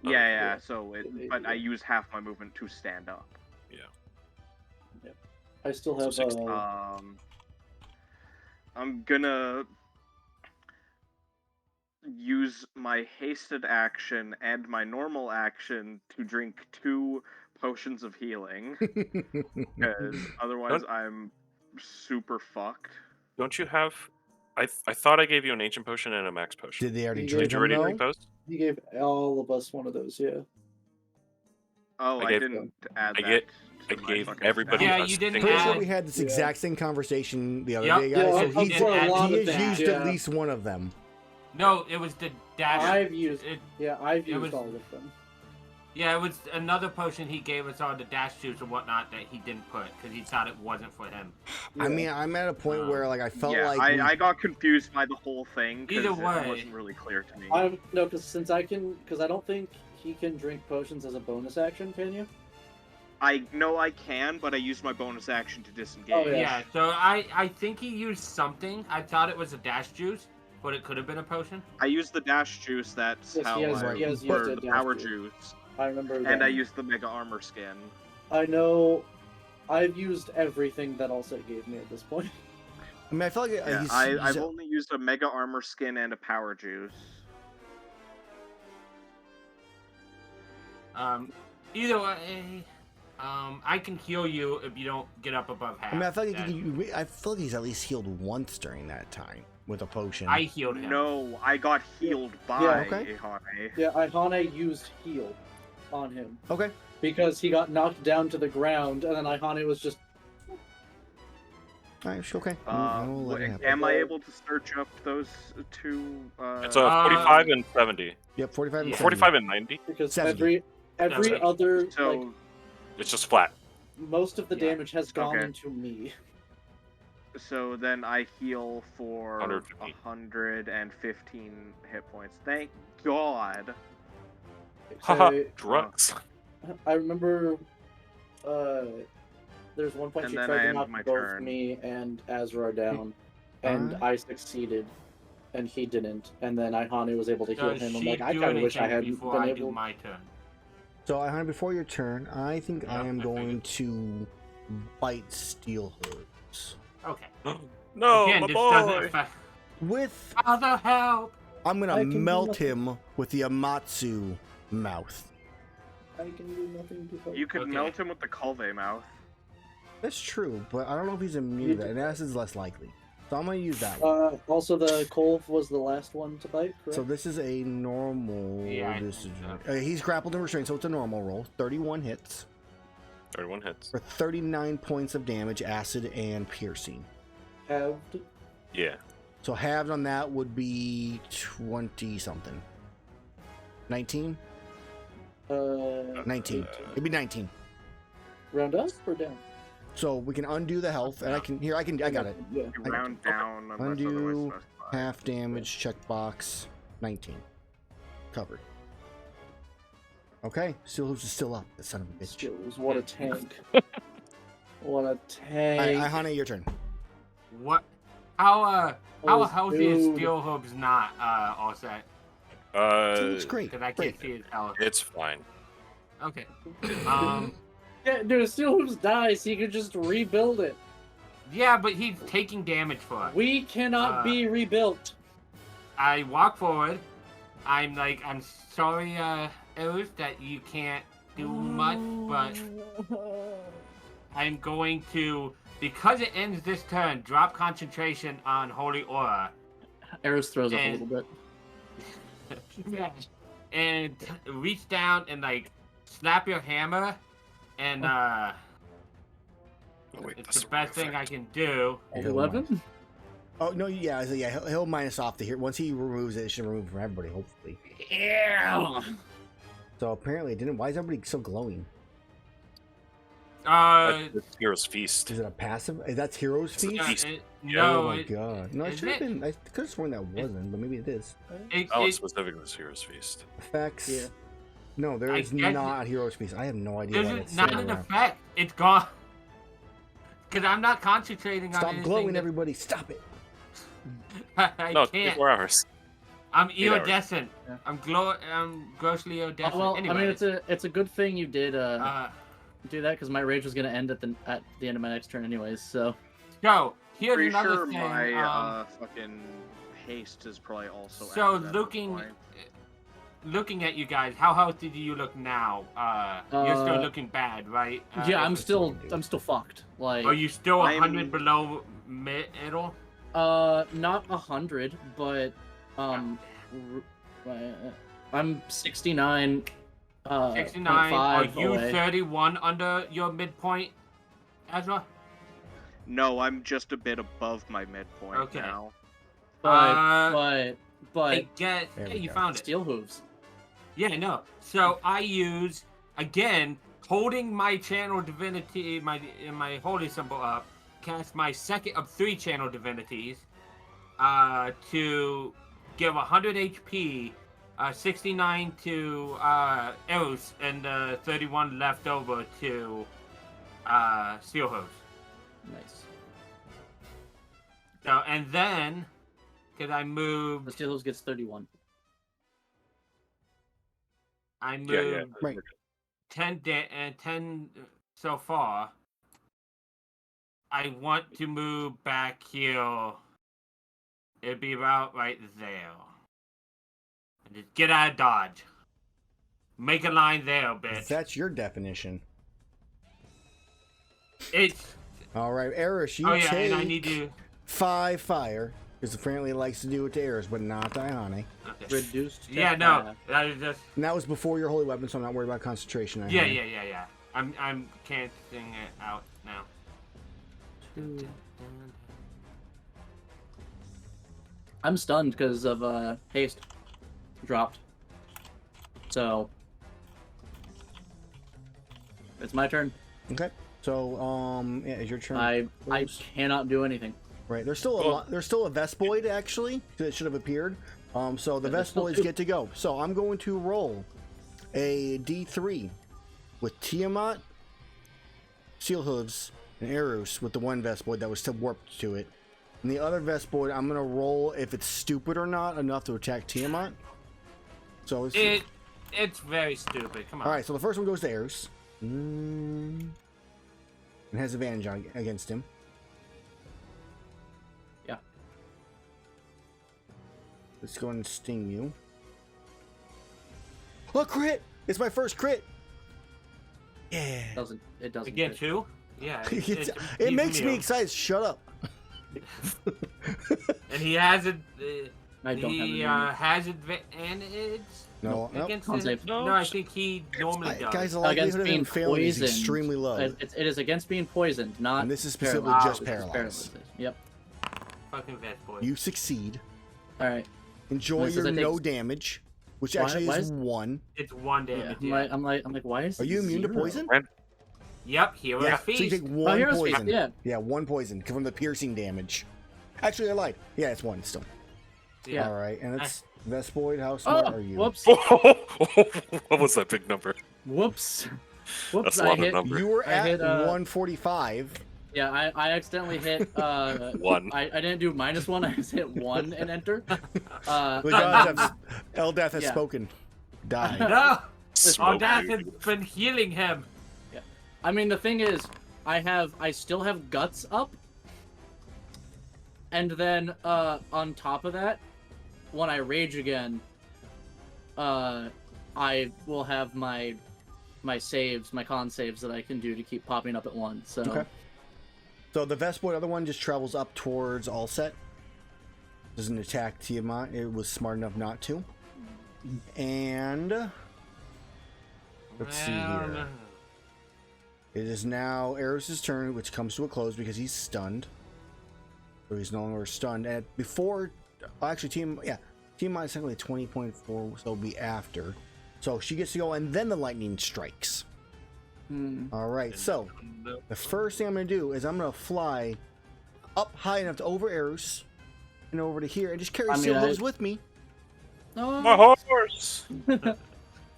Yeah. So, but I use half my movement to stand up. I still have So 60. I'm gonna use my hasted action and my normal action to drink 2 potions of healing, because otherwise I'm super fucked. Don't you have? I thought I gave you an ancient potion and a max potion. Did they already You drink Did you them, already though? drink those? he gave all of us one of those, yeah. Oh, I I gave- didn't add I that. get- to I my gave fucking everybody stat. Yeah, a you didn't single Pretty sure add- we had this Yeah. exact same conversation the other Yep. day, Yeah, guys. I so didn't he's, add a lot he of has things, used yeah. at least one of them. No, it was the dash. I've used It, I've it used was- all of them. yeah, it was another potion he gave us on the dash juice and whatnot that he didn't put because he thought it wasn't for him. I mean, I'm at a point where like I felt Yeah, like I got confused by the whole thing because Either way. it wasn't really clear to me. No, because I don't think he can drink potions as a bonus action, can you? I know I can, but I used my bonus action to disengage. Oh, yeah. Yeah, so I think he used something. I thought it was a dash juice, but it could have been a potion. I used the dash juice. That's Yes, how he has- I he has or used a the dash power juice. juice, I remember that. and I used the mega armor skin. I know I've used everything that Allset gave me at this point. I mean, I feel like Yeah, he's, I've only used a mega armor skin and a power juice. Either way, I can heal you if you don't get up above half. I mean, I feel like Then I feel like he's at least healed once during that time with a potion. I healed him. No, I got healed by Yeah, okay. Iihane. Yeah, Iihane used heal on him Okay. because he got knocked down to the ground, and then Iihane was just All right, sure, okay. I will let it happen. Am I able to search up those 2? It's a 45 and 70. Yep, 45 and Yeah. 45 and 90. because 70. every Okay. other So like It's just flat. most of the Yeah. damage has gone Okay. into me. So then I heal for 115. 115 hit points. Thank God. Haha, So, drugs. I remember there's one point And she then tried I to end knock my both turn. me and Azrar down, and Alright. I succeeded, and he didn't. And then Iihane was able to heal Does him. I'm she like, I do kind of wish I anything hadn't before been I able. do my turn? So, Iihane, before your turn, I think I Yeah, am I going to bite steel hooves. Okay. No, Again, my this doesn't boy. affect. With, Father, help! I'm gonna I can do melt nothing. him with the Amatsu mouth. I can do nothing to help. You could Okay. melt him with the Kalve mouth. That's true, but I don't know if he's immune to that, and acid's less likely. So I'm gonna use that one. Also, the Kolv was the last one to bite, correct? So this is a normal. Yeah, I This is, think so. he's grappled and restrained, so it's a normal roll. 31 hits 31 hits. for 39 points of damage, acid and piercing. Halved. Yeah. So halved on that would be 20 something. 19? 19. It'd be 19. Round up or down? So we can undo the health, and I got it. Yeah. You I- round down unless Undo otherwise specified. half damage, checkbox, 19. Covered. Okay, Steel Hooves is still up, the son of a bitch. Skills. What a tank. What a tank. Iihane, your turn. What? How Oh, healthy is dude. Steel Hooves not all set? It's great. Because I Great. can't see his health. It's fine. Okay. Yeah, dude, Steel Hooves dies, he could just rebuild it. Yeah, but he's taking damage for it. We cannot be rebuilt. I walk forward. I'm like, I'm sorry, Erus, that you can't do much, but I'm going to, because it ends this turn, drop concentration on Holy Aura. Erus throws up a And- little bit. And reach down and like slap your hammer, and Oh, wait, it's that's the the wrong best thing I effect. can do. He'll 11? Oh no, yeah, so yeah, he'll minus off the here. Once he removes it, it should remove it from everybody, hopefully. Yeah. So apparently it didn't. Why is everybody so glowing? That's Hero's Feast. Is it a passive? That's Hero's It's a Feast? feast. Oh No, my it, god. No, it is should have it? been. I could have sworn that wasn't, but maybe it is. it, Oh, it, it's specifically this Hero's Feast. Effects. Yeah. No, there I is guess not Hero's Feast. I have no idea this why is that's not still an around. effect. It's gone. Because I'm not concentrating on Stop anything. glowing, that- everybody. Stop it. I No, can't. 24 hours. I'm 8 hours. iridescent. Yeah. I'm grossly iridescent. Well, anyway, I mean, it's a good thing you did uh, do that because my rage was gonna end at the end of my next turn anyways. So so here's Pretty another sure thing. my fucking haste is probably also. So ended at this looking point. at you guys, how healthy do you look now? You're still Uh, looking bad, right? yeah, I'm that's still what we do. I'm still fucked. Like Are you still I'm- 100 below middle? not 100, but I'm 69. 69. Are 0.5 you away. 31 under your midpoint, Azra? No, I'm just a bit above my midpoint Okay. now. But I get. There Yeah, we you go. found it. steel hooves. Yeah, no. So I use again holding my channel divinity, my holy symbol up, cast my second of 3 channel divinities, to give 100 HP, 69 to Erus, and 31 left over to Steel Hose. Nice. So and then, because I moved, The steel hooves gets 31. I moved Yeah. Right. 10 so far. I want to move back here. It'd be about right there. And just get out of Dodge. Make a line there, bitch. That's your definition. It's All right, Erus, you oh yeah, take and I need to. 5 fire. Because apparently it likes to do it to Erus, but not to Iihane. Okay. Reduced. to Yeah, no, half. that is just. And that was before your holy weapon, so I'm not worried about concentration. Yeah, Iihane. yeah. I'm canceling it out now. I'm stunned because of haste dropped. So it's my turn. Okay. So, yeah, it's your turn. I Close. cannot do anything. Right. There's still a Oh. lot. There's still a Vespoid actually that should have appeared. So the But there's still Vespoids 2. get to go. So I'm going to roll a D3 with Tiamat, Seal Hooves, and Erus with the one Vespoid that was still warped to it. And the other Vespoid, I'm gonna roll if it's stupid or not enough to attack Tiamat. So It's very stupid. Come on. all right. So the first one goes to Erus. And has advantage against him. Yeah. Let's go and sting you. Oh, crit! It's my first crit! Yeah. It doesn't Again, crit. 2? Yeah. It makes he's me new. excited. Shut up. And he has a. I don't he have has advantage No, no. against Con it? save. No, I think he normally does. Guys, the Against likelihood of being him failing is poisoned. extremely low. It is against being poisoned, not. And this is specifically paralyzed. just It's paralyzed. Yep. Fucking vet boy. You succeed. All right. Enjoy This is your a no takes- damage, which Why- actually why is is- 1. It's 1 Yeah. damage. I'm like, why is? Are you it immune to 0? poison? Yep, Hero's Yeah, so Feast. you take Oh, 1 Hero's poison. Feast, yeah. Yeah, 1 poison from the piercing damage. Actually, I lied. Yeah, it's 1 still. Yeah. All right, and it's Vespoid. How smart Oh, are you? whoops, What was that big number? whoops, That's whoops! a I lot of hit. numbers. You were I at hit, 145. Yeah, I accidentally hit. 1. I didn't do -1. I just hit 1 and enter. The gods have, Eldath has Yeah. spoken. Die. No! Smoke, Audath has dude. been healing him. I mean, the thing is, I still have guts up, and then on top of that, when I rage again, I will have my my saves, my con saves that I can do to keep popping up at once. So Okay. So the Vespoid other one just travels up towards Allset. Doesn't attack Tiamat. It was smart enough not to. And let's see here. It is now Erus' turn, which comes to a close because he's stunned. So he's no longer stunned. And before, actually, Tiamat is technically 20.4, so it'll be after. So she gets to go, and then the lightning strikes. All right, so the first thing I'm going to do is I'm going to fly up high enough to over Erus and over to here and just carry Seal Hooves with me. Oh. My horse!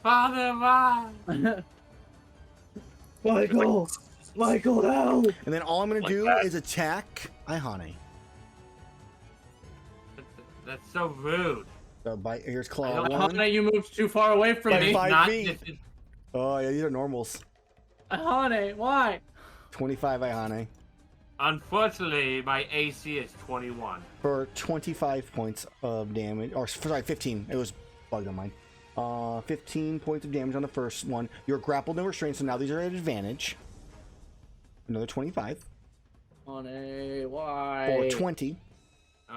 Father, why? Michael, no! And then all I'm going to Like do that. is attack Iihane. That's so rude. So here's Claw I don't 1. Iihane, you moved too far away from Like me. 5 feet. Oh, yeah, these are normals. Iihane, why? 25 Iihane Unfortunately, my AC is 21. for 25 points of damage. Or, sorry, 15. It was bugged on mine. 15 points of damage on the first one. You're grappled and restrained, so now these are at advantage. Another 25 Iihane, why? for 20.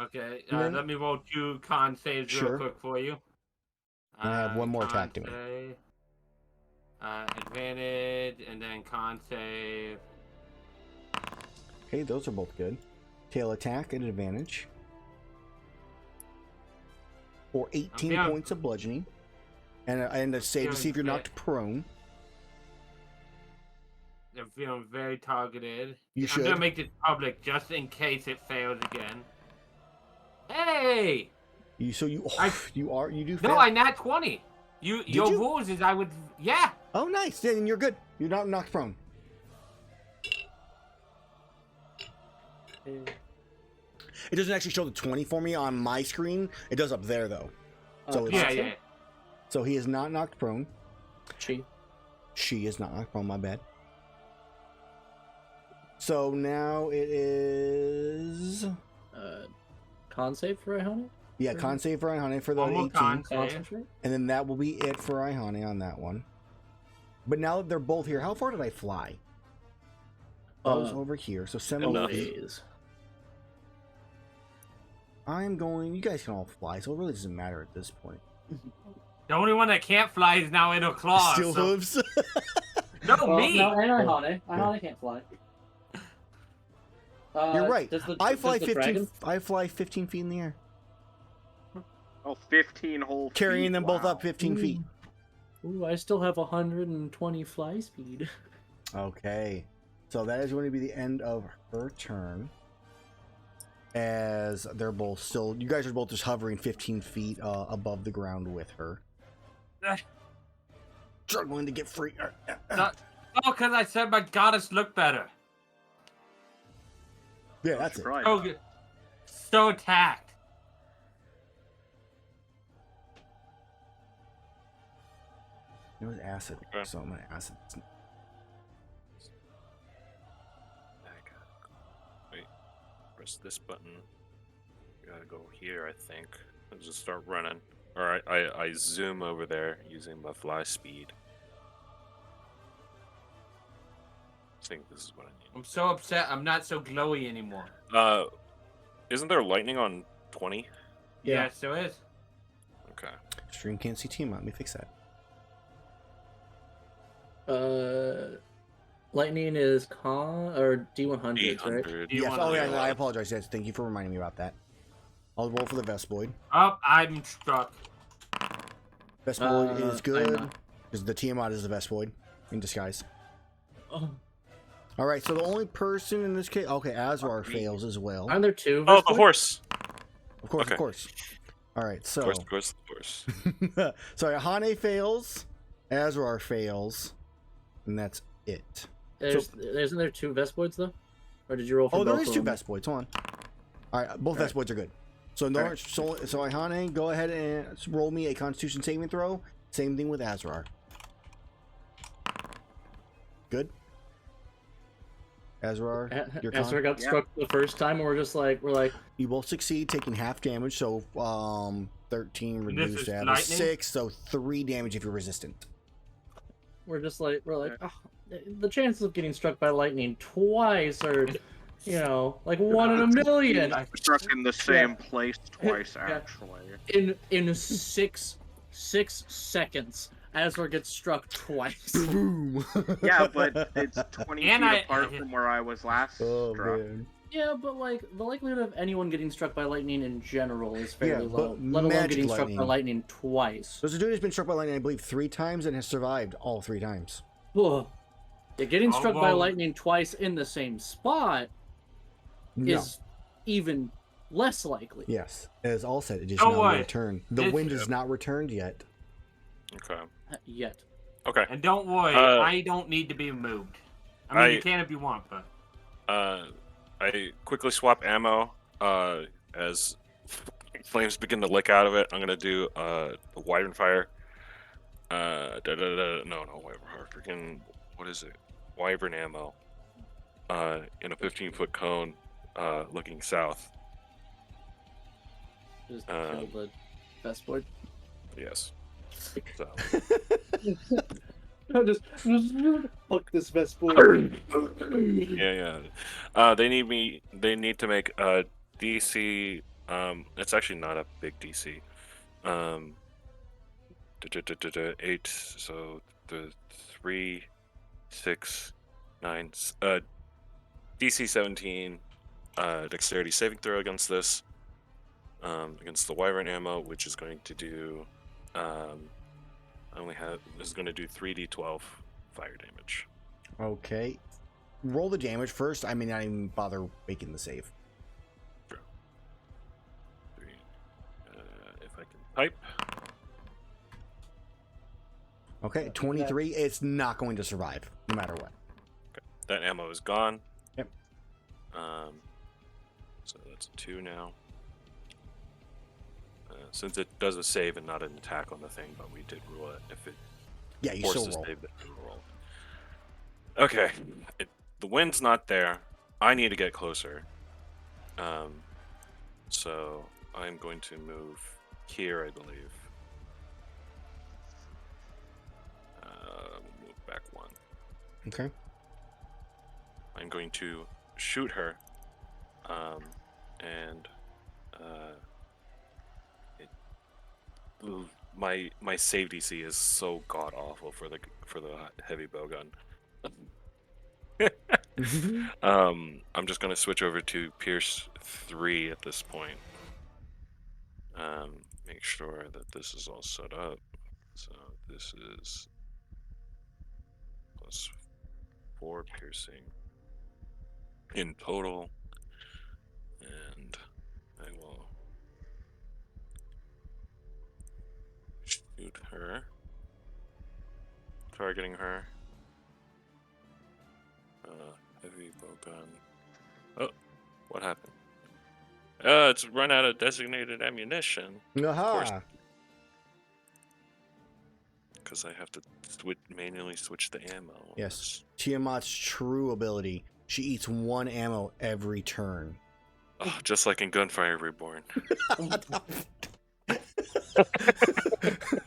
Okay, And then- let me roll 2 con saves Sure. real quick for you. And I have one more con attack to me. save, advantage, and then con save. Okay, those are both good. Tail attack at advantage. For 18 Yeah. points of bludgeoning. And a save to see if you're knocked prone. I'm feeling very targeted. You I'm should. gonna make this public just in case it fails again. Hey! You do No, fail. I nat 20. Your you? rules is I would. Yeah. Oh, nice. Then you're good. You're not knocked prone. It doesn't actually show the 20 for me on my screen. It does up there, though. So Yeah, yeah. So he is not knocked prone. She. She is not knocked prone, my bad. So now it is... Con save for Iihane? Yeah, con save for Iihane for the One more 18. con save. Concentrate? And then that will be it for Iihane on that one. But now that they're both here, how far did I fly? I was over here, so 70 enough. feet. Ways. I'm going... You guys can all fly, so it really doesn't matter at this point. The only one that can't fly is now in a claw. Steel so... hooves. No, Well, me. no, and Iihane. Iihane can't fly. You're right. I fly does the 15. dragon- I fly 15 feet in the air, Oh, 15 whole carrying feet, them both wow. up 15 feet. Ooh, I still have 120 fly speed. Okay, so that is going to be the end of her turn. As they're both still, you guys are both just hovering 15 feet above the ground with her, struggling to get free. Oh, because I said my goddess looked better. Yeah, that's it. Surprised. So good. So attacked. It was acid, Okay. so I'm gonna acid. Wait, press this button. Gotta go here, I think. I'll just start running. Alright, I zoom over there using my fly speed. I think this is what I I'm so upset. I'm not so glowy anymore. need. Isn't there lightning on 20? Yeah. Yes, there is. Okay. Stream can't see team. Let me fix that. Lightning is or D100, right? 800. You Yes. wanna Oh yeah. do I apologize. Yes. Thank you for reminding me about that. I'll roll for the Vespoid. Oh, I'm struck. Vespoid is I'm good not. because the Tiamat is the Vespoid in disguise. Oh, All right, so the only person in this case, okay, Azrar fails as well. aren't there two? Oh, the Vespoid? horse! Of course, okay. of course. All right, so Of course. so Iihane fails, Azrar fails, and that's it. Isn't there two Vespoids though? Or did you roll for Oh, there both is of two them? Vespoids. Hold on. All right, both All right. Vespoids are good. So no, so Iihane, go ahead and roll me a Constitution saving throw. Same thing with Azrar. Good. Azrar, your con. Azrar got Yeah. struck the first time, and we're like, You both succeed, taking half damage. So 13 This reduced is to have a lightning? 6, so 3 damage if you're resistant. we're like, oh, the chances of getting struck by lightning twice are, like 1 in a million. Struck in the same place twice, Yeah. actually. In six seconds, Azrar gets struck twice. Boom. Yeah, but it's 20 And feet apart from where I was last Oh struck. man. Yeah, but like the likelihood of anyone getting struck by lightning in general is fairly Yeah, low. but Let alone magic getting struck by lightning. lightning twice. There's a dude who's been struck by lightning, I believe, 3 times and has survived all 3 times. Ugh. Yeah, getting Oh, struck by well. lightning twice in the same spot No. is even less likely. Yes, as all said, it just Don't not worry. returned. The This- wind is not returned yet. Okay. Yet. Okay. And don't worry, Uh, I don't need to be moved. I mean, you I- can if you want, but I quickly swap ammo. As flames begin to lick out of it, I'm gonna do the wyvern fire. No, wyvern fire. Freaking, what is it? Wyvern ammo. In a 15-foot cone, looking south. Just kill the best boy. Yes. So. just fuck this best boy. Yeah. They need to make a DC. It's actually not a big DC. 8. So the 3, 6, 9. DC 17. Dexterity saving throw against this. Against the wyvern ammo, which is going to do. This is going to do 3d12 fire damage. Okay. Roll the damage first. I may not even bother making the save. Sure. 3. If I can type. Okay, 23. It's not going to survive, no matter what. Okay. That ammo is gone. Yep. So that's a 2 now. Since it does a save and not an attack on the thing, but we did rule it. If it Yeah, you forces still roll. save, then we roll. Okay. The wind's not there. I need to get closer. So I'm going to move here, I believe. We'll move back 1. Okay. I'm going to shoot her. And my save DC is so god awful for the heavy bow gun. I'm just gonna switch over to Pierce 3 at this point. Make sure that this is all set up. So this is plus 4 piercing in total, and I will shoot her, targeting her. Heavy bowgun. Oh, what happened? It's run out of designated ammunition. Aha! Because I have to manually switch the ammo. Yes. Tiamat's true ability. She eats 1 ammo every turn. Oh, just like in Gunfire Reborn. it's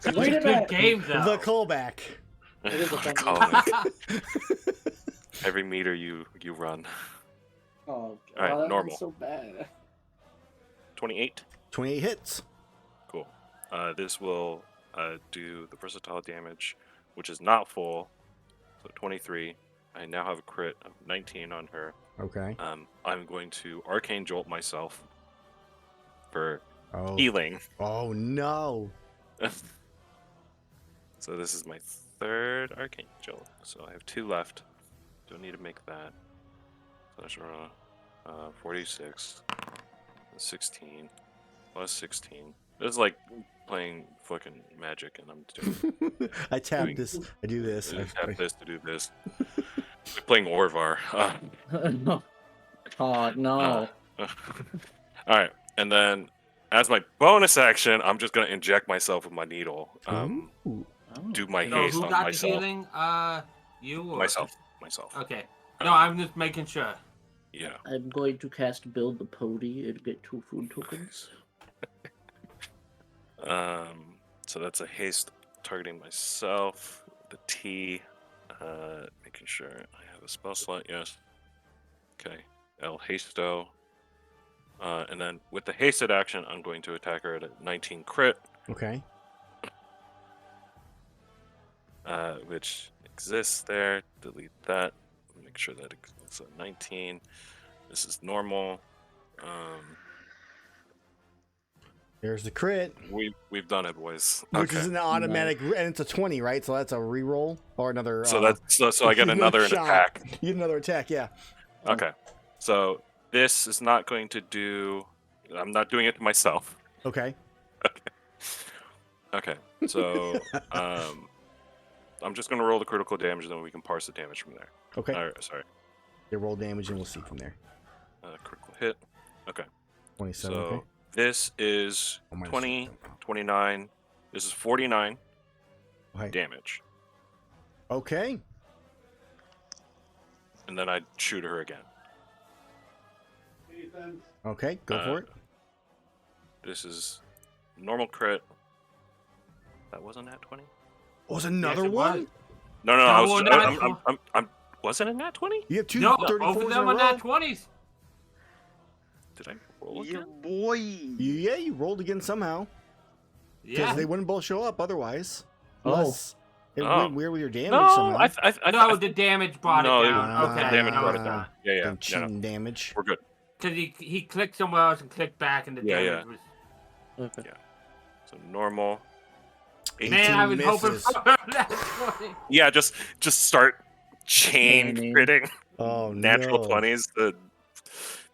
a good game, though. The callback. It is a fun Callback. Every meter you run. Oh, God, Alright, that normal. was so bad. 28. 28 hits. Cool. This will do the versatile damage, which is not full. So 23. I now have a crit of 19 on her. Okay. I'm going to Arcane Jolt myself for Oh. healing. Oh no. So this is my 3rd Arcane Jolt. So I have 2 left. Don't need to make that. So that's 46. 16. Plus 16. This is like playing fucking Magic, and I'm doing. I tap doing- this. I do this. I tap this to do this. We're playing Orvar. Oh, no. Alright, and then as my bonus action, I'm just gonna inject myself with my needle. Ooh. Oh. Do my So haste who on got the myself. healing? You or Myself. Okay. No, I'm just making sure. Yeah. I'm going to cast Build the Pody and get 2 food tokens. So that's a haste targeting myself. the T. Making sure I have a spell slot. Yes. Okay. El Hasto. And then with the hasted action, I'm going to attack her at a 19 crit, Okay. which exists there. Delete that. Make sure that it's a 19. This is normal. There's the crit, We've done it, boys. which Okay. is an automatic, and it's a 20, right? So that's a reroll or another. So that's so I get another shot. attack. You get another attack, yeah. Okay. So this is not going to do. I'm not doing it to myself. Okay. Okay. So I'm just gonna roll the critical damage, and then we can parse the damage from there. Okay. Sorry. They roll damage, and we'll see from there. Critical hit. Okay. 27. So Okay. this is Oh, minus 20, 7. 29. This is 49 Okay. damage, Okay. and then I shoot her again. Okay. Go for it. This is normal crit. That wasn't at 20. Oh, was another it one? was. No, I was. No, I'm. Wasn't it nat 20? You have two No, 34s both of in a them are row. nat 20s. Did I roll Yeah, again? boy. You rolled again somehow. Because Yeah. they wouldn't both show up otherwise. Oh. Unless it Oh. went weird with your damage No, somehow. No, the damage brought No, it down. the Okay, damage now brought it's it done. down. Yeah. Then cheating damage. We're good. Because he clicked somewhere else and clicked back, and the Yeah, damage was. Okay. So normal. 18 Man, I was hoping misses. for that 20. Yeah, just start chain Chain. critting Oh, natural no. 20s.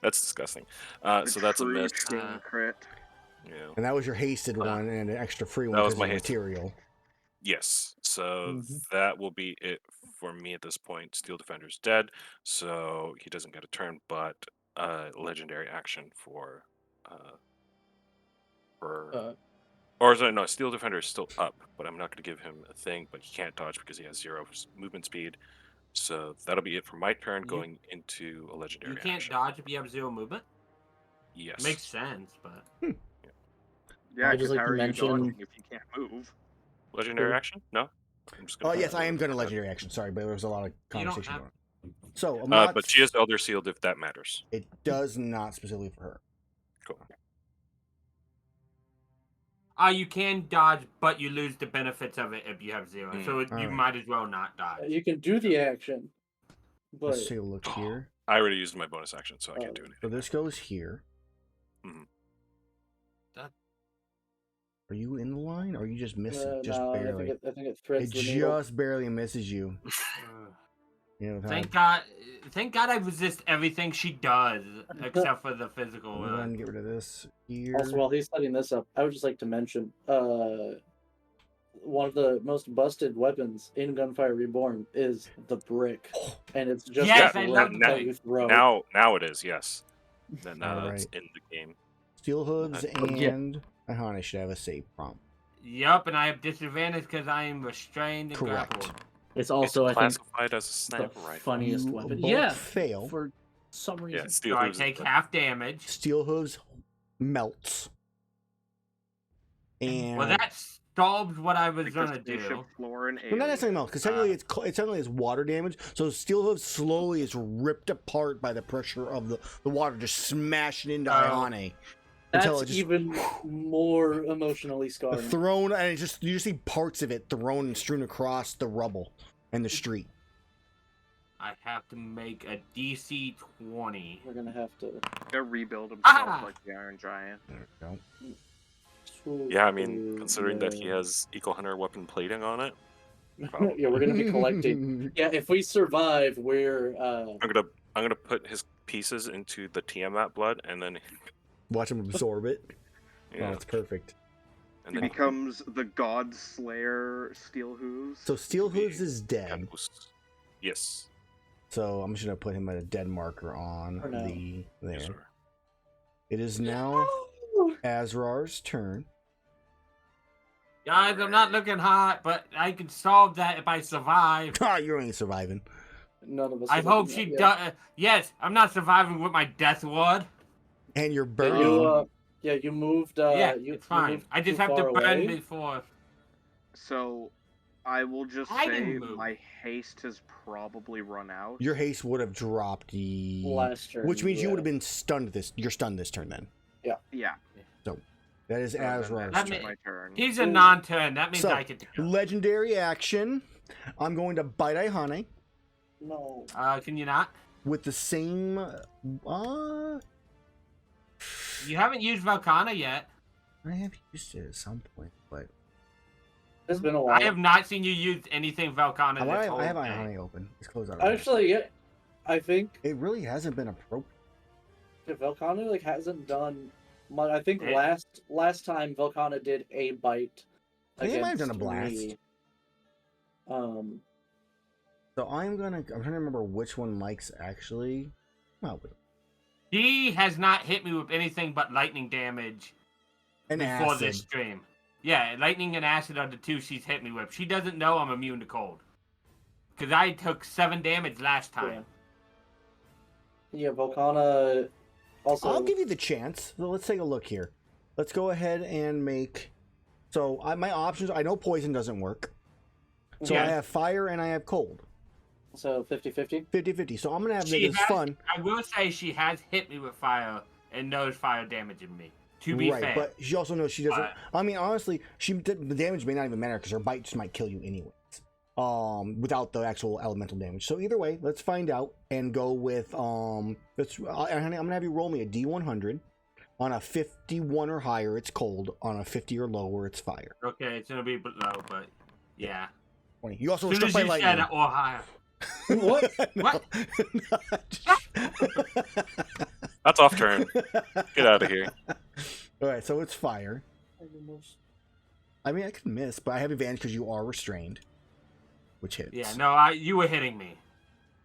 That's disgusting. So that's a True miss. sting crit. Yeah. And that was your hasted one and an extra free one That was because my of hasted. material. Yes. So Mhm. that will be it for me at this point. Steel Defender's dead, so he doesn't get a turn, but legendary action for. Or sorry, no, Steel Defender is still up, but I'm not going to give him a thing. But he can't dodge because he has 0 movement speed. So that'll be it for my turn. You- Going into a legendary You can't action. dodge if you have 0 movement? Yes. Makes sense, but. Yeah, I'd just because like how to are you mention- dodging if you can't move? Legendary action? No. I'm just gonna Oh, yes, I am going to legendary action. Sorry, but there was a lot of You don't conversation have- going on. So, I'm but she is Elder Sealed if that matters. It does not specifically for her. Cool. You can dodge, but you lose the benefits of it if you have 0. So you Alright. might as well not dodge. You can do the action, but Let's take a look here. I already used my bonus action, so I can't do So anything. this goes here. Mhm. That- Are you in the line, or are you just missing? no, Just I barely. think it It threads the needle. just barely misses you. Uh, You know, Thank God I resist everything she does, except for the physical. We'll go ahead and get rid of this here. Also, while he's setting this up, I would just like to mention one of the most busted weapons in Gunfire Reborn is the brick, and it's just Yes, a I brick love the that brick. you throw. Now it is, yes. Then it's Alright. in the game. Steel hooves Yeah. and Iihane should have a save prompt. Yup, and I have disadvantage because I am restrained and Correct. grappled. It's also, it's I think, classified as a the sniper rifle. funniest You weapon. both Yeah, fail. for some reason. Yeah, steel So I hooves is take better. half damage. Steel hooves melts. And Well, that solves what I was Like gonna the spaceship do. floor and well, not necessarily melt, because technically it's water damage. So steel hooves slowly is ripped apart by the pressure of the water just smashing into Iihane. Until That's it just even more emotionally scarring. thrown, and it just you just see parts of it thrown and strewn across the rubble and the street. I have to make a DC 20. We're gonna have to. Gotta rebuild himself Ah! like the Iron Giant. There we go. Yeah, I mean, considering that he has Eco Hunter weapon plating on it, probably. Yeah, we're gonna be collecting. Yeah, if we survive, we're I'm gonna put his pieces into the Tiamat blood, and then Watch him absorb it. yeah, Oh, it's perfect. and He then becomes the God Slayer Steel Hooves. So Steel Be Hooves is dead. Yes. So I'm just gonna put him at a dead marker on For now. there. Yes, sir. It is now Azrar's turn. Guys, I'm not looking hot, but I can solve that if I survive. Ah, you're only surviving. None of us. I are hope looking she at- does. Yes, I'm not surviving with my death ward. And you're Yeah, burning. you moved. Yeah, you it's fine. moved I just too have to far burn away. before. So, I will just I say didn't move. my haste has probably run out. Your haste would have dropped Last turn, which means you yeah. would have been stunned You're stunned this turn then. Yeah. That is So then Azrar's that's turn. That my turn. He's a non-turn. That means So, I get to go. legendary action. I'm going to bite Iihane No. Can you not? with the same. You haven't used Valkana yet. I have used it at some point, but It's been a while. I have not seen you use anything Valkana I this whole have day. Iihane open. Let's close out. Actually, yeah, I think It really hasn't been appropriate. Velcana like hasn't done much. I think Eh? last time Velcana did a bite. I think I might have done a against blast. me. So I'm trying to remember which one Mike's actually. Well, He has not hit me with anything but lightning damage an before acid. this stream. Yeah, lightning and acid are the two she's hit me with. She doesn't know I'm immune to cold. Because I took 7 damage last time. Yeah, Velcana also. I'll give you the chance. So let's take a look here. Let's go ahead and make. So my options. I know poison doesn't work. So I Yeah. have fire and I have cold. So 50-50. 50-50. So I'm gonna have She this has- fun. I will say she has hit me with fire and knows fire damaging me. To be Right, fair. but she also knows she doesn't. I mean, honestly, the damage may not even matter because her bite just might kill you anyways. Without the actual elemental damage. So either way, let's find out and go with I'm gonna have you roll me a D100. On a 51 or higher, it's cold. On a 50 or lower, it's fire. Okay, it's gonna be below, but yeah. 20. You also were As soon struck as by you said lightning. it or higher. What? What? That's off turn. Get out of here. All right, so it's fire. I mean, I could miss, but I have advantage because you are restrained, which hits. Yeah, no, you were hitting me.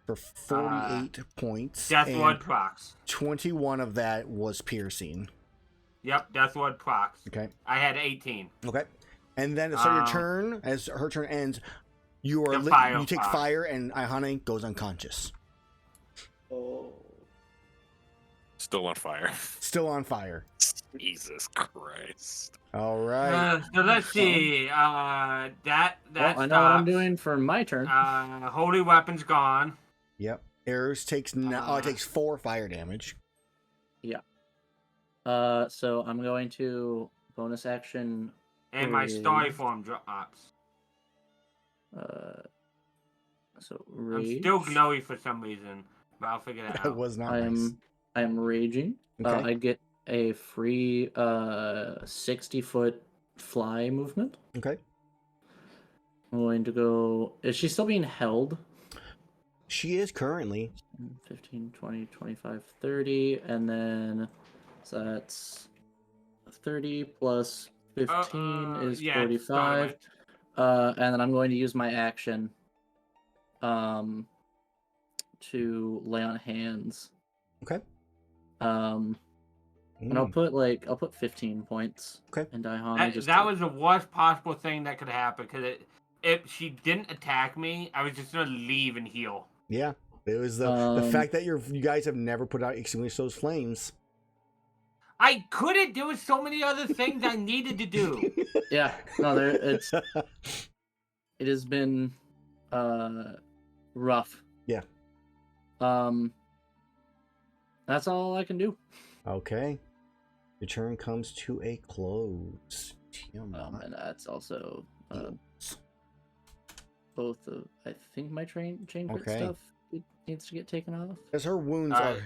For 48 points. Death and Ward procs. 21 of that was piercing. Yep, Death Ward procs. Okay. I had 18. Okay. And then so your turn, as her turn ends, you are The fire you take proc. fire, and Iihane goes unconscious. Oh. Still on fire. Still on fire. Jesus Christ. All right. So let's see. That Well, I know what I'm stops. doing for my turn. Holy weapon's gone. Yep. Erus takes takes 4 fire damage. So I'm going to bonus action. And my Rage. story form drops. So I'm rage. still glowy for some reason, but I'll figure that That out. was not nice. I'm raging. Okay. I get a free 60-foot fly movement. Okay. I'm going to go. Is she still being held? She is currently. 15, 20, 25, 30, and then so that's 30 plus 15 is yeah, 45. And then I'm going to use my action to lay on hands. Okay. And I'll put 15 points. Okay. And Iihane That was the worst possible thing that could happen because if she didn't attack me, I was just gonna leave and heal. Yeah. It was the fact that you guys have never put out extinguish those flames. I couldn't. There was so many other things I needed to do. Yeah. No, it has been rough. Yeah. That's all I can do. Okay. Your turn comes to a close. Tiamat. And that's also both of I think my chain crit Okay. stuff needs to get taken off. As her wounds Alright. are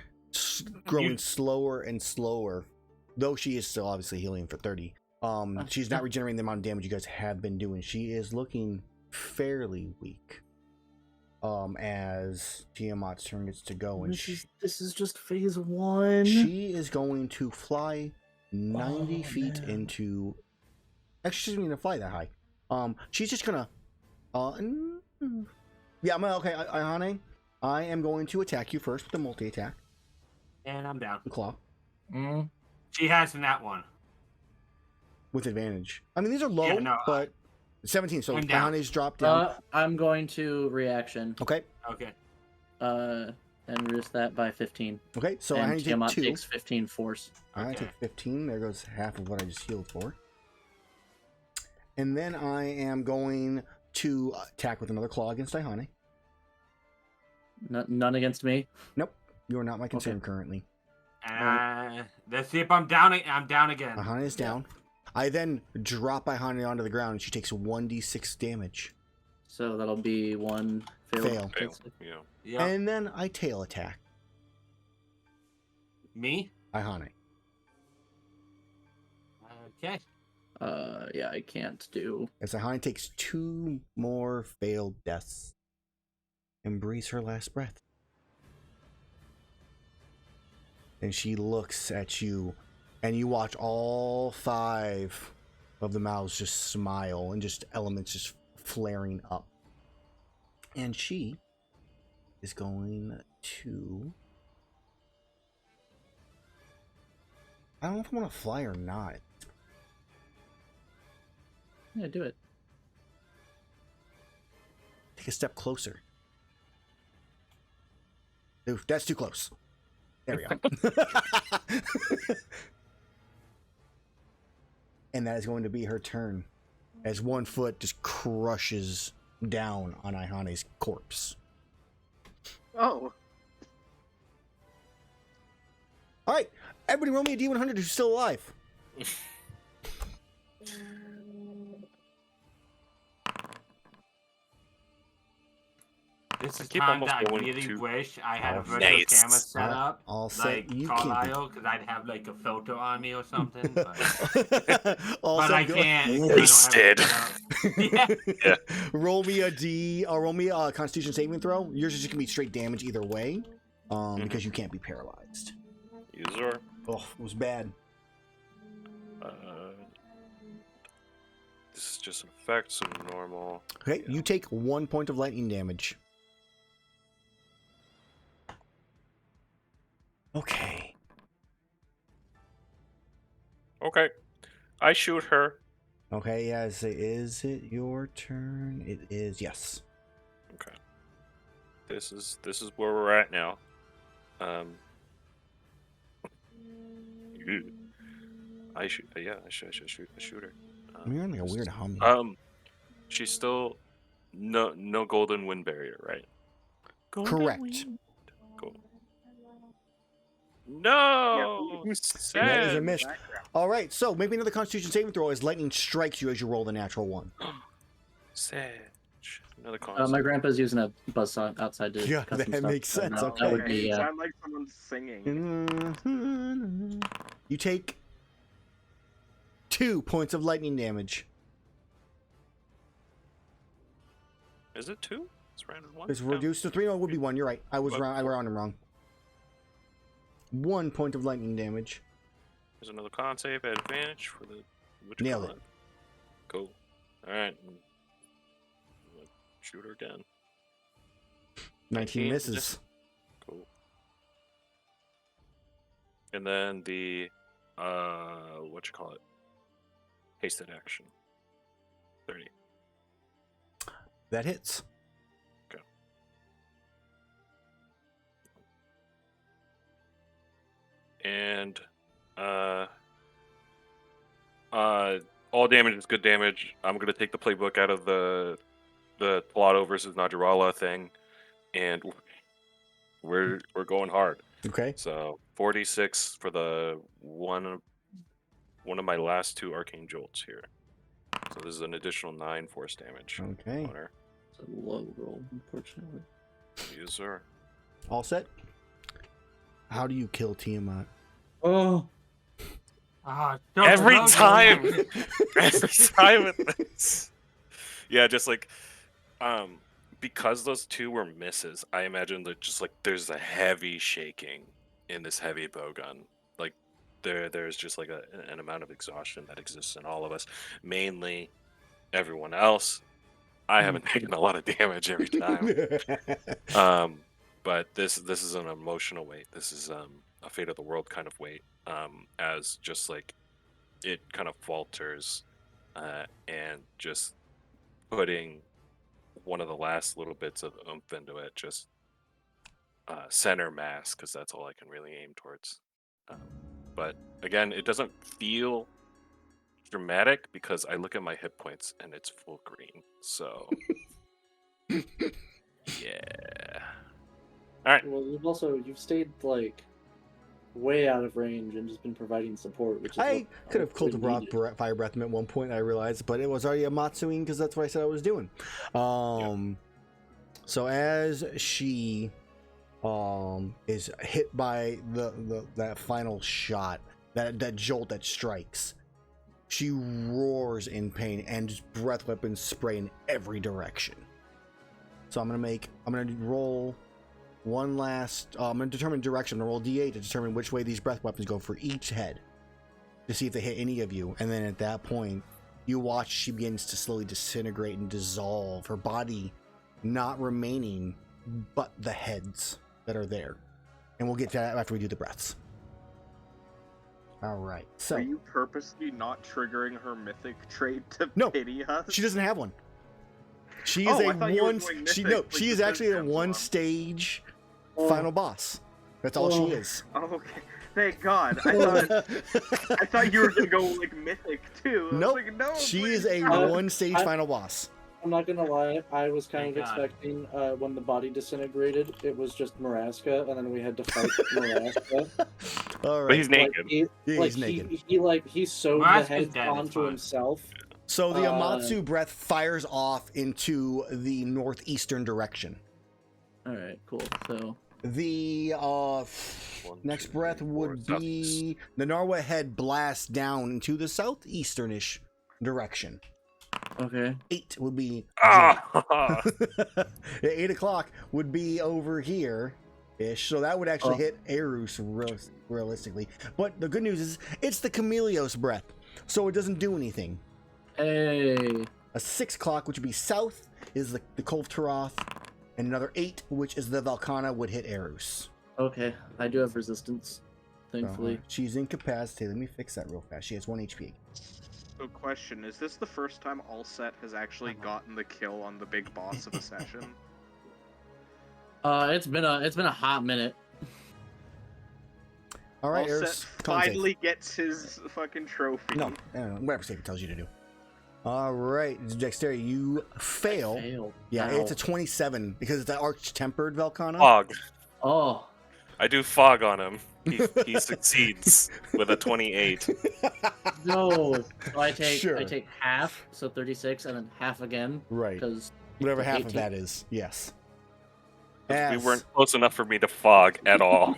growing slower and slower, though she is still obviously healing for 30. She's not regenerating the amount of damage you guys have been doing. She is looking fairly weak. As Tiamat's turn gets to go, and This is just phase 1. she is going to fly 90 feet man. into. Actually, she doesn't even fly that high. She's just gonna. Yeah, okay, Iihane, I am going to attack you first with the multi attack, And I'm down. the claw, She has in that one. with advantage. I mean, these are low, Yeah, no, but 17. So I'm down. Iihane's dropped down. I'm going to reaction. Okay, Okay. And reduce that by 15. okay. So and Iihane Tiamat takes 2. takes 15 force. I Okay. take 15. There goes half of what I just healed for. And then I am going to attack with another claw against Iihane. None against me. Nope, you are not my concern currently. Let's see if I'm down. I'm down again. Iihane is down. I then drop Iihane onto the ground, and she takes 1d6 damage. So that'll be one fail. Fail. Yeah. Yep. And then I tail attack Me? Iihane. Okay. Yeah, I can't do. As Iihane takes 2 more failed deaths and breathes her last breath. And she looks at you, and you watch all 5 of the mouths just smile and just elements just flaring up. And she is going to... I don't know if I want to fly or not. Yeah, do it. Take a step closer. Oof, that's too close. There we go. And that is going to be her turn, as one foot just crushes down on Ihane's corpse. Oh. All right, everybody roll me a D100 who's still alive. This is keep time almost that I going really to- wish I had a Oh, virtual nice. camera set up, All set. like You can't be- Carlisle, because I'd have like a filter on me or something. But, Also, but I go- can't. 'cause Wasted. I don't have it set up. Yeah. roll me a D, or roll me a Constitution saving throw. Yours is just gonna be straight damage either way, because you can't be paralyzed. User. Oh, it was bad. This is just an effect, so normal. Okay, Yeah. you take 1 point of lightning damage. Okay. Okay. I shoot her. Okay, yes, is it your turn? It is, yes. Okay. This is where we're at now. I shoot. Yeah, I should shoot her. You're on like a weird hum. She's still no golden wind barrier, right? Correct. Cool. No. That is a Sad. miss. All right, so maybe another Constitution saving throw as lightning strikes you as you roll the natural one. Sad. Another My concept. grandpa's using a buzzsaw outside to Yeah, cut some that stuff, makes so sense, That okay. would be, Sound like someone's singing. You take 2 points of lightning damage. Is it 2? It's rounded 1. It's reduced to 3. No, it would be 1. You're right. I was What? wrong. I rounded wrong. 1 point of lightning damage. There's another con save at advantage for the. Nailed it. Cool. All right. Shoot her again. 19 misses. misses. Cool. And then the what you call it? Hasted action. 30. That hits. And all damage is good damage. I'm gonna take the playbook out of the Tolado versus Najarala thing, and we're going hard. Okay. So 46 for the one of my last 2 arcane jolts here. So this is an additional 9 force damage. Okay. On her. It's a low roll, unfortunately. Yes, sir. All set. How do you kill Tiamat? Oh, Every time, every time with this. Yeah, just like, because those 2 were misses, I imagine that just like there's a heavy shaking in this heavy bowgun. Like there's just like an amount of exhaustion that exists in all of us. Mainly, everyone else. I haven't taken a lot of damage every time. But this is an emotional weight. This is a fate of the world kind of weight. As just like it kind of falters, and just putting one of the last little bits of oomph into it, just center mass, because that's all I can really aim towards. But again, it doesn't feel dramatic because I look at my hit points and it's full green. So yeah. All right. Well, you've stayed like way out of range and just been providing support, which is I could have really cultivated needed. fire breath at one point. I realized, but it was already a Matsuing because that's what I said I was doing. So as she is hit by that final shot, that jolt that strikes, she roars in pain and just breath weapons spray in every direction. So I'm gonna roll one last. I'm gonna determine direction. I'm gonna roll D8 to determine which way these breath weapons go for each head, to see if they hit any of you. And then at that point, you watch she begins to slowly disintegrate and dissolve. Her body not remaining, but the heads that are there. And we'll get to that after we do the breaths. All right. So Are you purposely not triggering her mythic trait to No, pity us? she doesn't have one. She is Oh, I a thought you were one. going She mythic, like she is the actually a Phantom one one. stage Oh. final boss. That's all she is. Oh, okay. Thank God. I thought you were gonna go like mythic too. I was Nope. like, no, She please is a no. one stage final boss. I'm not gonna lie, I was kind Thank of God. expecting when the body disintegrated, it was just Maraska, and then we had to fight Maraska. All right. But he's naked. Like, he's naked. he sewed the Maraska's heads dead, it's onto fine. himself. So the Uh, Amatsu breath fires off into the northeastern direction. All right, cool. So The next breath would be the Narwa head blast down into the southeasternish direction. okay, 8 would be Ah! 8 o'clock would be over here ish, so that would actually Oh. hit Erus realistically. But the good news is it's the Chameleos breath, so it doesn't do anything. hey, A 6 o'clock, which would be south, is the Kolv Taroth, and another 8, which is the Valkana, would hit Erus. okay, I do have resistance, So, thankfully. she's incapacitated. Let me fix that real fast. She has 1 HP. So, question: is this the first time Allset has actually gotten the kill on the big boss of a session? It's been a hot minute. All right, Allset Erus. con save. finally gets his fucking trophy. No, whatever save it tells you to do. All right, Dexterity, you fail. Failed. Yeah, Ow. it's a 27 because it's the arch-tempered Valkana. Fog. Oh, I do fog on him. He succeeds with a 28. no. So I take Sure. I take half, so 36, and then half again Right. because Whatever half 18. of that is. Yes. We As- weren't close enough for me to fog at all.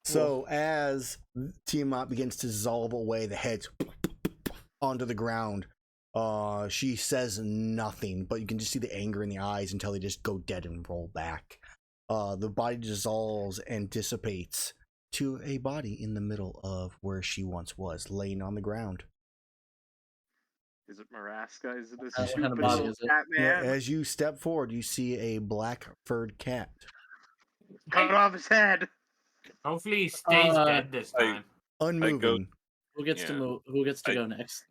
So as Tiamat begins to dissolve away the heads onto the ground, she says nothing, but you can just see the anger in the eyes until they just go dead and roll back. The body dissolves and dissipates to a body in the middle of where she once was, laying on the ground. Is it Maraska? Is it this What kind of stupid body little is it? cat Yeah, man? as you step forward, you see a black furred cat. Cut off his head. Hopefully he stays dead this I- time. Unmoving. who gets to Yeah. move? Who gets to I- go next?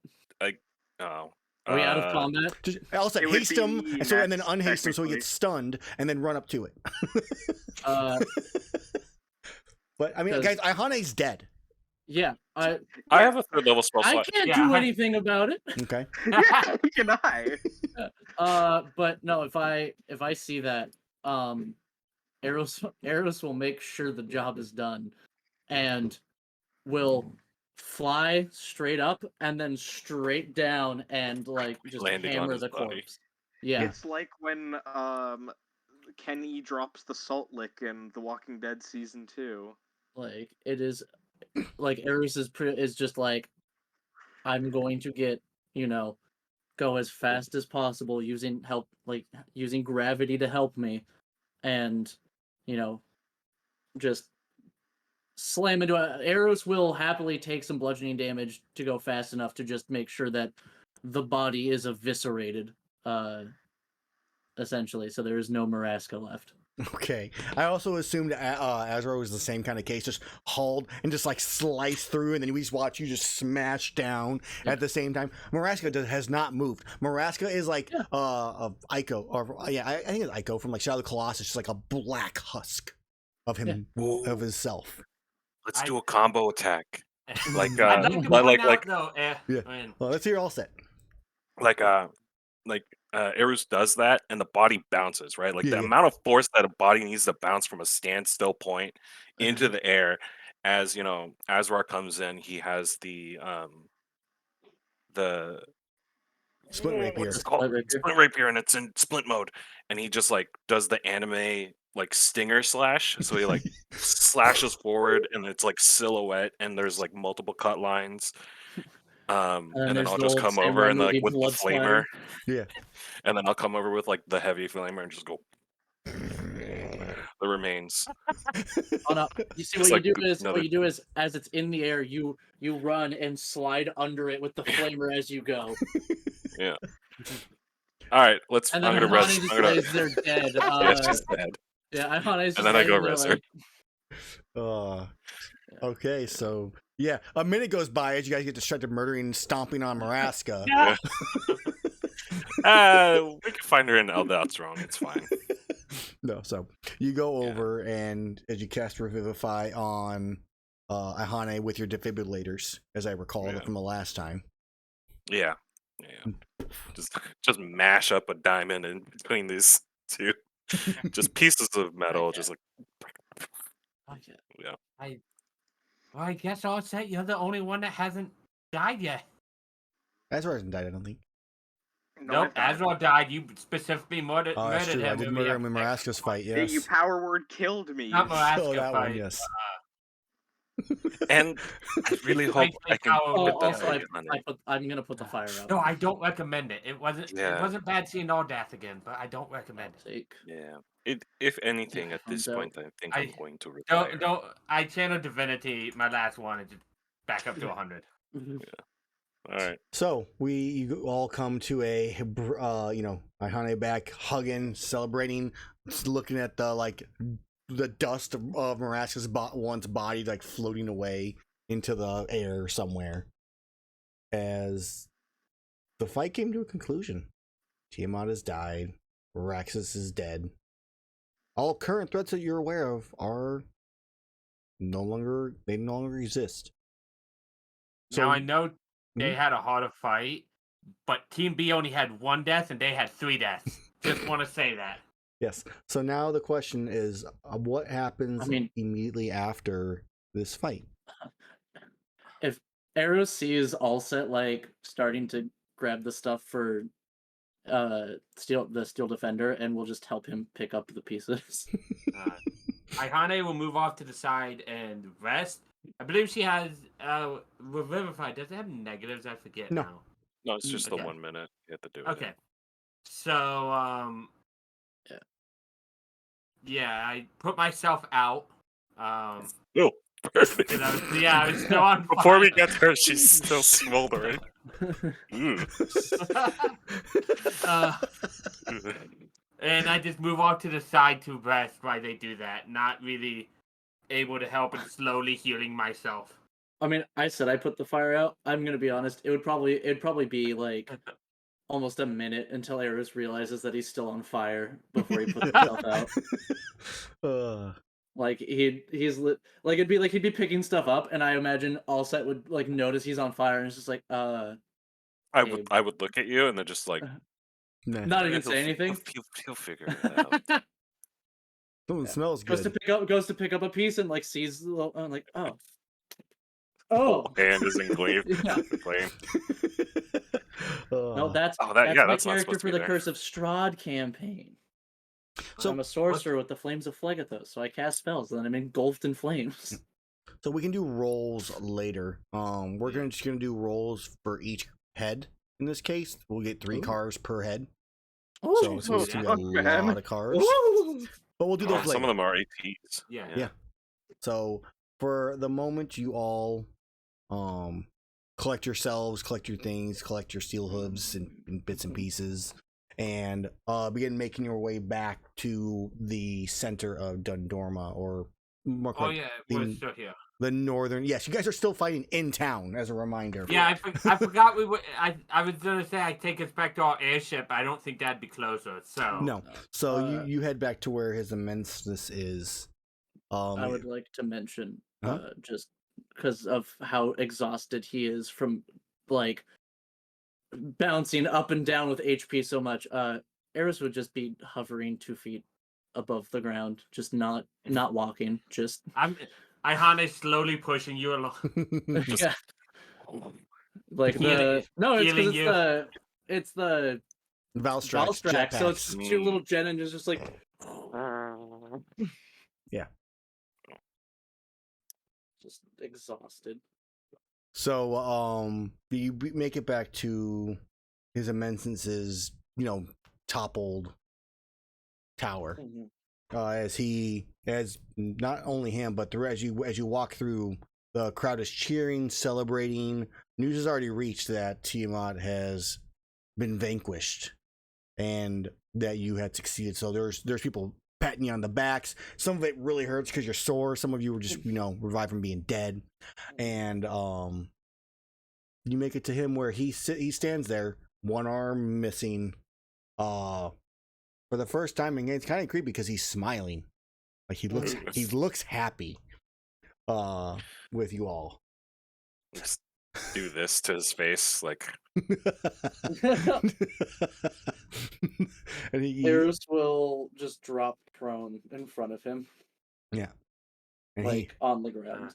Oh. Are we out of combat? Also, It would haste him, be and so and then next, unhaste him so he technically. gets stunned, and then run up to it. But I mean, guys, Because- Iihane's dead. Yeah, I have a third level spell I slot. can't Yeah, do I- anything about it. Okay. Yeah, can I? But no, if I see that, Erus will make sure the job is done, and will fly straight up and then straight down and like just Landing on hammer his the body. corpse. Yeah, It's like when Kenny drops the salt lick in The Walking Dead season 2. like it is, like Erus is just like, I'm going to get, go as fast as possible using gravity to help me, and just slam into it. Erus will happily take some bludgeoning damage to go fast enough to just make sure that the body is eviscerated, essentially, so there is no Maraska left. Okay. I also assumed Azrar was the same kind of case, just hauled and just like sliced through, and then we just watch you just smash down Yeah. at the same time. Maraska has not moved. Maraska is like Ico, or I think it's Ico from like Shadow of the Colossus, just like a black husk of him of himself. Let's do a combo attack. Like, I'd like to point out though. Yeah. I mean, Well, let's hear all set. like Erus does that, and the body bounces, right? Like Yeah, the yeah. amount of force that a body needs to bounce from a standstill point into the air, as Azrar comes in, he has the Split rapier. what's it called? Split rapier. Splint rapier, and it's in splint mode, and he just like does the anime like stinger slash, so he like slashes forward, and it's like silhouette, and there's like multiple cut lines. And then there's I'll the just old come samurai over and like movie with the blood flamer, splatter. Yeah. and then I'll come over with like the heavy flamer and just go the remains. Oh no! You see, It's what you like do is another- what you do is as it's in the air, you run and slide under it with the flamer as you go, Yeah. All right, let's. and I'm then gonna Iihane rest. just I'm gonna, lays there dead. yeah, she's dead. Yeah, Ihane just And then I go laying there res her. like, Okay, so yeah, a minute goes by as you guys get distracted murdering and stomping on Maraska. Yeah. We can find her in Eldathrone. It's fine. No, so you go Yeah. over and as you cast Revivify on Iihane with your defibrillators, as I recall Yeah. from the last time. Yeah. Just mash up a diamond in between these two. Just pieces of metal, just like yeah. well, I guess all set. You're the only one that hasn't died yet. Azrar hasn't died, I don't think. No, Nope, Azrael died. You specifically murdered Oh, that's him. true. I did when we murder had him in to- Maraska's fight, Yeah, yes. you power word killed me. Not Maraska Oh, that fight. one, yes. And I really hope I can power oh, get that also honey. I'm gonna put the fire out. No, I don't recommend it. It wasn't Yeah. bad seeing all death again, but I don't recommend it. Sake. Yeah. If anything, at this So, point, I think I'm going to retire. Don't. I channeled Divinity, my last one, and just back up to 100. All right. So you all come to a, Iihane back, hugging, celebrating, just looking at the dust of Maraska's one's body like floating away into the air somewhere. As the fight came to a conclusion, Tiamat has died, Raxus is dead. All current threats that you're aware of are no longer exist. So Now I know they had a harder fight, but Team B only had 1 death and they had 3 deaths. Just want to say that. yes. So now the question is, what happens I mean- immediately after this fight? If Erus sees Allset like starting to grab the stuff for the steel defender, and we'll just help him pick up the pieces. Iihane will move off to the side and rest. I believe she has Revivify. Does it have negatives? I forget No. now. No, it's just Okay. the 1 minute you have to do it. Okay. So, yeah, I put myself out. Oh, perfect. I was still on fire. Before we get there, she's still smoldering. Ooh. And I just move off to the side to rest while they do that. Not really able to help and slowly healing myself. I mean, I said I put the fire out. I'm gonna be honest. It'd probably be like almost a minute until Erus realizes that he's still on fire before he puts himself out. Like it'd be like he'd be picking stuff up, and I imagine Allset would like notice he's on fire, and it's just like I would look at you and then just like Nah. not even he'll- say anything. He'll figure it out. Something smells Goes good. to pick up a piece and like sees the little, like oh Hand is in gleam. Yeah. Flame. No, that's Oh, that's yeah, my that's not character supposed to for be the there. Curse of Strahd campaign. So- I'm a sorcerer with the flames of Phlegethos, so I cast spells, and then I'm engulfed in flames. So we can do rolls later. We're just gonna do rolls for each head. In this case, we'll get 3 Ooh. cards per head. Oh, So it's going to be a fuck, man. lot of cards. But we'll do those later. Some of them are APs. Yeah. So for the moment, you all collect yourselves, collect your things, collect your steel hooves and bits and pieces, and begin making your way back to the center of Dundorma, or more Oh correct, yeah, we're still here. the northern. Yes, you guys are still fighting in town, as a reminder. Yeah, I forgot we were. I was gonna say I take us back to our airship. I don't think that'd be closer. So No. So you head back to where his immenseness is. I would like to mention, Huh? just because of how exhausted he is from like bouncing up and down with HP so much. Erus would just be hovering 2 feet above the ground, just not walking, just Iihane slowly pushing you along. yeah. Like Healing- no, it's healing because it's the Valstrax, Valstrax, so jetpacks. it's 2 little jet engines just like Yeah. just exhausted. So, you make it back to his immensence's, toppled tower. As not only him, but as you walk through, the crowd is cheering, celebrating. News has already reached that Tiamat has been vanquished, and that you had succeeded. So there's people patting you on the backs. Some of it really hurts because you're sore. Some of you were just revived from being dead, and you make it to him where he stands there, one arm missing, for the first time, and it's kind of creepy because he's smiling, like he looks happy, with you all. Just do this to his face, like. And Erus will just drop prone in front of him, yeah, and like on the ground.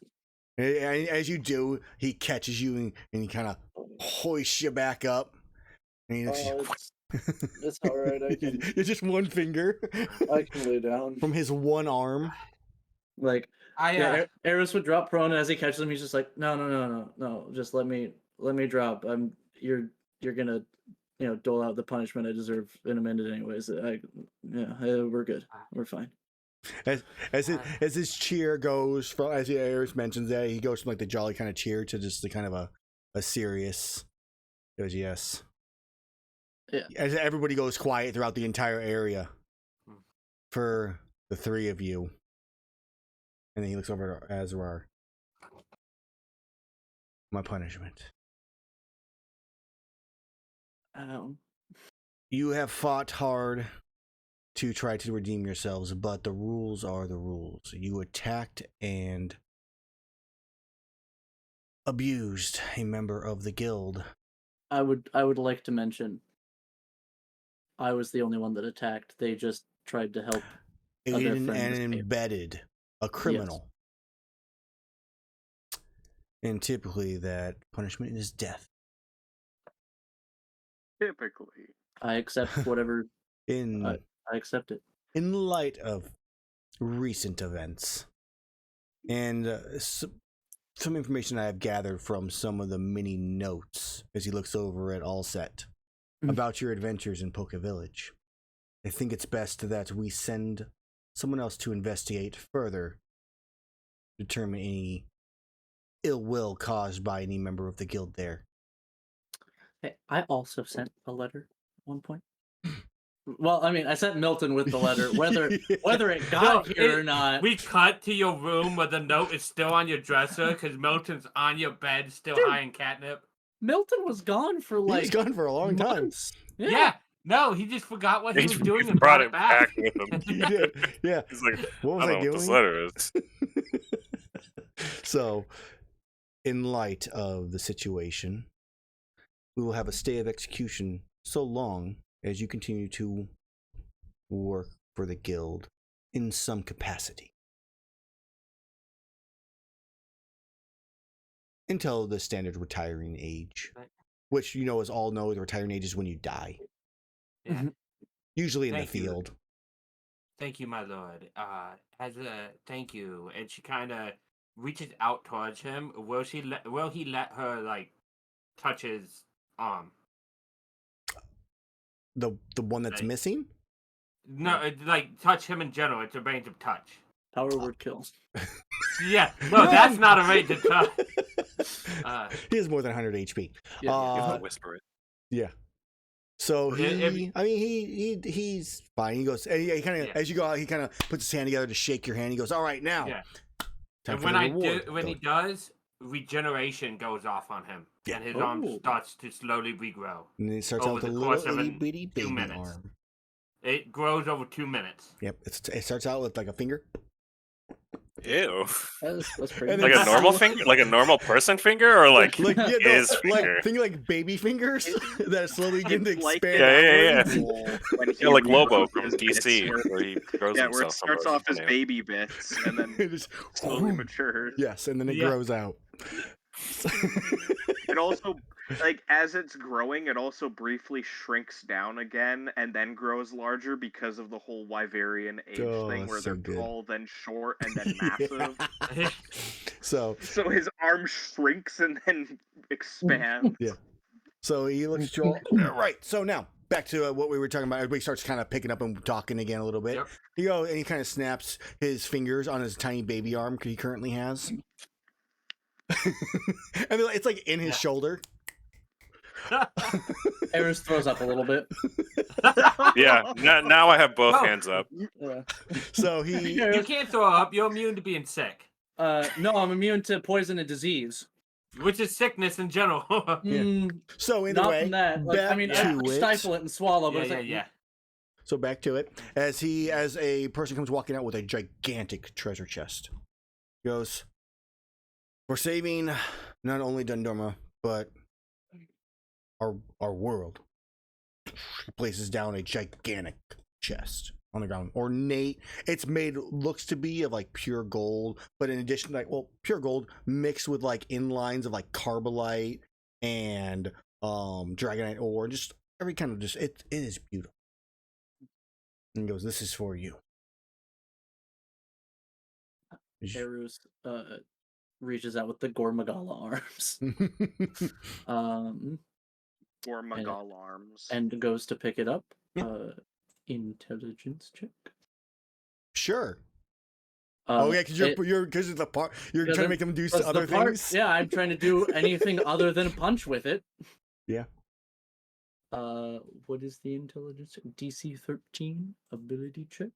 as you do, he catches you and he kind of hoists you back up. And It's all right. It's just one finger. I can lay down from his one arm. Like Erus would drop prone, and as he catches him, he's just like, no, just let me drop. You're gonna dole out the punishment I deserve in a minute, anyways. We're good. We're fine. As his cheer goes from, as Erus mentions that, he goes from like the jolly kind of cheer to just the kind of a serious. He goes, yes. Yeah. As everybody goes quiet throughout the entire area for the three of you. And then he looks over at Azrar. My punishment. You have fought hard to try to redeem yourselves, but the rules are the rules. You attacked and abused a member of the guild. I would like to mention, I was the only one that attacked. They just tried to help. Aided and embedded a criminal. Yes. And typically that punishment is death. Typically. I accept whatever. I accept it. In light of recent events and some information I have gathered from some of the many notes as he looks over at Allset about your adventures in Poke Village, I think it's best that we send someone else to investigate further, determine any ill will caused by any member of the guild there. Hey, I also sent a letter at one point. Well, I mean, I sent Milton with the letter, whether it got here or not. We cut to your room where the note is still on your dresser because Milton's on your bed, still high in catnip. Milton was gone for He's gone for a long months. time. Yeah. No, he just forgot what he was doing and brought brought it back. with him. He did. Yeah. He's like, what was I doing? What this letter is. So, in light of the situation, we will have a stay of execution so long as you continue to work for the guild in some capacity. Until the standard retiring age, which as all know, the retiring age is when you die. Yeah. Usually in the field. Thank you, my lord. As a thank you, and she kind of reaches out towards him. Will he let her touch his arm? The one that's missing? No, touch him in general. It's a range of touch. Power word kills. Yeah, no, that's not a range of touch. He has more than 100 HP. Yeah, whisper it. Yeah. So he's fine. He goes, and he kind of, as you go out, he kind of puts his hand together to shake your hand. He goes, all right, now. Yeah. And when he does, regeneration goes off on him, and his arm starts to slowly regrow. And it starts out with a little itty bitty baby arm. It grows over 2 minutes. Yep, it starts out with like a finger, Ew. That's pretty. And Like then a normal finger, like a normal person finger, or like like yeah, his no, like finger. think like baby fingers that slowly begin to It's like expand Yeah. outwards. When he Yeah, like Lobo regrows from his bits, DC, where- where he grows yeah, where it himself from starts a off as fingernail. baby bits and then It just slowly matures. yes, and then it Yeah. grows out. It also, like, as it's growing, it also briefly shrinks down again and then grows larger because of the whole Wyverian age Oh, thing, where so they're good. tall, then short, and then massive. So So his arm shrinks and then expands. Yeah. So he looks at you all. Right. So now back to what we were talking about. Everybody starts kind of picking up and talking again a little bit. Yep. You go and he kind of snaps his fingers on his tiny baby arm he currently has, and it's like in his shoulder. Erus throws up a little bit. Yeah, now I have both Oh. hands up. So he You can't throw up. You're immune to being sick, No, I'm immune to poison and disease. which is sickness in general. so either Not way, from that. Like, I back mean, to I it. stifle it and swallow, but yeah, it's yeah, like, yeah. So back to it. As a person comes walking out with a gigantic treasure chest. He goes, "We're saving not only Dundorma, but our world." He places down a gigantic chest on the ground. Ornate. It's made, looks to be of like pure gold, but in addition to like, well, pure gold mixed with like inlines of like carbolite and dragonite ore, just every kind of just it is beautiful. And he goes, "This is for you." Erus reaches out with the Gormagala arms. Or Magal arms. And goes to pick it up. Yeah. Intelligence check. Sure. Oh yeah, because you're the part you're trying to make him do other things. Yeah, I'm trying to do anything other than punch with it. Yeah. What is the intelligence check? DC 13 ability check.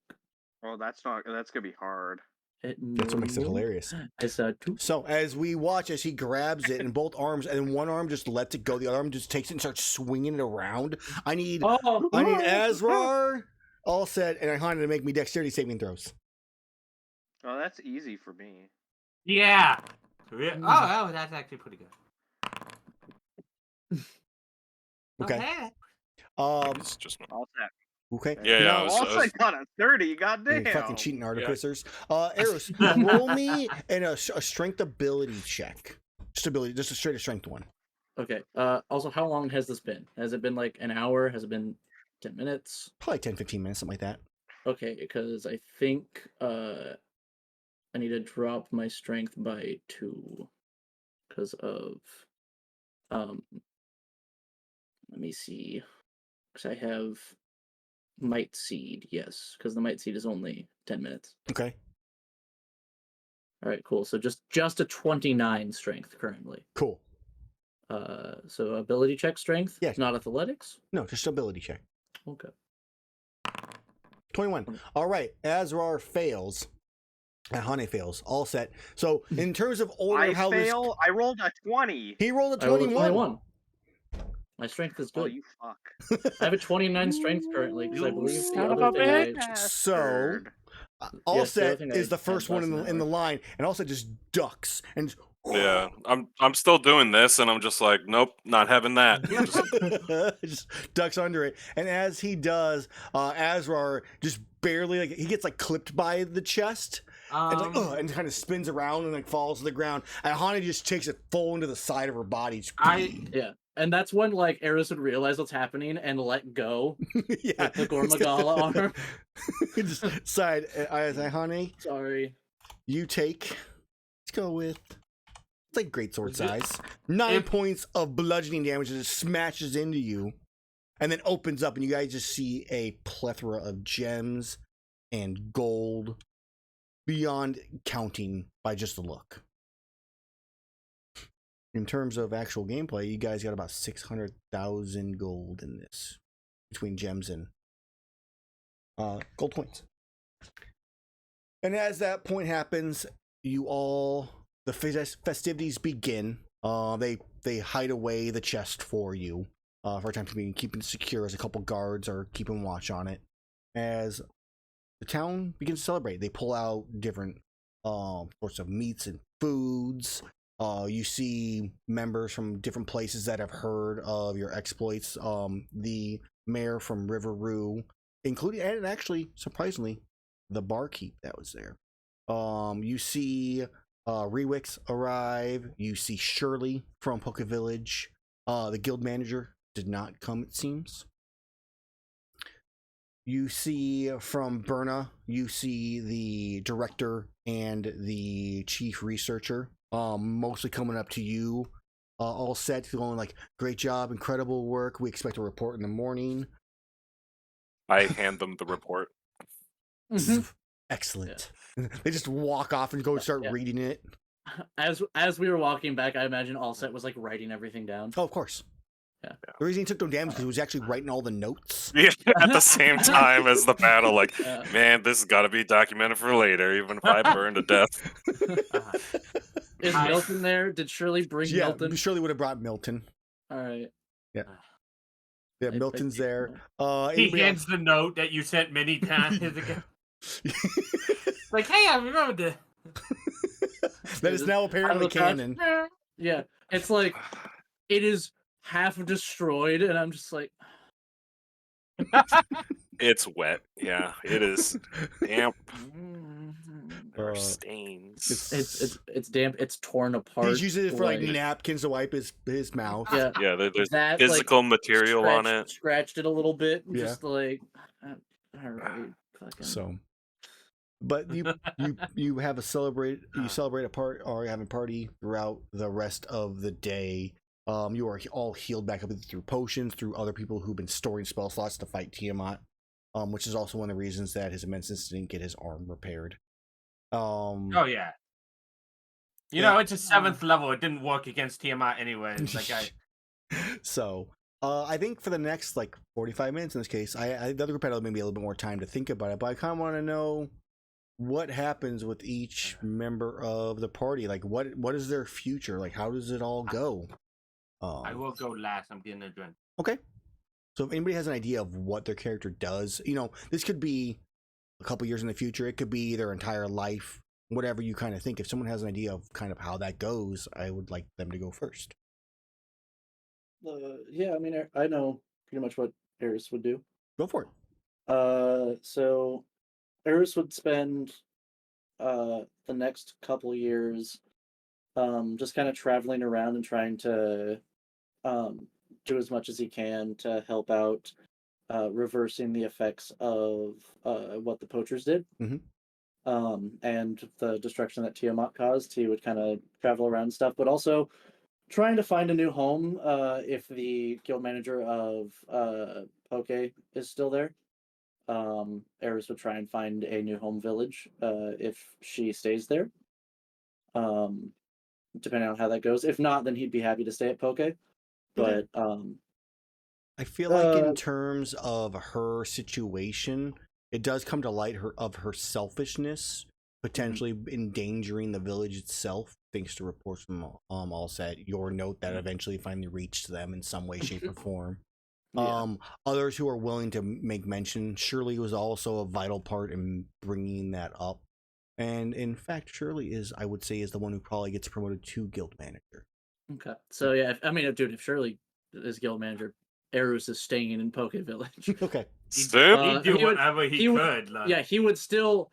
Oh, that's gonna be hard. That's what makes it hilarious. It's a 2. So as we watch, as he grabs it in both arms, and then one arm just lets it go, the other arm just takes it and starts swinging it around. I need Azrar all set and Iihane to make me dexterity saving throws. Oh, that's easy for me. Yeah. Oh, that's actually pretty good. Okay. It's just not. All set. Okay. Yeah, Now, I was- Also, I got a 30. Goddamn. you fucking cheating artificers. Erus, roll me in a strength ability check. Just a straight strength one. Okay. Also, how long has this been? Has it been like an hour? Has it been 10 minutes? Probably 10, 15 minutes, something like that. Okay, because I think I need to drop my strength by 2 because of let me see, because I have Might Seed, yes, because the Might Seed is only 10 minutes. Okay. All right, cool. So just a 29 strength currently. Cool. So ability check strength. Yes. Not athletics. No, just ability check. Okay. 21. All right. Azrar fails. Iihane fails. All set. So in terms of order, I how fail. I rolled a 20. he rolled a I rolled a 21. My strength is Oh, good. you fuck. I have a 29 strength currently because I believe the son other of a thing So all Yes, the other set thing is I the first had one in less the, than in that, the line, and all set just ducks and Yeah, I'm still doing this, and I'm just like, nope, not having that. just ducks under it. And as he does, Azrar just barely he gets clipped by the chest. And and kind of spins around and falls to the ground. And Iihane just takes it full into the side of her body. Yeah, and that's when Erus would realize what's happening and let go. Yeah, With the Gormagala arm. Just side Iihane, Sorry. you take. Let's go with. It's like greatsword size. 9 points of bludgeoning damage that just smashes into you, and then opens up, and you guys just see a plethora of gems and gold. Beyond counting by just the look. In terms of actual gameplay, you guys got about 600,000 gold in this, between gems and gold coins. And as that point happens, the festivities begin. They hide away the chest for you for a time to be keeping it secure, as a couple guards are keeping watch on it. As the town begins to celebrate, they pull out different sorts of meats and foods. You see members from different places that have heard of your exploits. The mayor from Riveroo, including, and actually, surprisingly, the barkeep that was there. You see Rewix arrive. You see Shirley from Poke Village. The guild manager did not come, it seems. You see from Berna, you see the director and the chief researcher, mostly coming up to you, all set, going like, great job, incredible work. We expect a report in the morning. I hand them the report. Excellent. Yeah. They just walk off and go and start reading it. As we were walking back, I imagine Allset was like writing everything down. Oh, of course. Yeah. The reason he took no damage because he was actually writing all the notes. Yeah, at the same time as the battle, like, man, this has got to be documented for later, even if I burn to death. Is Milton there? Did Shirley bring Milton? Shirley would have brought Milton. All right. Yeah. Yeah, Milton's there. He hands the note that you sent many times ago. Like, hey, I remember this. That is now apparently canon. Yeah, it's like it is half destroyed, and I'm just like, it's wet. Yeah, it is damp. There are stains. It's damp. It's torn apart. He's using it for like napkins to wipe his mouth. Yeah, yeah. There's that, physical material on it. Scratched it a little bit. Yeah. Just like, all right, fucking. So. But you have a celebrate a part, or you have a party throughout the rest of the day. You are all healed back up through potions, through other people who've been storing spell slots to fight Tiamat, which is also one of the reasons that his Immensence didn't get his arm repaired. Oh yeah. You know, it's a 7th level. It didn't work against Tiamat anyway. It's like So, I think for the next like 45 minutes in this case, the other group had maybe a little bit more time to think about it, but I kind of want to know what happens with each member of the party. Like, what is their future? Like, how does it all go? I will go last. I'm getting a drink. Okay. So if anybody has an idea of what their character does, this could be a couple years in the future. It could be their entire life, whatever you kind of think. If someone has an idea of kind of how that goes, I would like them to go first. Yeah, I mean, I know pretty much what Erus would do. Go for it. So Erus would spend the next couple years just kind of traveling around and trying to do as much as he can to help out reversing the effects of what the poachers did. And the destruction that Tiamat caused. He would kind of travel around and stuff, but also trying to find a new home if the guild manager of Poke is still there. Erus would try and find a new home village if she stays there. Depending on how that goes. If not, then he'd be happy to stay at Poke. But I feel like in terms of her situation, it does come to light of her selfishness, potentially endangering the village itself, thanks to reports from Allset, your note that eventually finally reached them in some way, shape, or form. Others who are willing to make mention, Shirley was also a vital part in bringing that up. And in fact, Shirley I would say, is the one who probably gets promoted to guild manager. Okay. So yeah, if Shirley is guild manager, Erus is staying in Poke Village. Okay. He'd do whatever he could. Yeah, he would still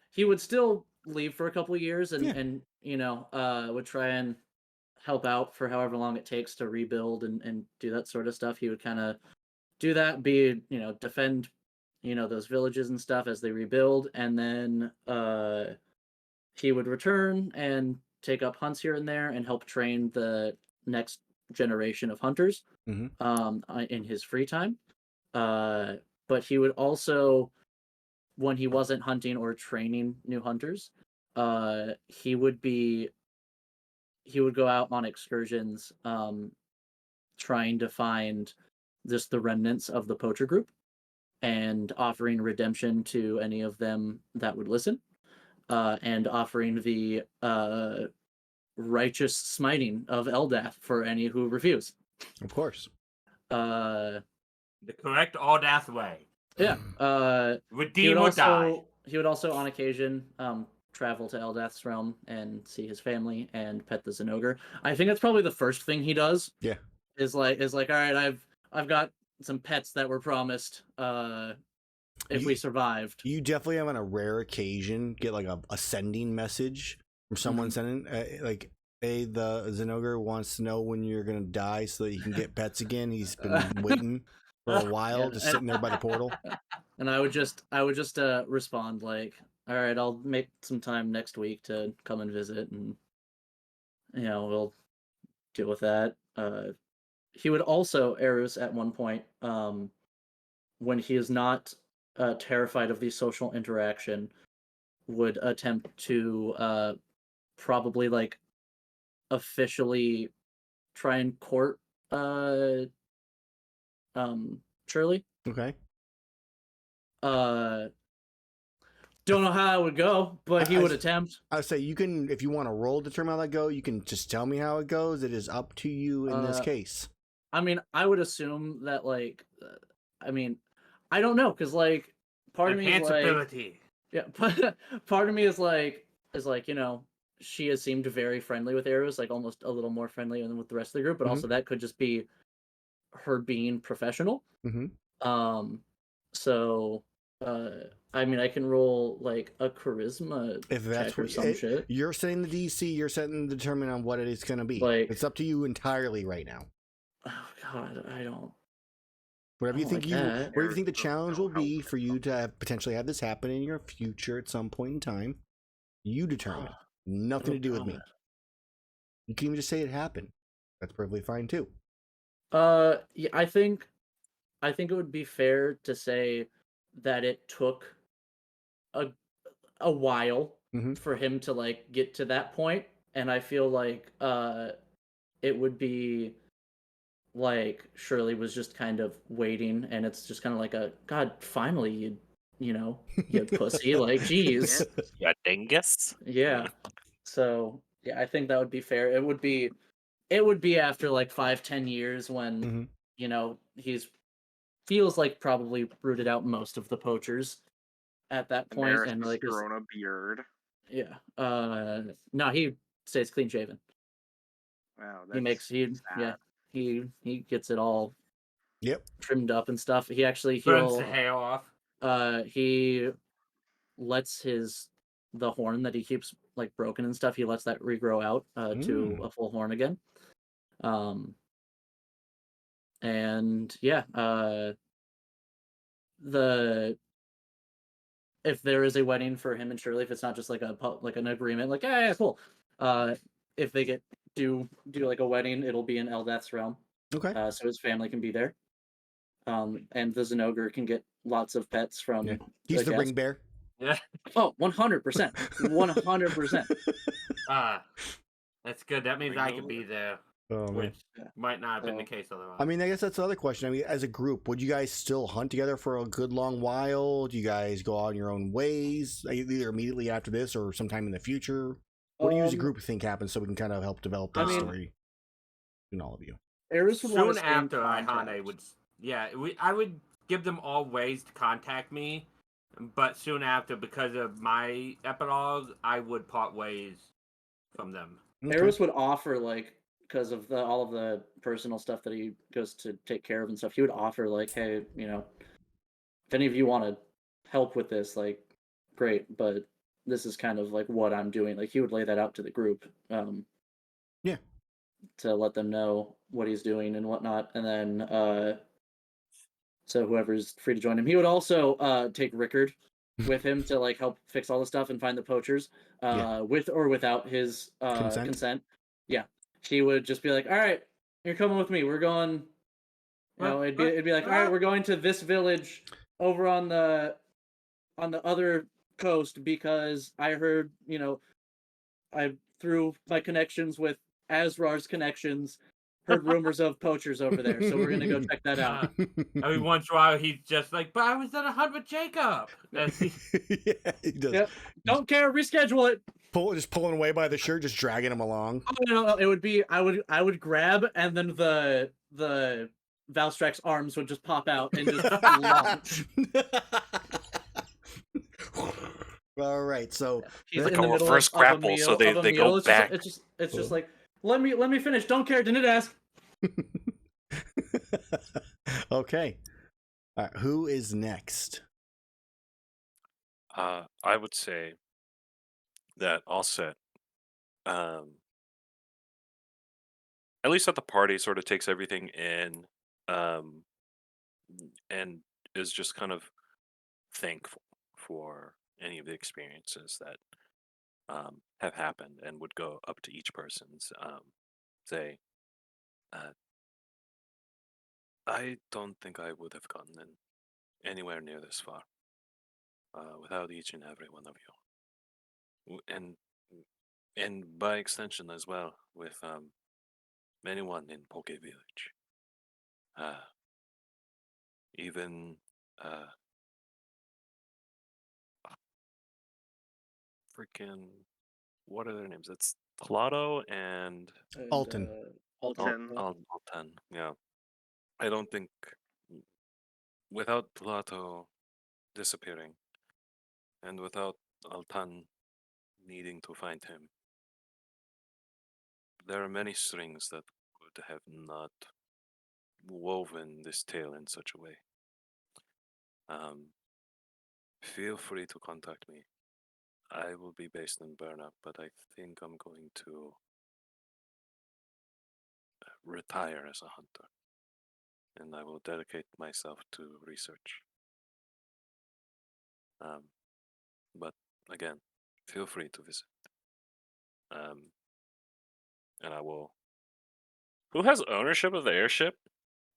leave for a couple of years and would try and help out for however long it takes to rebuild and do that sort of stuff. He would kind of do that, defend, those villages and stuff as they rebuild, and then he would return and take up hunts here and there and help train the next generation of hunters in his free time. But he would also, when he wasn't hunting or training new hunters, he would go out on excursions, trying to find just the remnants of the poacher group and offering redemption to any of them that would listen, and offering the righteous smiting of Eldath for any who refuse. Of course. The correct Eldath way. Yeah. Redeem or die. He would also, on occasion, travel to Eldath's realm and see his family and pet the Zinogre. I think that's probably the first thing he does. Yeah. Is like, all right, I've got some pets that were promised. If we survived, you definitely have on a rare occasion get like a sending message from someone sending like, hey, the Zinogre wants to know when you're gonna die so that he can get pets again. He's been waiting for a while, just sitting there by the portal. And I would just respond like, all right, I'll make some time next week to come and visit, and we'll deal with that. He would also, Erus, at one point, when he is not terrified of the social interaction, would attempt to probably like officially try and court Shirley. Okay. Don't know how it would go, but he would attempt. I would say you can, if you want to roll to determine how that go, you can just tell me how it goes. It is up to you in this case. I mean, I would assume that like, I don't know, because like part of me is like, yeah, part of me is like, she has seemed very friendly with Erus, like almost a little more friendly than with the rest of the group, but also that could just be her being professional. So I can roll like a charisma if that's check or some shit. You're setting the DC, you're setting the determine on what it is going to be. Like, it's up to you entirely right now. Oh God, I don't. Whatever you think whatever you think the challenge will be for you to potentially have this happen in your future at some point in time, you determine. Nothing to do with me. You can even just say it happened. That's perfectly fine too. Yeah, I think it would be fair to say that it took a while for him to like get to that point, and I feel like it would be like Shirley was just kind of waiting, and it's just kind of like a God, finally you pussy, like geez. Yeah, dingus. Yeah. So yeah, I think that would be fair. It would be after like 5-10 years when he's feels like probably rooted out most of the poachers at that point, and like grown a beard. Yeah. No, he stays clean shaven. Wow, he gets it all trimmed up and stuff. He actually burns the hair off. He lets the horn that he keeps like broken and stuff, he lets that regrow out to a full horn again. And yeah, if there is a wedding for him and Shirley, if it's not just like an agreement, like yeah, cool. If they do like a wedding, it'll be in Eldath's realm. Okay. So his family can be there. And the Zinogre can get lots of pets from. Yeah. He's the ring bear. Yeah. Oh, 100%. 100%. That's good. That means I could be there. Oh, which might not have been the case otherwise. I mean, I guess that's another question. I mean, as a group, would you guys still hunt together for a good long while? Do you guys go out on your own ways, either immediately after this or sometime in the future? What do you as a group think happens so we can kind of help develop that story in all of you? Erus would soon after Iihane would, I would give them all ways to contact me, but soon after, because of my epilogue, I would part ways from them. Okay. Erus would offer like, because of all of the personal stuff that he goes to take care of and stuff, he would offer like, hey, if any of you want to help with this, like, great, but this is kind of like what I'm doing. Like, he would lay that out to the group, to let them know what he's doing and whatnot, and then so whoever's free to join him. He would also take Rickard with him to like help fix all the stuff and find the poachers, with or without his consent. Yeah. He would just be like, all right, you're coming with me. We're going, it'd be like, all right, we're going to this village over on the other coast because I heard, I through my connections with Azrar's connections, heard rumors of poachers over there. So we're going to go check that out. Every once in a while, he's just like, but I was on a hunt with Jacob. Yeah, he does. Yep. Don't care. Reschedule it. Just pulling away by the shirt, just dragging him along. Oh, no, it would be I would grab, and then the Valstrak's arms would just pop out and just launch. All right, so He's Like in the our middle first of a grapple, meal. so they of a they meal. go It's back. just it's just like let me finish. Don't care. Didn't ask. okay. All right, who is next? I would say that Offset, um, at least at the party, sort of takes everything in, um, and is just kind of thankful for any of the experiences that have happened, and would go up to each person's say, uh, I don't think I would have gotten in anywhere near this far without each and every one of you, and by extension as well with anyone in Poke Village. Uh, even uh, freaking what are their names? It's Plato and And, Alton. Alton. Alten. Yeah, I don't think without Plato disappearing and without Altan needing to find him, there are many strings that would have not woven this tale in such a way. Um, feel free to contact me. I will be based in Berna, but I think I'm going to retire as a hunter, and I will dedicate myself to research. Um, but again, feel free to visit. Um, and I will. Who has ownership of the airship?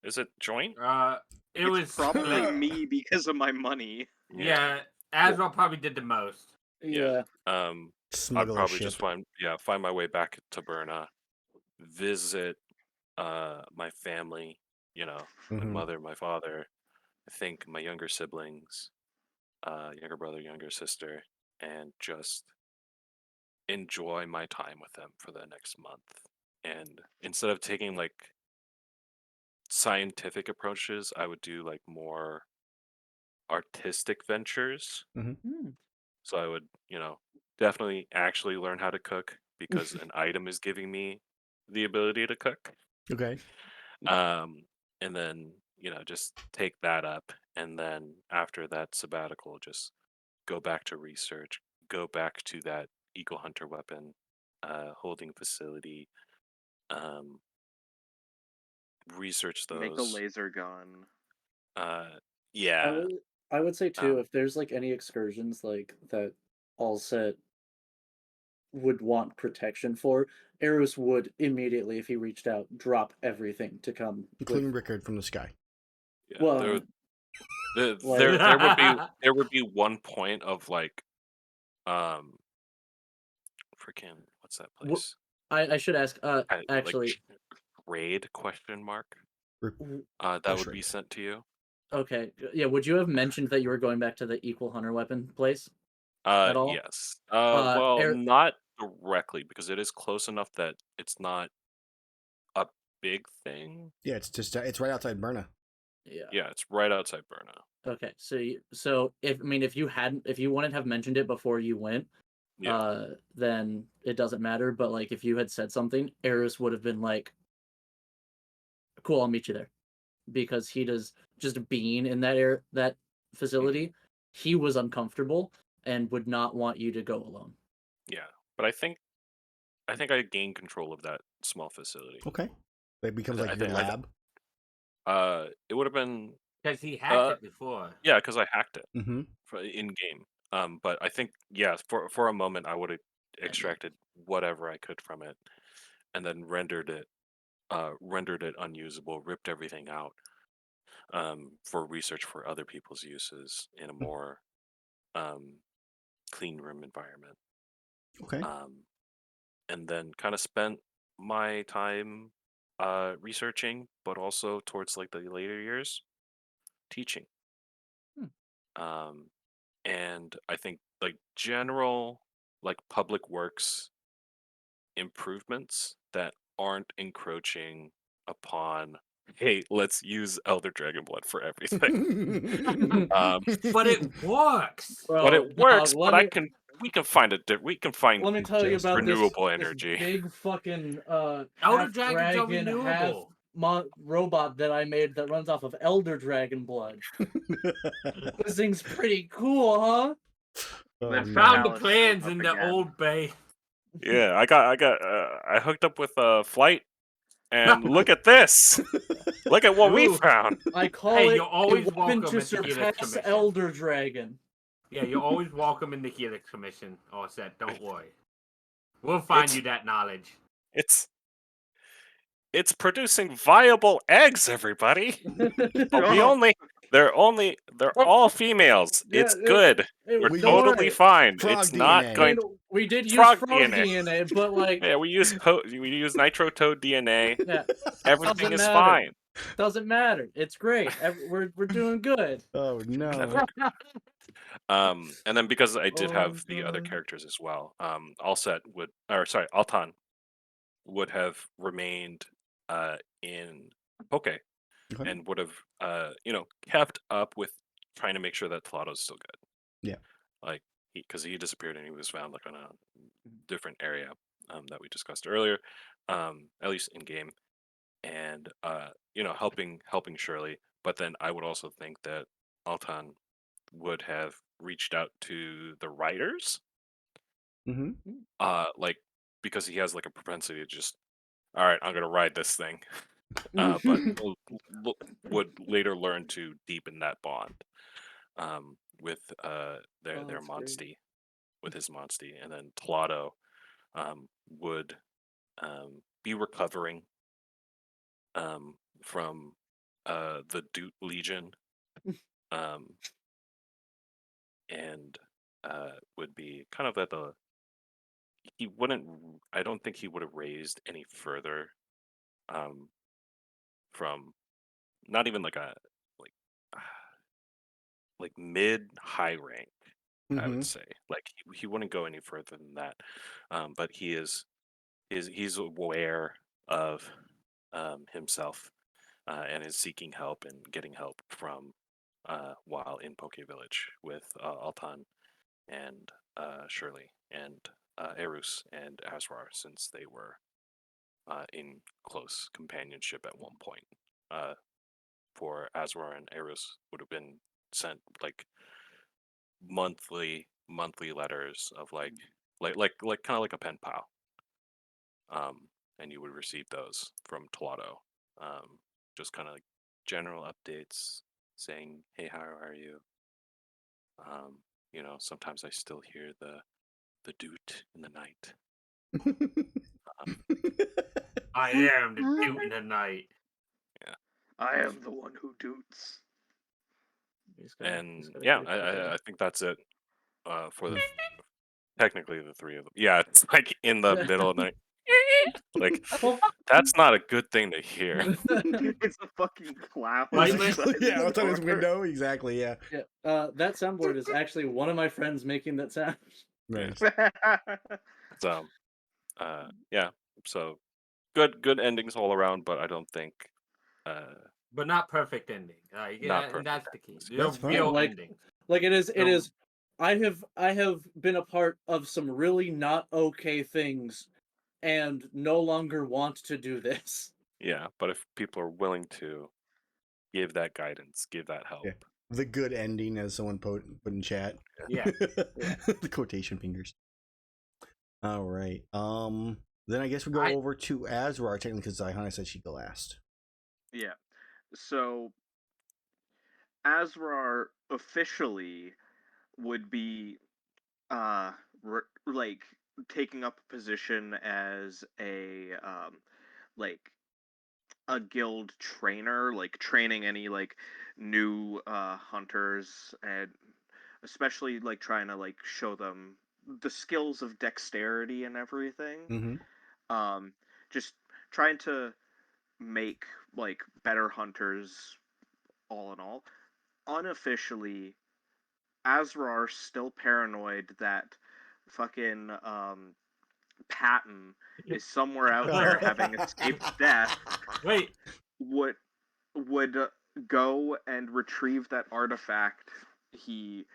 Is it joint? It It's was probably split. me because of my money. Yeah, Azrar probably did the most. Yeah. I'd Smuggle a probably just ship. find my way back to Berna, visit my family, my Mhm. mother, my father, I think my younger siblings, younger brother, younger sister, and just enjoy my time with them for the next month. And instead of taking like scientific approaches, I would do like more artistic ventures. Hmm. So I would, definitely actually learn how to cook because an item is giving me the ability to cook. Okay. Um, and then, just take that up. And then after that sabbatical, just go back to research, go back to that Eagle Hunter weapon holding facility, um, research Make a those. laser gun. Uh, I yeah. would I would say too, Um, if there's like any excursions like that all set would want protection for, Erus would immediately, if he reached out, drop everything to come Including with. Rickard from the sky. yeah. Well, like There would be one point of like um freaking what's that wh- place? I should ask. Like Actually, raid question mark. Re- That would be Frustrated. sent to you. okay, yeah. Would you have mentioned that you were going back to the Equal Hunter weapon place at all? Yes. Uh, Well, er, not directly because it is close enough that it's not a big thing. Yeah, it's just it's right outside Berna. yeah. Yeah, it's right outside Burna. Okay, so if you hadn't, if you wouldn't have mentioned it before you went, Yeah. then it doesn't matter. But like if you had said something, Eris would have been like, "Cool, I'll meet you there," because he does just being in that Mhm. facility, he was uncomfortable and would not want you to go alone. Yeah. But I think I gained control of that small facility. Okay. It becomes I like your think lab. it would have been Because he hacked uh it before. yeah, because I hacked it Mm-hmm. in game. But I think yeah, for a moment I would have extracted whatever I could from it, and then rendered it unusable, ripped everything out, for research for other people's uses in a more um clean room environment. Okay. Um, and then kind of spent my time researching, but also towards like the later years teaching. Hmm. Um, and I think like general like public works improvements that aren't encroaching upon hey, let's use Elder Dragon blood for everything. But it works. But it works. let But me we can find we can find let me tell you Just about renewable this energy. big fucking Elder half dragons are dragon, half renewable. robot that I made that runs off of Elder Dragon blood. This thing's pretty cool, huh? Oh, Then no. Found the Alice plans showed up in the again. old bay. Yeah, I hooked up with Flight, and look at this. Look at what we Ooh. found. I call Hey, it you're always a weapon welcome to at the Helix surpass Commission. Elder Dragon. Yeah, you're always welcome in the Helix Commission. Oh, set. Don't worry. We'll find It's- you that knowledge. It's producing viable eggs, everybody. But they're all females. It's good. We're Don't totally worry. fine. Frog It's not DNA. I going. mean, we did use Frog frog DNA. DNA, but like, Yeah, we use nitro toad DNA. yeah, Everything doesn't is matter. fine. Doesn't matter. It's great. We're doing good. Oh no. And then because I did Oh, have the other God. characters as well, Altan would have remained in Poke Okay. and would have kept up with trying to make sure that Tlato's still good. Yeah. Like because he disappeared and he was found like on a different area that we discussed earlier, at least in game, and helping Shirley. But then I would also think that Altan would have reached out to the writers, Mm-hmm. like because he has like a propensity to just, all right, I'm gonna ride this thing, but would later learn to deepen that bond with their that's great. Monstie, with his Monstie, and then Tlato would be recovering from the Doot Legion, um, and would be kind of at the. He wouldn't. I don't think he would have raised any further um, from not even like a like like mid high rank. I Mm-hmm. would say like he wouldn't go any further than that. But he's aware of himself and is seeking help and getting help from while in Poke Village with Altan and Shirley and Erus and Azrar, since they were in close companionship at one point. For Azrar and Erus would have been sent like monthly letters of like kind of like a pen pal. And you would receive those from Tlato. Just kind of like general updates saying, "Hey, how are you?" Sometimes I still hear the doot in the night. I am the dude in the night. I am the one who doots. And yeah, I think that's it for the technically the three of them. Yeah, it's like in the middle of the night. Like that's not a good thing to hear. It's a fucking clown. Lightning? outside Yeah, the outside his door. window. Exactly. Yeah. Yeah, that soundboard is actually one of my friends making that sound. Nice. So, yeah. So good endings all around, but I don't think But not perfect ending. Not And that's perfect the key. endings. They're That's fine. real Like- endings. Like it No. is. I have been a part of some really not okay things, and no longer want to do this. Yeah, but if people are willing to give that guidance, give that help. Yeah. The good ending, as someone put in chat. Yeah. The quotation fingers. All right. Then I guess we go over to Azrar, technically, because Iihane said she'd go last. Yeah. So Azrar officially would be like taking up a position as a like a guild trainer, like training any like new hunters, and especially like trying to like show them the skills of dexterity and everything. Mm-hmm. Just trying to make like better hunters all in all. Unofficially, Azrar's still paranoid that fucking Patton is somewhere out there having escaped death. Wait. What would go and retrieve that artifact he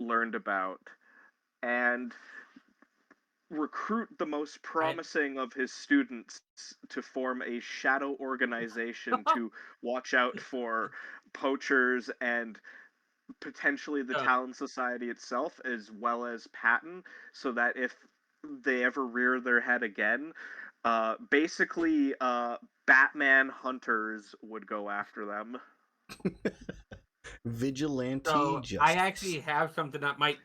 learned about and recruit the most promising of his students to form a shadow organization to watch out for poachers and potentially the Oh. Talon Society itself, as well as Patton, so that if they ever rear their head again, basically, Batman hunters would go after them. Vigilante So justice. I actually have something that might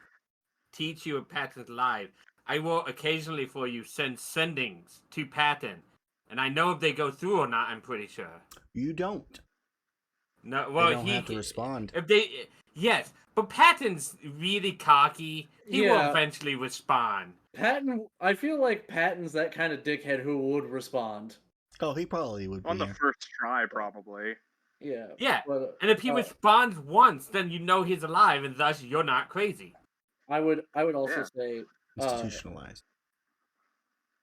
teach you a Patton's live. I will occasionally for you send sendings to Patton, and I know if they go through or not. I'm pretty sure. You don't. No, well, They don't have to respond. If they, yes, but Patton's really cocky. He will Yeah. eventually respond. Patton, I feel like Patton's that kind of dickhead who would respond. Oh, he probably would be. On the yeah. first try, probably. Yeah. Yeah, But, and if he responds once, then you know he's alive, and thus you're not crazy. I would also Yeah. say Institutionalized.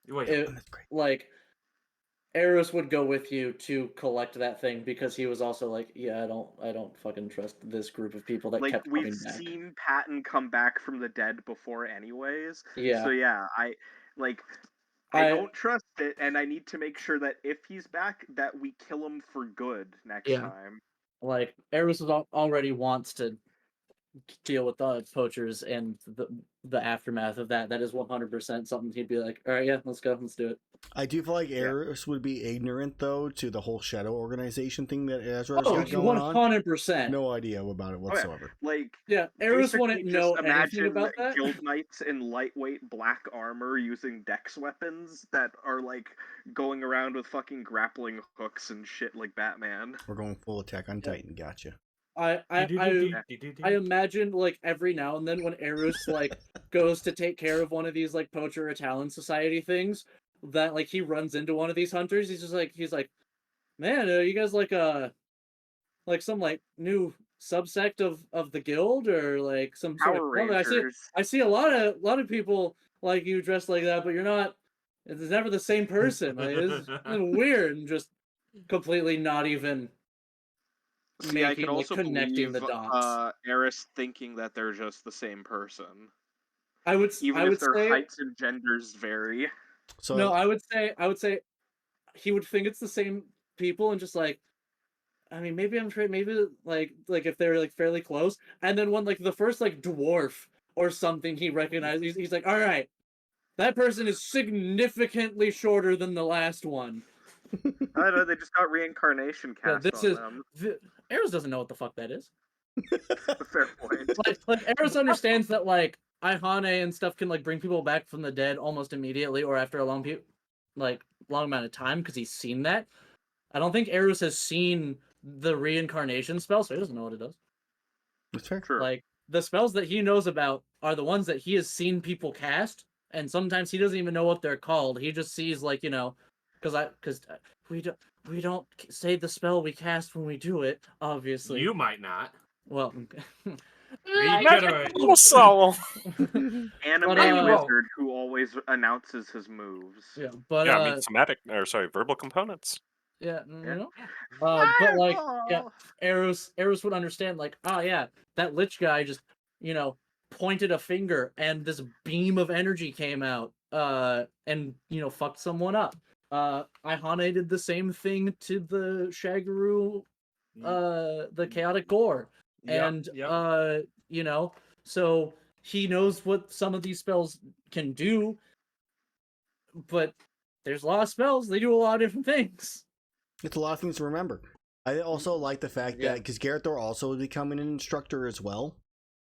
Wait, it, That's great. like Erus would go with you to collect that thing because he was also like, yeah, I don't fucking trust this group of people that Like, kept we've coming back. seen Patton come back from the dead before anyways. Yeah. So yeah, I don't trust it, and I need to make sure that if he's back, that we kill him for good next Yeah. time. Like Erus already wants to deal with the poachers and the aftermath of that. That is 100% something he'd be like, all right, yeah, let's go, let's do it. I do feel like Erus would be ignorant, though, to the whole shadow organization thing that Azrar's Oh, got going on. 100%. No idea about it whatsoever. Like, Yeah, Erus basically wouldn't know just anything imagine about that. guild knights in lightweight black armor using dex weapons that are like going around with fucking grappling hooks and shit like Batman. We're going full Attack on Titan. Gotcha. I imagine like every now and then when Erus like goes to take care of one of these like poacher or Talon Society things, that like he runs into one of these hunters. He's like, man, you guys like some like new subsect of the guild or like some sort of Power club? Rangers. I see a lot of people like you dressed like that, but you're not. It's never the same person. Like, it's weird and just completely not even. See, I could Making, like, also connecting believe the dots. Eris thinking that they're just the same person, I would even I if would their say heights and genders vary. So no. I would say he would think it's the same people and just like. I mean, maybe I'm trying. Maybe like if they're like fairly close, and then when like the first like dwarf or something he recognized, he's like, all right, that person is significantly shorter than the last one. I don't know, they just got reincarnation Yeah, cast this on is them. Erus doesn't know what the fuck that is. Fair point. Like Erus understands that like Iihane and stuff can like bring people back from the dead almost immediately or after a long amount of time because he's seen that. I don't think Erus has seen the reincarnation spell, so he doesn't know what it does. That's fair. True. Like the spells that he knows about are the ones that he has seen people cast, and sometimes he doesn't even know what they're called. He just sees like because we don't say the spell we cast when we do it. Obviously, You might not. well. Reiterate. Anime But, wizard who always announces his moves. Yeah, but Yeah, I mean verbal components. yeah, Yeah. but like yeah, Erus would understand like, oh yeah, that lich guy just pointed a finger and this beam of energy came out and fucked someone up. Iihane did the same thing to the Shagaru the chaotic gore. And so he knows what some of these spells can do, but there's a lot of spells, they do a lot of different things. It's a lot of things to remember. I also like the fact that because Garethor also is becoming an instructor as well,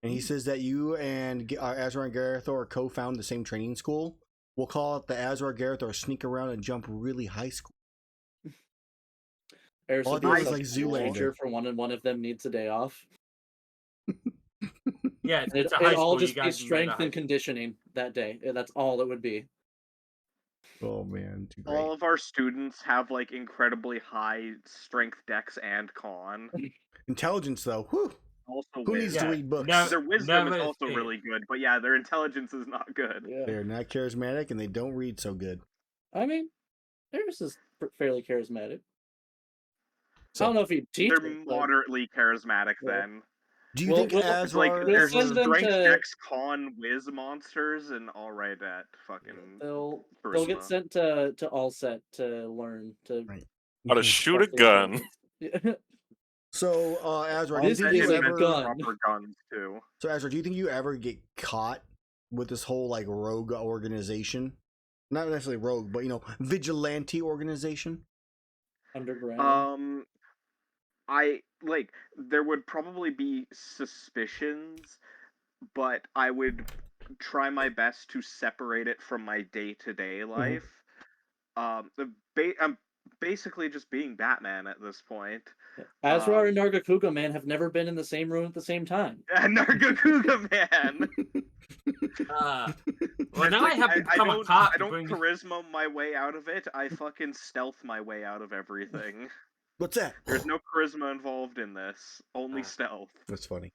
and he says that you and Azrar and Garethor co-found the same training school. We'll call it the Azrar Garethor Sneak Around and Jump Really High School. Erus All would it be is such like a Zoolander. teacher for one, and one of them needs a day off. Yeah, it's a high it'd school. all just you be guys strength and conditioning that day. That's all it would be. Oh man, too great. All of our students have like incredibly high strength, dex, and con. Intelligence though, whew. Also, Who needs to read books? Their wisdom is also escape. really good, but yeah, their intelligence is not good. Yeah. They're not charismatic and they don't read so good. I mean, Erus is fairly charismatic. I don't know if he'd teach They're it, but moderately charismatic Yeah. then. Do you Well, think we'll- It's like Azrar they're send them strength to- dex con whiz monsters and all right at fucking they'll get charisma. sent to all set to learn to Right. How to Mhm. shoot a fuck these gun. guys. So, Azrar, do you This think is you a ever? gun. proper guns too. So, Azrar, do you think you ever get caught with this whole like rogue organization? Not necessarily rogue, but vigilante organization. Underground. I like there would probably be suspicions, but I would try my best to separate it from my day-to-day life. I'm basically just being Batman at this point. Azrar and Nargacuga Man have never been in the same room at the same time. Nargacuga Man. Well, now I have to become a cop. I to don't bring... charisma my way out of it. I fucking stealth my way out of everything. What's that? There's no charisma involved in this. Only stealth. That's funny.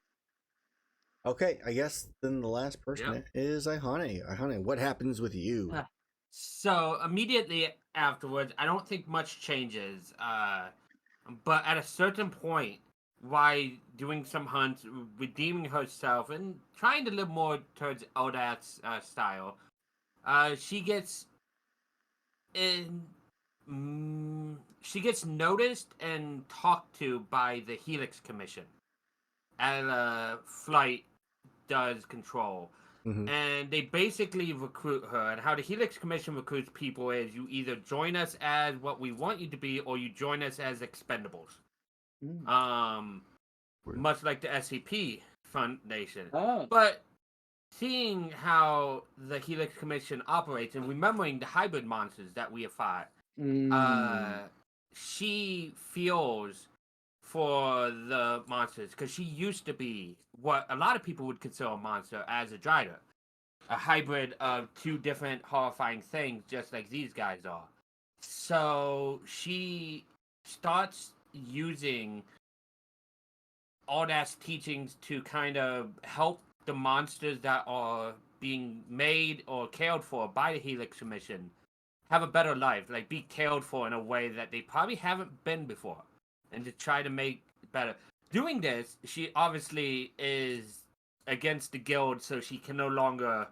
Okay, I guess then the last person Yep. is Iihane. Iihane, what happens with you? So immediately afterwards, I don't think much changes. But at a certain point, while doing some hunts, redeeming herself, and trying to live more towards Eldath's style, she gets she gets noticed and talked to by the Helix Commission, as Flight does control. Mhm. And they basically recruit her. And how the Helix Commission recruits people is you either join us as what we want you to be, or you join us as expendables. Much like the SCP Foundation. Ah. But seeing how the Helix Commission operates and remembering the hybrid monsters that we have fought, she feels for the monsters because she used to be what a lot of people would consider a monster as a Drider, a hybrid of two different horrifying things, just like these guys are. So she starts using Aldath's teachings to kind of help the monsters that are being made or cared for by the Helix Commission have a better life, like be cared for in a way that they probably haven't been before, and to try to make it better. Doing this, she obviously is against the guild, so she can no longer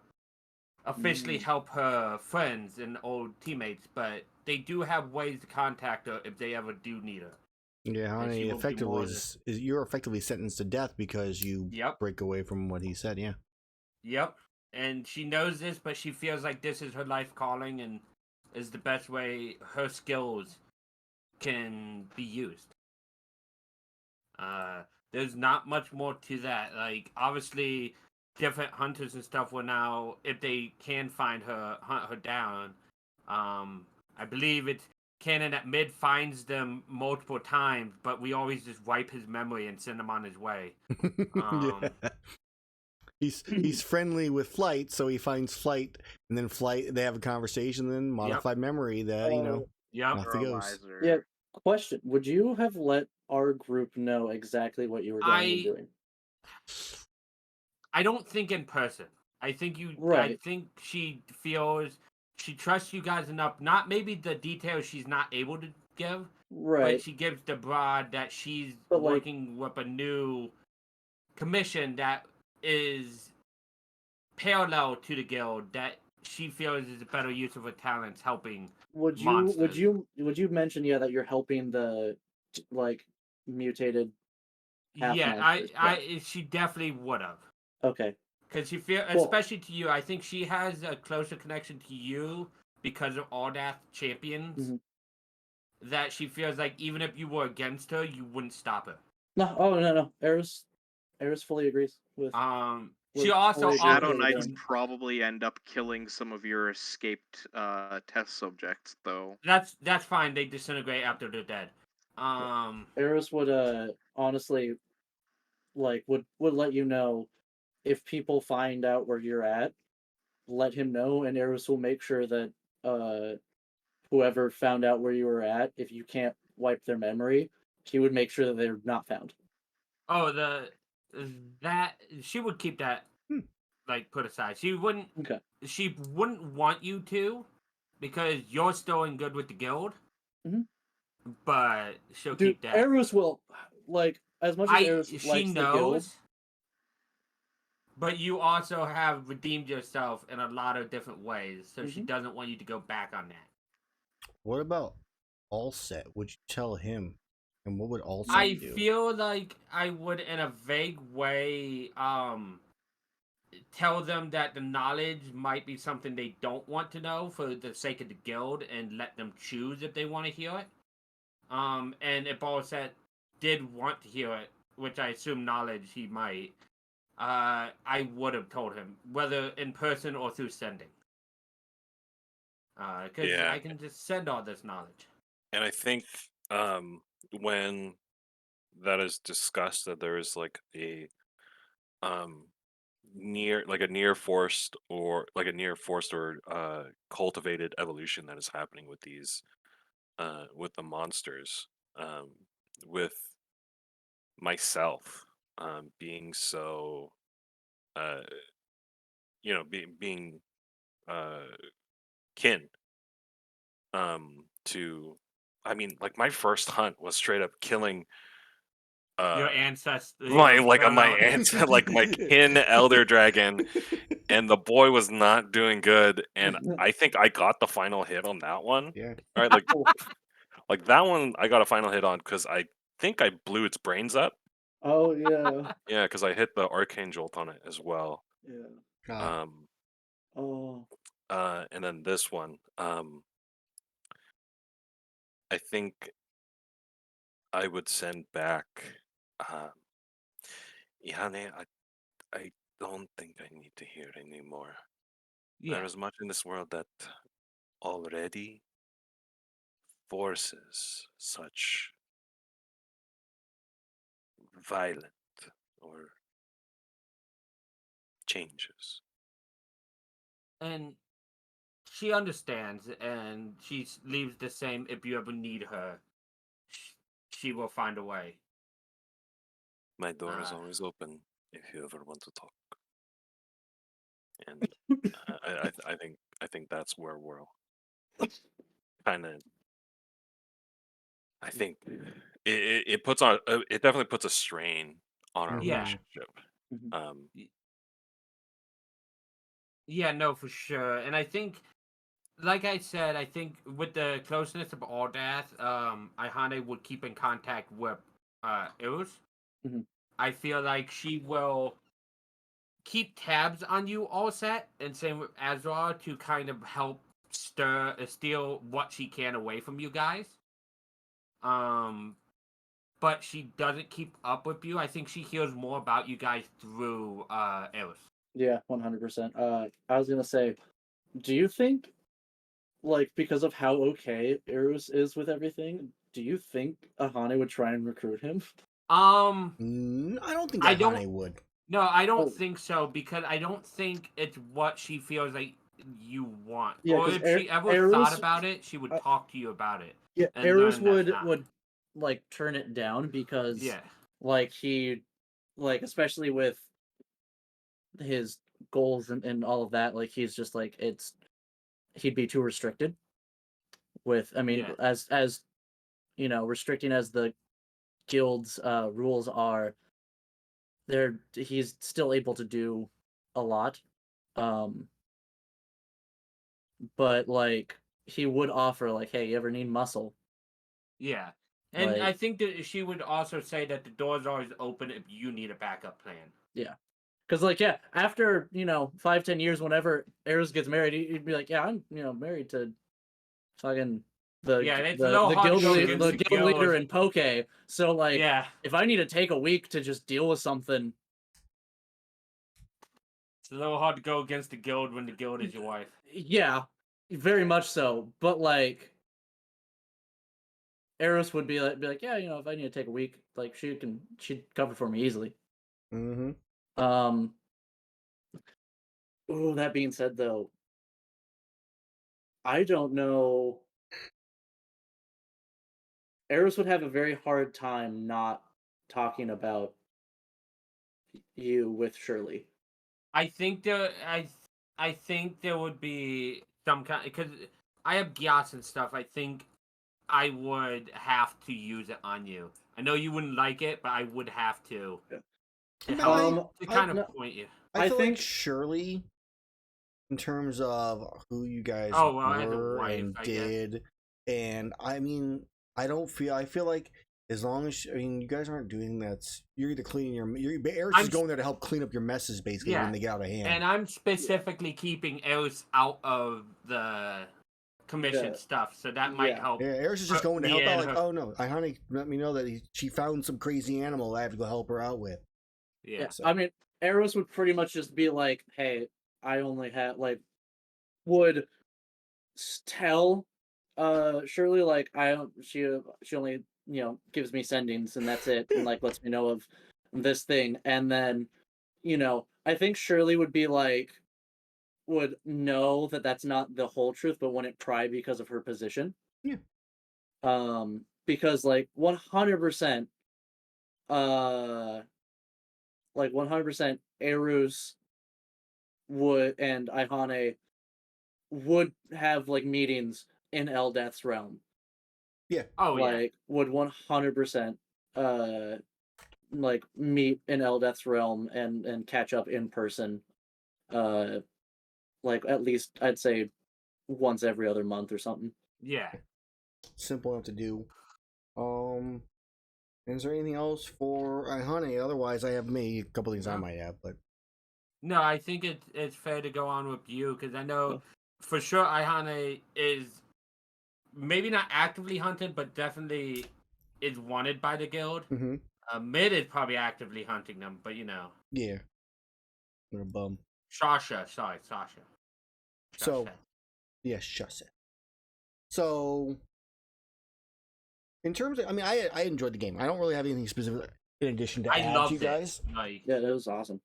officially help her friends and old teammates, but they do have ways to contact her if they ever do need her. Yeah, And she Iihane will be effectively more you're effectively sentenced to death because you Yep. break away from what he said. Yeah. Yep. And she knows this, but she feels like this is her life calling and is the best way her skills can be used. There's not much more to that. Like, obviously, different hunters and stuff will now, if they can find her, hunt her down. I believe it's canon that Mid finds them multiple times, but we always just wipe his memory and send him on his way. Yeah. He's friendly with Flight, so he finds Flight, and then Flight, they have a conversation, then modified memory that Yep. off he goes. Yeah. Question: would you have let our group know exactly what you were going to be doing? I don't think in person. I think Right. I think she feels she trusts you guys enough. Not maybe the details she's not able to give, Right. but she gives the broad that she's But, like- working with a new commission that is parallel to the guild that she feels is a better use of her talents helping. Would monsters. you mention that you're helping the mutated half monsters? She definitely would have. Okay. Because she feel, Cool. especially to you, I think she has a closer connection to you because of Aldath champions. That she feels like even if you were against her, you wouldn't stop her. No. Erus fully agrees with. She also Shadow obviously Knights doing. probably end up killing some of your escaped test subjects, though. That's fine. They disintegrate after they're dead. Erus would honestly would let you know if people find out where you're at. Let him know, and Erus will make sure that whoever found out where you were at, if you can't wipe their memory, he would make sure that they're not found. Oh, that she would keep that put aside. She wouldn't. Okay. She wouldn't want you to, because you're still in good with the guild. but she'll Dude, keep that. Erus will, like, as much as Erus She likes the guild. knows, but you also have redeemed yourself in a lot of different ways, so she doesn't want you to go back on that. What about Allset? Would you tell him? And what would Allset I do? feel like I would, in a vague way, tell them that the knowledge might be something they don't want to know for the sake of the guild, and let them choose if they want to hear it. And if Allset did want to hear it, which I assume knowledge he might, I would have told him, whether in person or through sending. Because Yeah. I can just send all this knowledge. And I think when that is discussed, that there is like a near forced or cultivated evolution that is happening with these with the monsters, with myself being so being kin to, I mean, like my first hunt was straight up killing Your ancestors. my aunt, like my kin elder dragon, and the boy was not doing good, and I think I got the final hit on that one. Yeah. All right, like that one I got a final hit on because I think I blew its brains up. Oh, yeah. Yeah, because I hit the arcane jolt on it as well. Yeah. God. Oh. And then this one, I think I would send back Iihane. I don't think I need to hear anymore. Yeah. There is much in this world that already forces such violent or changes. And she understands, and she leaves the same. If you ever need her, she will find a way. My door is always open if you ever want to talk. And I think that's where we're kind of. I think it puts on it definitely puts a strain on our Mhm. Yeah. relationship. Um, Yeah, no, for sure. And I think, like I said, I think with the closeness of Aldath, Iihane would keep in contact with Erus. Mhm. I feel like she will keep tabs on you all set, and same with Azrar, to kind of help steal what she can away from you guys. But she doesn't keep up with you. I think she hears more about you guys through Erus. Yeah, 100%. I was gonna say, do you think, like, because of how okay Erus is with everything, do you think Ahane would try and recruit him? I don't think I Iihane don't- would. No, I don't Oh. think so, because I don't think it's what she feels like you want. Yeah, Or 'cause if she ever Erus- thought about it, she would talk to you about it. Yeah, And Erus learn that's not. would like turn it down because Yeah. like he like especially with his goals and all of that, like he's just like he'd be too restricted with I mean Yeah. as you know, restricting as the guild's rules are, he's still able to do a lot. But like he would offer like, hey, you ever need muscle? Yeah. And I Like, think that she would also say that the door's always open if you need a backup plan. yeah. Because like, yeah, after 5-10 years, whenever Erus gets married, he'd be like, yeah, I'm married to fucking Yeah, it's a little the hard to guild go leader, against the the guild leader guild. in Poke. So like, Yeah. if I need to take a week to just deal with something, It's a little hard to go against the guild when the guild is your wife. yeah, very much so. But like, Erus would be like, yeah, if I need to take a week, like she'd cover for me easily. Mm-hmm. Oh, that being said, though, I don't know. Erus would have a very hard time not talking about you with Shirley. I think there would be some kind, because I have Gyas and stuff. I think I would have to use it on you. I know you wouldn't like it, but I would have to. Yeah. To, But help, I- to kind no, of point you. I I feel like think- Shirley, in terms of who you guys Oh, well, as a were wife, and I guess. did, and I mean, I feel like as long as you guys aren't doing that, you're either cleaning Erus is I'm- going there to help clean up your messes basically Yeah, when they get out of hand. And I'm specifically keeping Erus out of the commission Yeah. stuff, so that might Yeah. help. Yeah, Erus is just for going to me help out. and Like, her. oh no, Iihane let me know that she found some crazy animal I have to go help her out with. Yeah. Yeah, So- I mean, Erus would pretty much just be like, "Hey, I only have like," would tell Shirley like, "I don't." She only gives me sendings and that's it, and like lets me know of this thing, and then I think Shirley would be like, would know that that's not the whole truth, but wouldn't pry because of her position. Yeah. Because like 100%, like 100%, Erus would and Iihane would have like meetings in Eldath's realm. Oh yeah. Like would 100% like meet in Eldath's realm and catch up in person. Like at least I'd say once every other month or something. Yeah. Simple enough to do. Is there anything else for Iihane? Otherwise, I have me a couple things I No. might have, but No, I think it's fair to go on with you because I know Yeah. for sure Iihane is maybe not actively hunted, but definitely is wanted by the guild. mm-hmm. Mid is probably actively hunting them, but Yeah, what a bum. Sasha. So, yes, just it. So, in terms of, I enjoyed the game. I don't really have anything specific in addition to I add loved to you guys. it. Like, Yeah, that was awesome.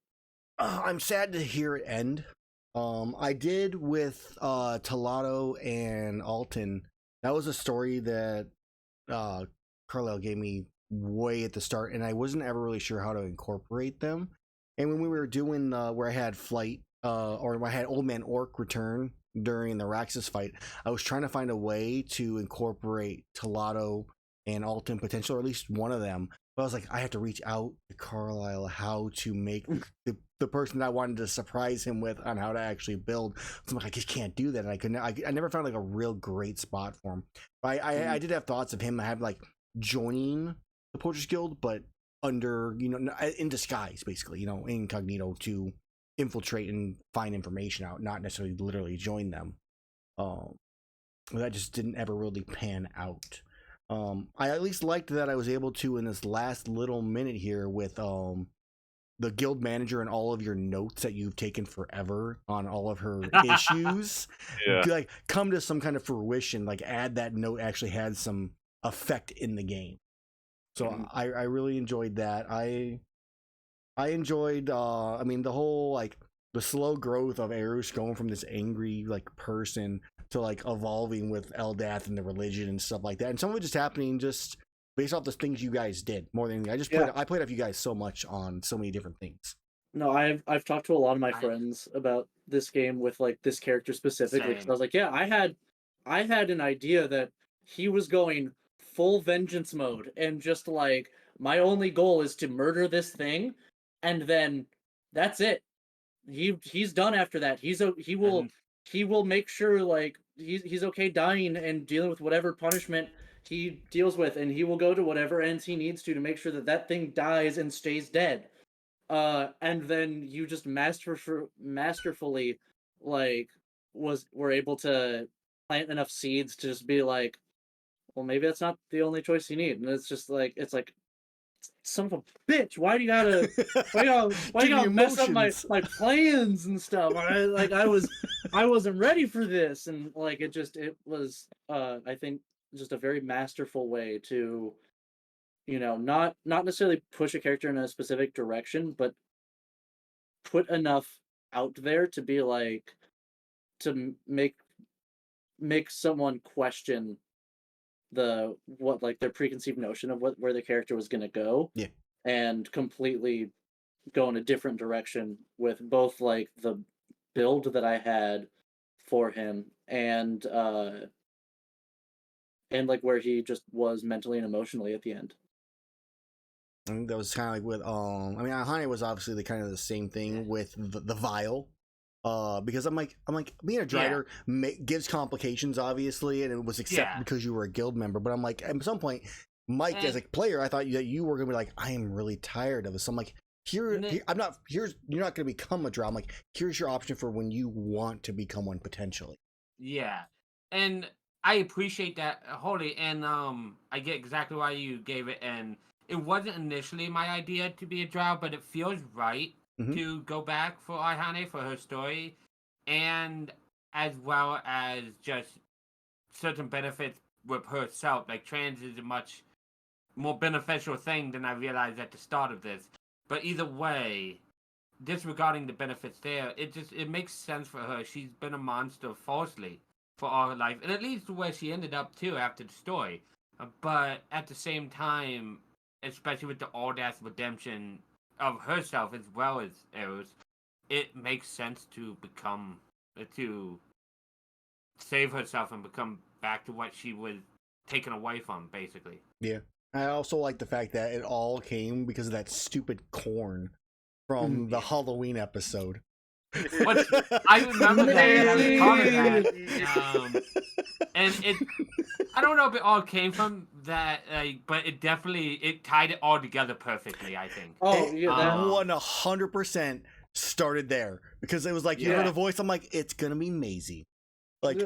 I'm sad to hear it end. I did with Talato and Alton. That was a story that Carlisle gave me way at the start, and I wasn't ever really sure how to incorporate them. And when we were doing where I had Flight, or when I had Old Man Orc return during the Raxus fight, I was trying to find a way to incorporate Talato and Alton potential, or at least one of them. But I was like, I have to reach out to Carlisle how to make the person that I wanted to surprise him with on how to actually build. So I'm like, I just can't do that, and I never found like a real great spot for him. But I did have thoughts of him having like joining the Poachers Guild, but under in disguise, basically, incognito to infiltrate and find information out, not necessarily literally join them. That just didn't ever really pan out. I at least liked that I was able to in this last little minute here with the guild manager and all of your notes that you've taken forever on all of her issues, Yeah. like come to some kind of fruition. Like add that note actually had some effect in the game. So I really enjoyed that. I enjoyed the whole like the slow growth of Erus going from this angry like person to like evolving with Eldath and the religion and stuff like that. And some of it just happening just based off the things you guys did more than anything. I played off you guys so much on so many different things. No, I've talked to a lot of my I- friends about this game with like this character specifically. 'Cause Same. I was like, yeah, I had an idea that he was going full vengeance mode and just like my only goal is to murder this thing, and then that's it. He's done after that. He will make sure like he's okay dying and dealing with whatever punishment he deals with, and he will go to whatever ends he needs to make sure that that thing dies and stays dead. And then you just masterfully like were able to plant enough seeds to just be like, well, maybe that's not the only choice you need. And it's like son of a bitch, why do you gotta Give me mess up emotions. my plans and stuff? I wasn't ready for this, and like it was I think just a very masterful way to not necessarily push a character in a specific direction, but put enough out there to be like to make someone question their preconceived notion of where the character was going to go. Yeah. And completely go in a different direction with both like the build that I had for him and and like where he just was mentally and emotionally at the end. I think that was kind of like with I mean, Iihane was obviously the kind of the same thing with the vial. Because I'm like being a drider gives complications obviously, and it was accepted because you were a guild member. But I'm like, at some point, Mike, as a player, I thought that you were gonna be like, I am really tired of this. So I'm like, you're not gonna become a drow. I'm like, here's your option for when you want to become one potentially. Yeah, and I appreciate that wholly, and I get exactly why you gave it. And it wasn't initially my idea to be a drow, but it feels right to go back for Iihane for her story, and as well as just certain benefits with herself. Like trans is a much more beneficial thing than I realized at the start of this. But either way, disregarding the benefits there, it makes sense for her. She's been a monster falsely for all her life, and it leads to where she ended up too after the story. But at the same time, especially with the all-death redemption of herself as well as Erus, it makes sense to save herself and become back to what she was taken away from, basically. Yeah. I also like the fact that it all came because of that stupid corn from the Halloween episode. I remember that. I thought of that. And I don't know if it all came from that, but it tied it all together perfectly, I think. Oh, yeah, that 100% started there because it was like, you heard a voice, I'm like, it's gonna be Maisie. Like,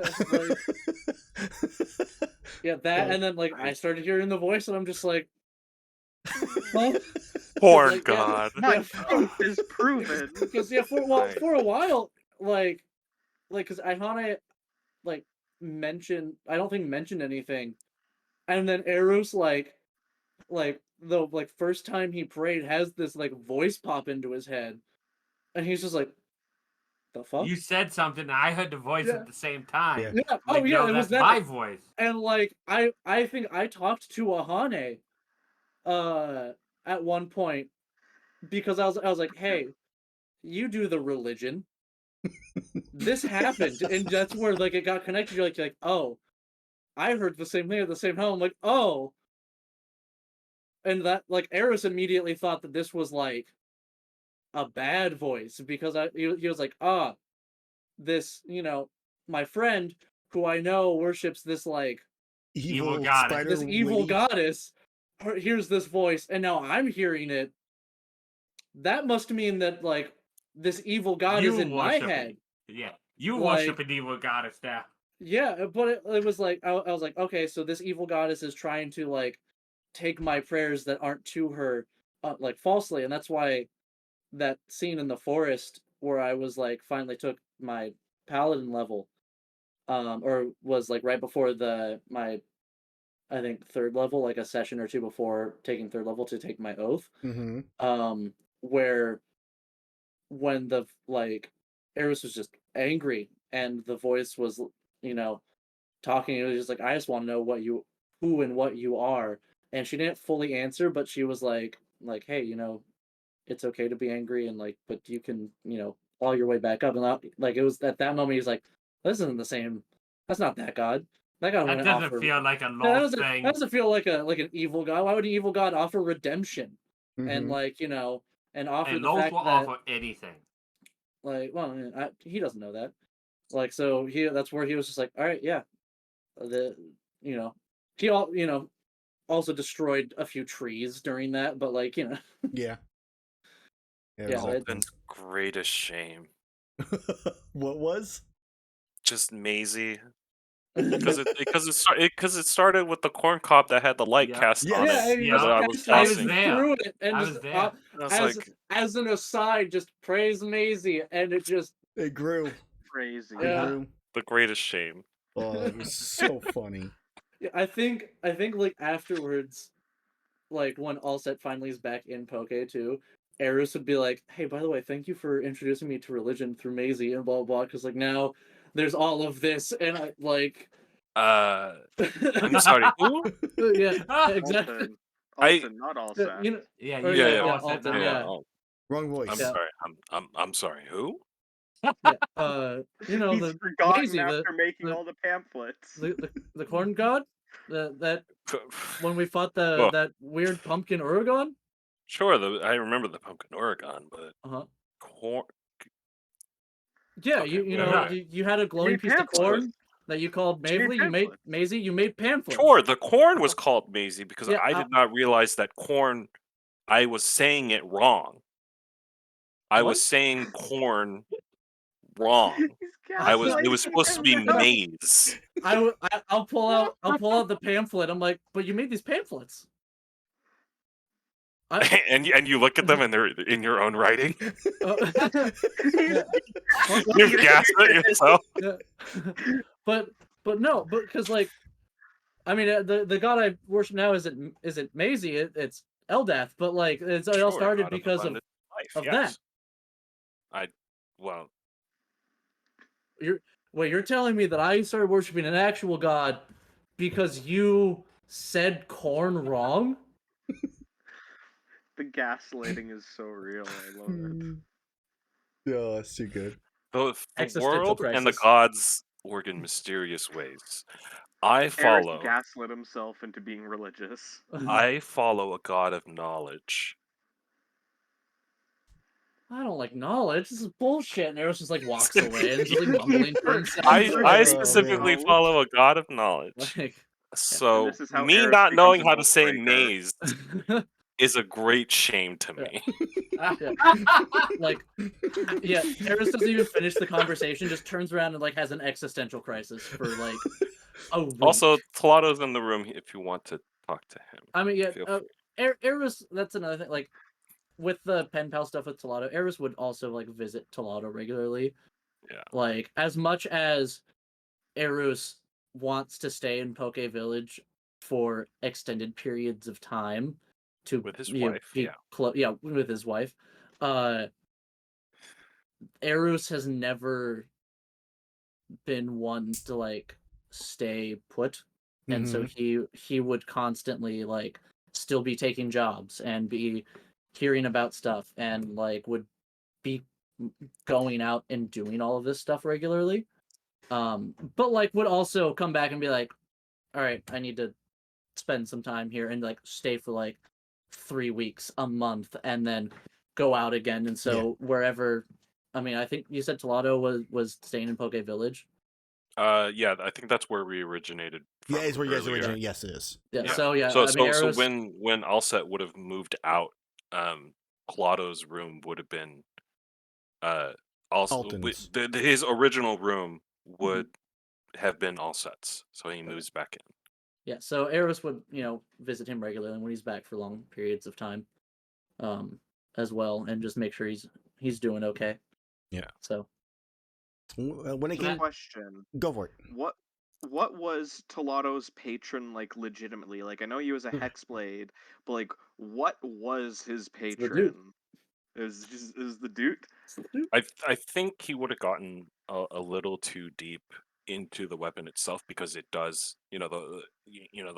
that, and then like I started hearing the voice, and I'm just like, Poor like, God. My faith is proven. Because for a while, like because Iihane like mentioned, I don't think mentioned anything, and then Erus like the first time he prayed has this like voice pop into his head, and he's just like, the fuck? You said something, and I heard the voice at the same time. Yeah. Yeah. Like, It was that my voice. And like I think I talked to Iihane at one point because I was like, hey, you do the religion. This happened, and that's where like it got connected. You're like, oh, I heard the same thing at the same time. I'm like, oh, and that like Erus immediately thought that this was like a bad voice because he was like, this my friend who I know worships this like Evil goddess. this evil goddess hears this voice, and now I'm hearing it. That must mean that like this evil god is in my head. Yeah, you Like, worship an evil goddess now. Yeah, but it was like I was like, okay, so this evil goddess is trying to like take my prayers that aren't to her like falsely, and that's why that scene in the forest where I was like finally took my paladin level, or was like right before my I think third level, like a session or two before taking third level to take my oath. Where when the like Erus was just angry and the voice was talking, it was just like, I just want to know who and what you are. And she didn't fully answer, but she was like, hey, it's okay to be angry, and like, but you can, claw your way back up. And like, it was at that moment he's like, this isn't the same. That's not that god. That god That wouldn't doesn't offer. feel like a That lost thing. doesn't feel like an evil god. Why would an evil god offer redemption? And like, and offer And the Lost fact will that offer anything. like, well, he doesn't know that. Like, so that's where he was just like, all right, yeah, he also destroyed a few trees during that, but like, yeah. Colton's greatest shame. What was? Just Maisie. Because it started with the corn cob that had the light cast on it. I was tossing. through it, and I just was there. as an aside, just praise Maisie, and it grew. Crazy. Yeah. It grew. The greatest shame. Oh, it was so funny. Yeah, I think like afterwards, like when Allset finally is back in Poke too, Erus would be like, hey, by the way, thank you for introducing me to religion through Maisie and blah blah, because like now there's all of this, and I like I'm sorry, who? Yeah, exactly. Alton, not Allset. Yeah. Wrong voice. I'm sorry. I'm sorry, who? He's the forgotten Maisie, after making all the pamphlets. the corn god. That when we fought Well, that weird pumpkin Oregon. sure, I remember the pumpkin Oregon, but Uh-huh. corn. Yeah, Okay, you well, know Right. you had a glowing made piece of pamphlets. corn that you called She made Mavely. You made pamphlets. Maisie. You made pamphlets. Sure, the corn was called Maisie because Yeah, I did not realize that corn. I was saying it wrong. I What? was saying corn wrong. He's It was gaslighting supposed to be him now. maize. I'll pull out the pamphlet. I'm like, but you made these pamphlets. and you look at them and they're in your own writing. Yeah. You've gaslit yourself. Yeah. but no, because like, I mean, the god I worship now isn't Maisie. It's Eldath. But like, it all Sure, started God because abundant life, of yes. that. Well, You're telling me that I started worshiping an actual god because you said corn wrong? The gaslighting is so real. I love it. Yeah, that's too good. the Existential world and the crisis. gods work in mysterious ways. I Eris follow gaslit himself into being religious. I follow a god of knowledge. I don't like knowledge. This is bullshit. And Erus just like walks away and just like mumbling to himself. I Oh, specifically man. follow a god of knowledge. Like, So And this is how me Eris not becomes knowing an how to say oathbreaker. maze is a great shame to me. yeah. Like, yeah, Erus doesn't even finish the conversation, just turns around and like has an existential crisis for like a week. Also, Tolado's in the room if you want to talk to him. I mean, yeah, Feel free. Erus, that's another thing. Like, with the pen pal stuff with Tolado, Erus would also like visit Tolado regularly. Yeah. Like, as much as Erus wants to stay in Poke Village for extended periods of time to With his you know, wife, be yeah. with his wife. Erus has never been one to like stay put, and so he would constantly like still be taking jobs and be hearing about stuff and like would be going out and doing all of this stuff regularly, but like would also come back and be like, all right, I need to spend some time here and like stay for like 3 weeks, a month, and then go out again. And so wherever, I mean, I think you said Tolado was staying in Poke Village. Yeah, I think that's where we originated from. Yeah, it's where you guys earlier. originated. Yes, it is. Yeah. Yeah. So yeah, So I mean, so Erus, when Alset would have moved out, Claudo's room would have been also Alton's. his original room would have been Alset's. So he moves back in. yeah. So Erus would visit him regularly when he's back for long periods of time, as well, and just make sure he's doing okay. Yeah. So When it came, Question: go for it. What was Tolado's patron like legitimately? Like, I know he was a hexblade, but like, what was his patron? It was the Dude. I think he would have gotten a little too deep into the weapon itself because it does, the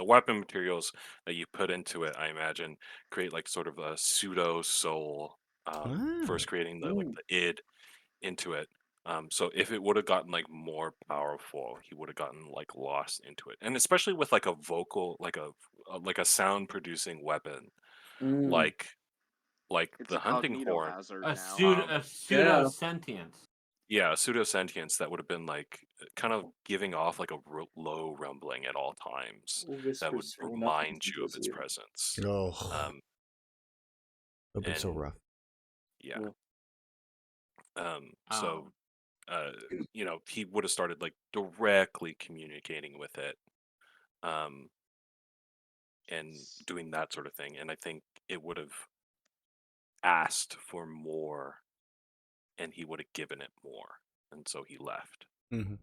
weapon materials that you put into it, I imagine, create like sort of a pseudo soul, first creating the id into it. So if it would have gotten like more powerful, he would have gotten like lost into it, and especially with like a vocal, like a sound producing weapon, like It's the a hunting cognito horn. hazard A now. pseudo sentience. Yeah, pseudo sentience that would have been like kind of giving off like a low rumbling at all times that would remind you of its presence. Oh, that'd be so and rough. yeah, so he would have started like directly communicating with it, and doing that sort of thing, and I think it would have asked for more, and he would have given it more, and so he left. Mm-hmm.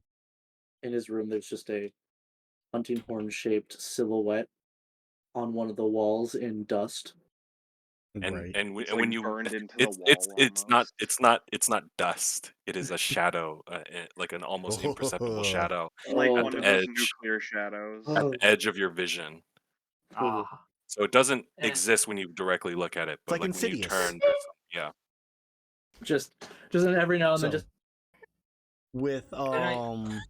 In his room, there's just a hunting horn shaped silhouette on one of the walls in dust. Right. And It's when like you burned into the wall. it's not dust. It is a shadow, like an almost imperceptible shadow Like at one the of those edge, nuclear shadows. at the edge of your vision. Ah. So it doesn't And- exist when you directly look at it, but like like when you Insidious. turn, yeah. Just every now and then, So, just with I-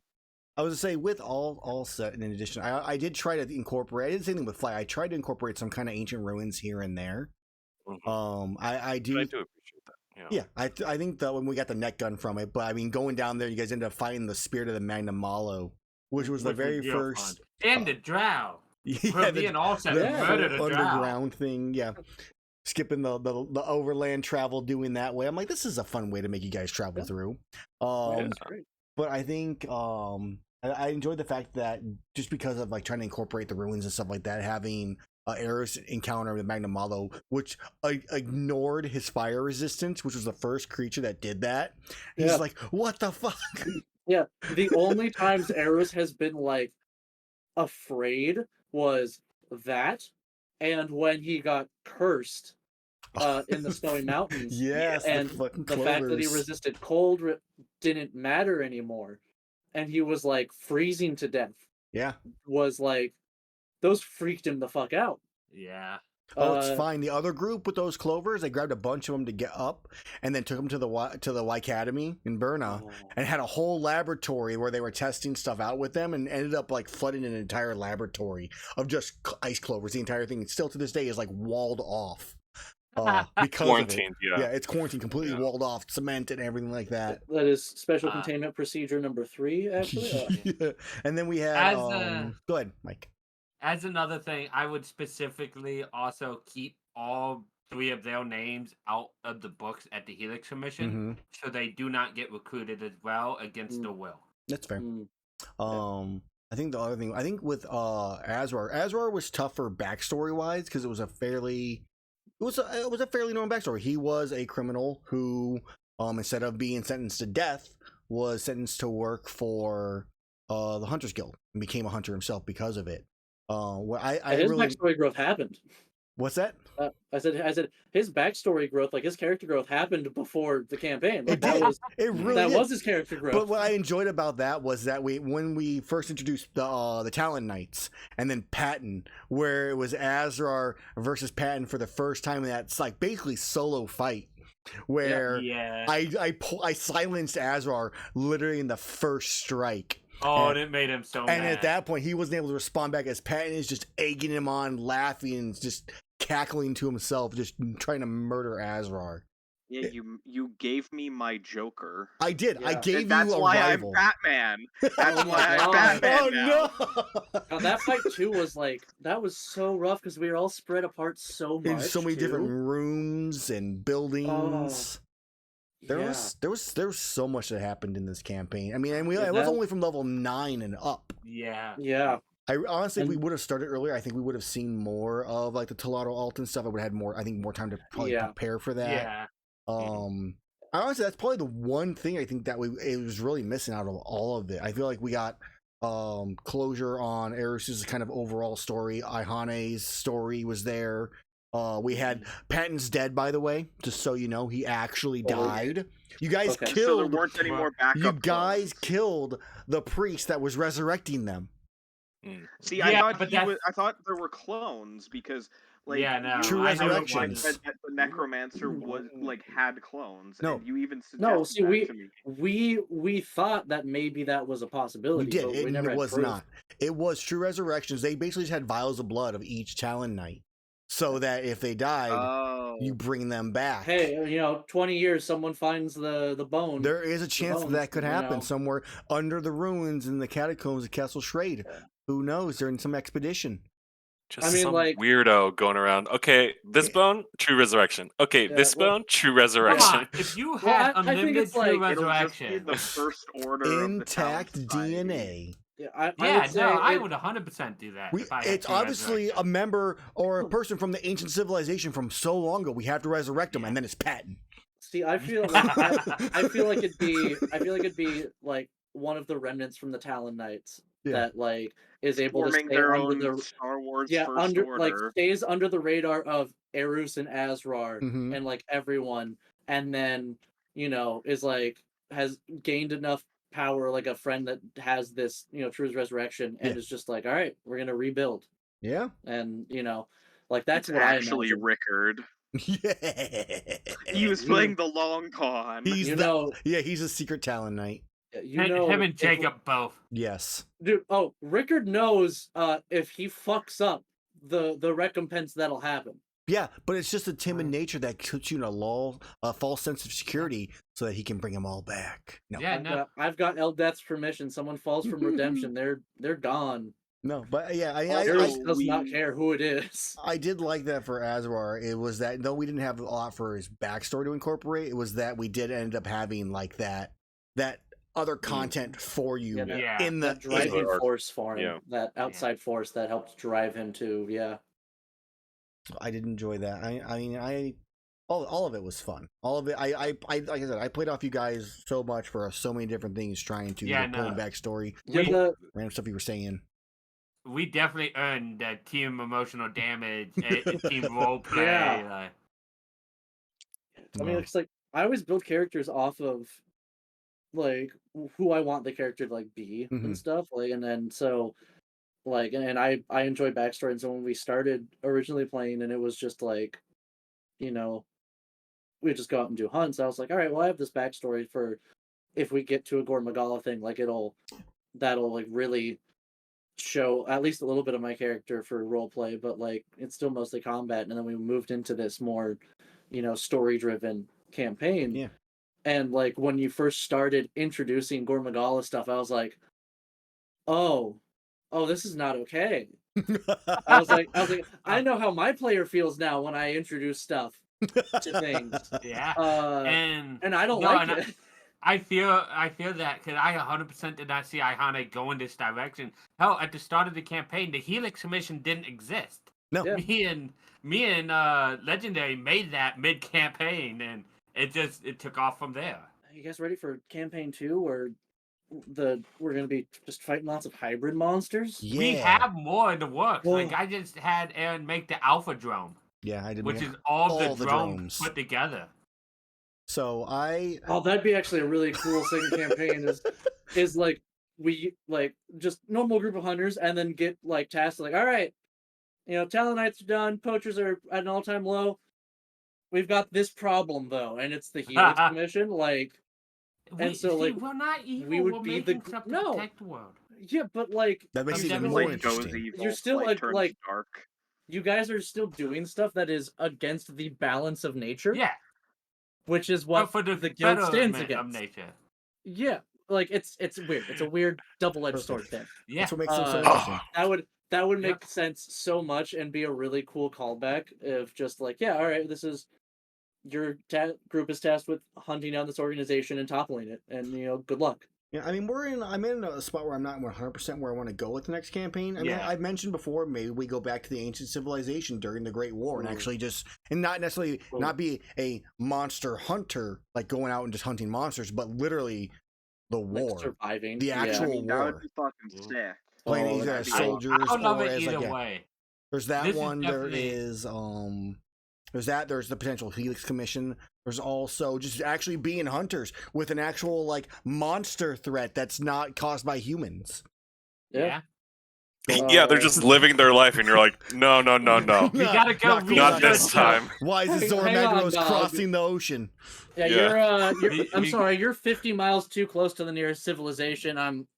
I was to say with all set, in addition, I did try to incorporate. I did the same thing with Fly. I tried to incorporate some kind of ancient ruins here and there. I do appreciate that. Yeah, I think that when we got the net gun from it, but I mean, going down there, you guys ended up fighting the spirit of the Magnum Malo, which was the very first. And the drow. Yeah, being all set, the murdered a drow. underground thing. Yeah, skipping the overland travel, doing that way. I'm like, this is a fun way to make you guys travel through. That's great. But I think I enjoyed the fact that just because of like trying to incorporate the ruins and stuff like that, having Erus encounter with Magnum Malo, which ignored his fire resistance, which was the first creature that did that. He's like, what the fuck? Yeah, the only times Erus has been like afraid was that, and when he got cursed in the Snowy Mountains. Yes, and the fact that he resisted cold didn't matter anymore, and he was like freezing to death. Yeah, was like those freaked him the fuck out. Yeah. Oh, it's fine. The other group with those clovers, they grabbed a bunch of them to get up, and then took them to the Y Academy in Berna, and had a whole laboratory where they were testing stuff out with them, and ended up like flooding an entire laboratory of just ice clovers. The entire thing, still to this day, is like walled off because quarantined. Of it. Yeah, it's quarantined, completely walled off, cement and everything like that. That is special containment procedure number 3, actually. Yeah. And then we had. Go ahead, Mike. As another thing, I would specifically also keep all 3 of their names out of the books at the Helix Commission, so they do not get recruited as well against their will. That's fair. I think the other thing, with Azrar was tougher backstory wise because it was a fairly normal backstory. He was a criminal who, instead of being sentenced to death, was sentenced to work for the Hunters Guild and became a hunter himself because of it. His backstory growth happened. What's that? I said his backstory growth, like his character growth, happened before the campaign. Like, that was his character growth. But what I enjoyed about that was that when we first introduced the Talon Knights, and then Patton, where it was Azrar versus Patton for the first time, and that's like basically solo fight. Where I silenced Azrar literally in the first strike. Oh, and it made him so mad. And at that point, he wasn't able to respond back as Patton is just egging him on, laughing, and just cackling to himself, just trying to murder Azrar. Yeah, you gave me my Joker. I did. Yeah. I gave That's you a why rival. I'm Batman. That's Oh why my I'm God. Batman now. No! That fight too was like that was so rough because we were all spread apart so much. In so many different rooms and buildings. There was so much that happened in this campaign. I mean, and it was only from level 9 and up. Yeah. I honestly, if we would have started earlier, I think we would have seen more of like the Telato Alt and stuff. I would have had more time to probably prepare for that. Yeah. Honestly, that's probably the one thing I think that it was really missing out of all of it. I feel like we got closure on Erus's kind of overall story. Iihane's story was there. We had Patton's dead, by the way, just so you know, he actually died. You guys killed. So there weren't any more backup. You guys killed the priest that was resurrecting them. See, I thought there were clones because, like, True Resurrections. Said that the necromancer was had clones. No, and you even suggested we thought that maybe that was a possibility. We did. But It was not. It was True Resurrections. They basically just had vials of blood of each Talon Knight, so that if they died, you bring them back. Hey, 20 years, someone finds the bone. There is a chance that could happen somewhere under the ruins in the catacombs of Castle Shrade. Who knows? They're in some expedition. Just some weirdo going around. Okay, this bone, True Resurrection. Okay, this bone, True Resurrection. Come on, if you had unlimited True Resurrection, the first order intact of the DNA. I would 100% do that. It's obviously a member or a person from the ancient civilization from so long ago. We have to resurrect them, and then it's Patton. See, I feel like it'd be like one of the remnants from the Talon Knights that like is able to stay under the Star Wars First Order. Like stays under the radar of Erus and Azrar and like everyone, and then is like has gained enough power, like a friend that has this True Resurrection, and is just like, all right, we're gonna rebuild. Yeah, and like that's what actually I imagine. Rickard. Yeah, he was playing the long con. He's a secret Talon Knight. You know, him and if- Jacob both. Yes. dude. Oh, Rickard knows if he fucks up the recompense that'll happen. Yeah, but it's just a timid nature that puts you in a false sense of security, so that he can bring them all back. No, Yeah, no. I've got Eldeth's permission. Someone falls from redemption, they're gone. no, but yeah, Erus Also, does not we- care who it is. I did like that for Azrar. It was that though we didn't have a lot for his backstory to incorporate, it was that we did end up having like that other content for you Yeah. in the That driving arc. force for him, Yeah. that outside force that helped drive him to, yeah. I did enjoy that. All of it was fun. All of it. I like I said, I played off you guys so much for so many different things, trying to Yeah, put in no. backstory, Yeah, We- the, random stuff you were saying. We definitely earned team emotional damage, team role play. Yeah. Like, I mean, it's like I always build characters off of like who I want the character to like be Mhm. and stuff. Like, and then so like, and I enjoy backstory. And so when we started originally playing, and it was just like, you know, we just go out and do hunts. I was like, all right, well, I have this backstory for if we get to a Gore Magala thing, like that'll like really show at least a little bit of my character for role play, but like it's still mostly combat. And then we moved into this more, story driven campaign. Yeah. And like when you first started introducing Gore Magala stuff, I was like, oh, this is not okay. I was like, I know how my player feels now when I introduce stuff to things. yeah. And I don't like and it. I feel that because I 100% did not see Iihane go in this direction. Hell, at the start of the campaign, the Helix mission didn't exist. No. Yeah. Me and Legendary made that mid campaign, and it took off from there. Are you guys ready for campaign 2 where we're gonna be just fighting lots of hybrid monsters? Yeah. We have more in the works. Whoa. Like I just had Aaron make the Alpha Drone, Yeah, I did. which make- is all all the the drones drones. put together. So Oh, that'd be actually a really cool second campaign. Is like we like just normal group of hunters, and then get like tasked like, all right, Talonites are done, poachers are at an all-time low. We've got this problem though, and it's the Helix Commission. Like, And so, like, we're not evil. we would we're be the making stuff to no. protect the world. yeah, but like that makes it I'm even definitely more Light goes interesting. evil, You're still, light turns like- dark. you guys are still doing stuff that is against the balance of nature. Yeah, Which is but what for the guild stands betterment of against. nature. Yeah, like it's weird. It's a weird double-edged sword thing. Yeah, That's what makes them so Uh, interesting. That would make Yep. sense so much and be a really cool callback if just like, yeah, all right, this is your group is tasked with hunting down this organization and toppling it, and good luck. Yeah, I mean, I'm in a spot where I'm not 100% where I want to go with the next campaign. I mean, Yeah. I've mentioned before, maybe we go back to the ancient civilization during the Great War and Ooh. actually and not necessarily Ooh. not be a monster hunter, like going out and just hunting monsters, but literally the Like war. surviving. The Yeah. actual I mean, that would war. be fucking sick. Playing Oh, either that'd as be soldiers I love or it as either like, yeah. way. There's that This is one. definitely- There's the potential Helix Commission. There's also just actually being hunters with an actual like monster threat that's not caused by humans. Yeah. Yeah, they're just living their life, and you're like, no. You gotta go Not cool. Not research this time. Why is this Hang on, Zoromagros dog. crossing the ocean? Yeah, Yeah. I'm You- sorry, you're 50 miles too close to the nearest civilization. I'm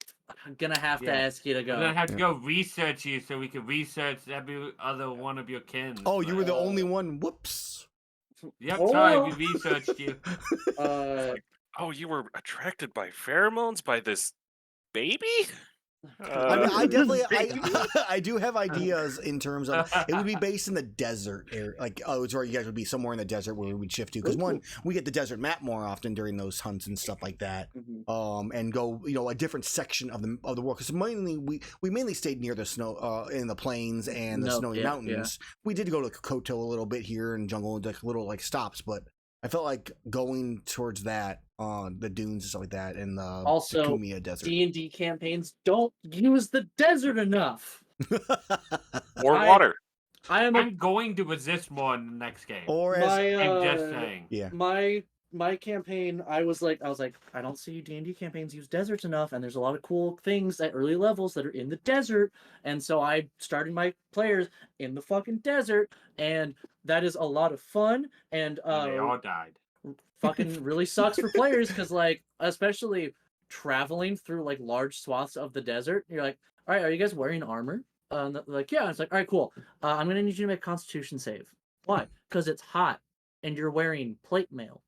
gonna have to Yeah. ask you to We're go. gonna have to go research you so we can research every other one of your kin. Oh, you were the Uh, only one. Whoops. Yep, Oh. sorry, we researched you. Oh, you were attracted by pheromones by this baby? I mean, I definitely, Baby. I do have ideas in terms of it would be based in the desert area. Like, it's where you guys would be somewhere in the desert where we would shift to. Because one, we get the desert map more often during those hunts and stuff like that. Mhm. And go, a different section of the world. Because mainly we mainly stayed near the snow, in the plains and the No, snowy yeah, mountains. We did go to Kokoto a little bit here and jungle, like little like stops, but I felt like going towards that, the dunes and stuff like that, and the Also, Kumia desert. D&D campaigns don't use the desert enough. Or I- water? I am a, I'm going to resist more in the next game. Or as my I'm just uh, saying. yeah. my campaign. I was like, I don't see D&D campaigns use deserts enough, and there's a lot of cool things at early levels that are in the desert, and so I started my players in the fucking desert, and that is a lot of fun, and And they all died. fucking really sucks for players because like especially traveling through like large swaths of the desert. You're like, all right, are you guys wearing armor? And they're like, yeah. It's like, all right, cool. I'm gonna need you to make a Constitution save. Why? Because it's hot, and you're wearing plate mail,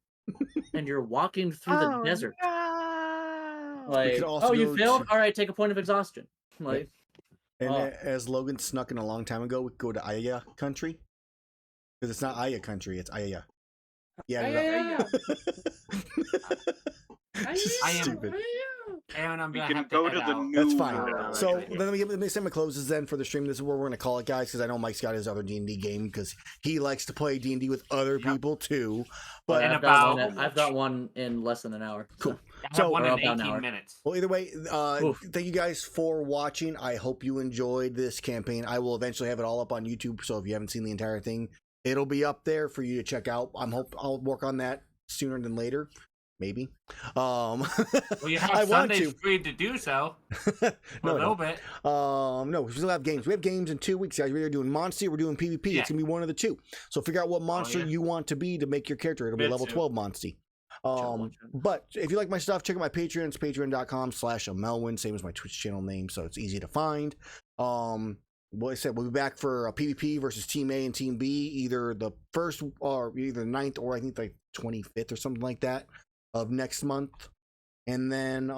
and you're walking through the desert. No! We Like, could also oh, you go failed. to- All right, take a point of exhaustion. Like, And Oh. as Logan snuck in a long time ago, we could go to Aya country. Because it's not Aya country, it's Aya. Yeah, Aya. Stupid. And I'm We gonna can have go head to the out. new That's fine. world. So Okay. then let me say my closes then for the stream. This is where we're going to call it, guys, because I know Mike's got his other D&D game because he likes to play D&D with other Yep. people too. But But And I've got, about- I've got one in less than an hour. Cool. I have So- one Or in about an 18 hour. minutes. well, either way, Oof. thank you guys for watching. I hope you enjoyed this campaign. I will eventually have it all up on YouTube, so if you haven't seen the entire thing, it'll be up there for you to check out. I'll work on that sooner than later. Maybe. Well, you have I want Sundays to. free to do so. For No, a I little don't. bit. No, we still have games. We have games in 2 weeks, guys. We're either doing Monster, we're doing PvP. Yeah. It's gonna be one of the two. So figure out what monster yeah. you want to be to make your character. It'll be Me level too. 12 Monster. Watch it. But if you like my stuff, check out my Patreon. It's patreon.com/Amellwind, same as my Twitch channel name, so it's easy to find. Well, I said we'll be back for a PvP versus Team A and Team B, either the 1st or either the 9th or I think like 25th or something like that of next month. And then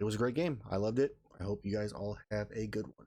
it was a great game. I loved it. I hope you guys all have a good one.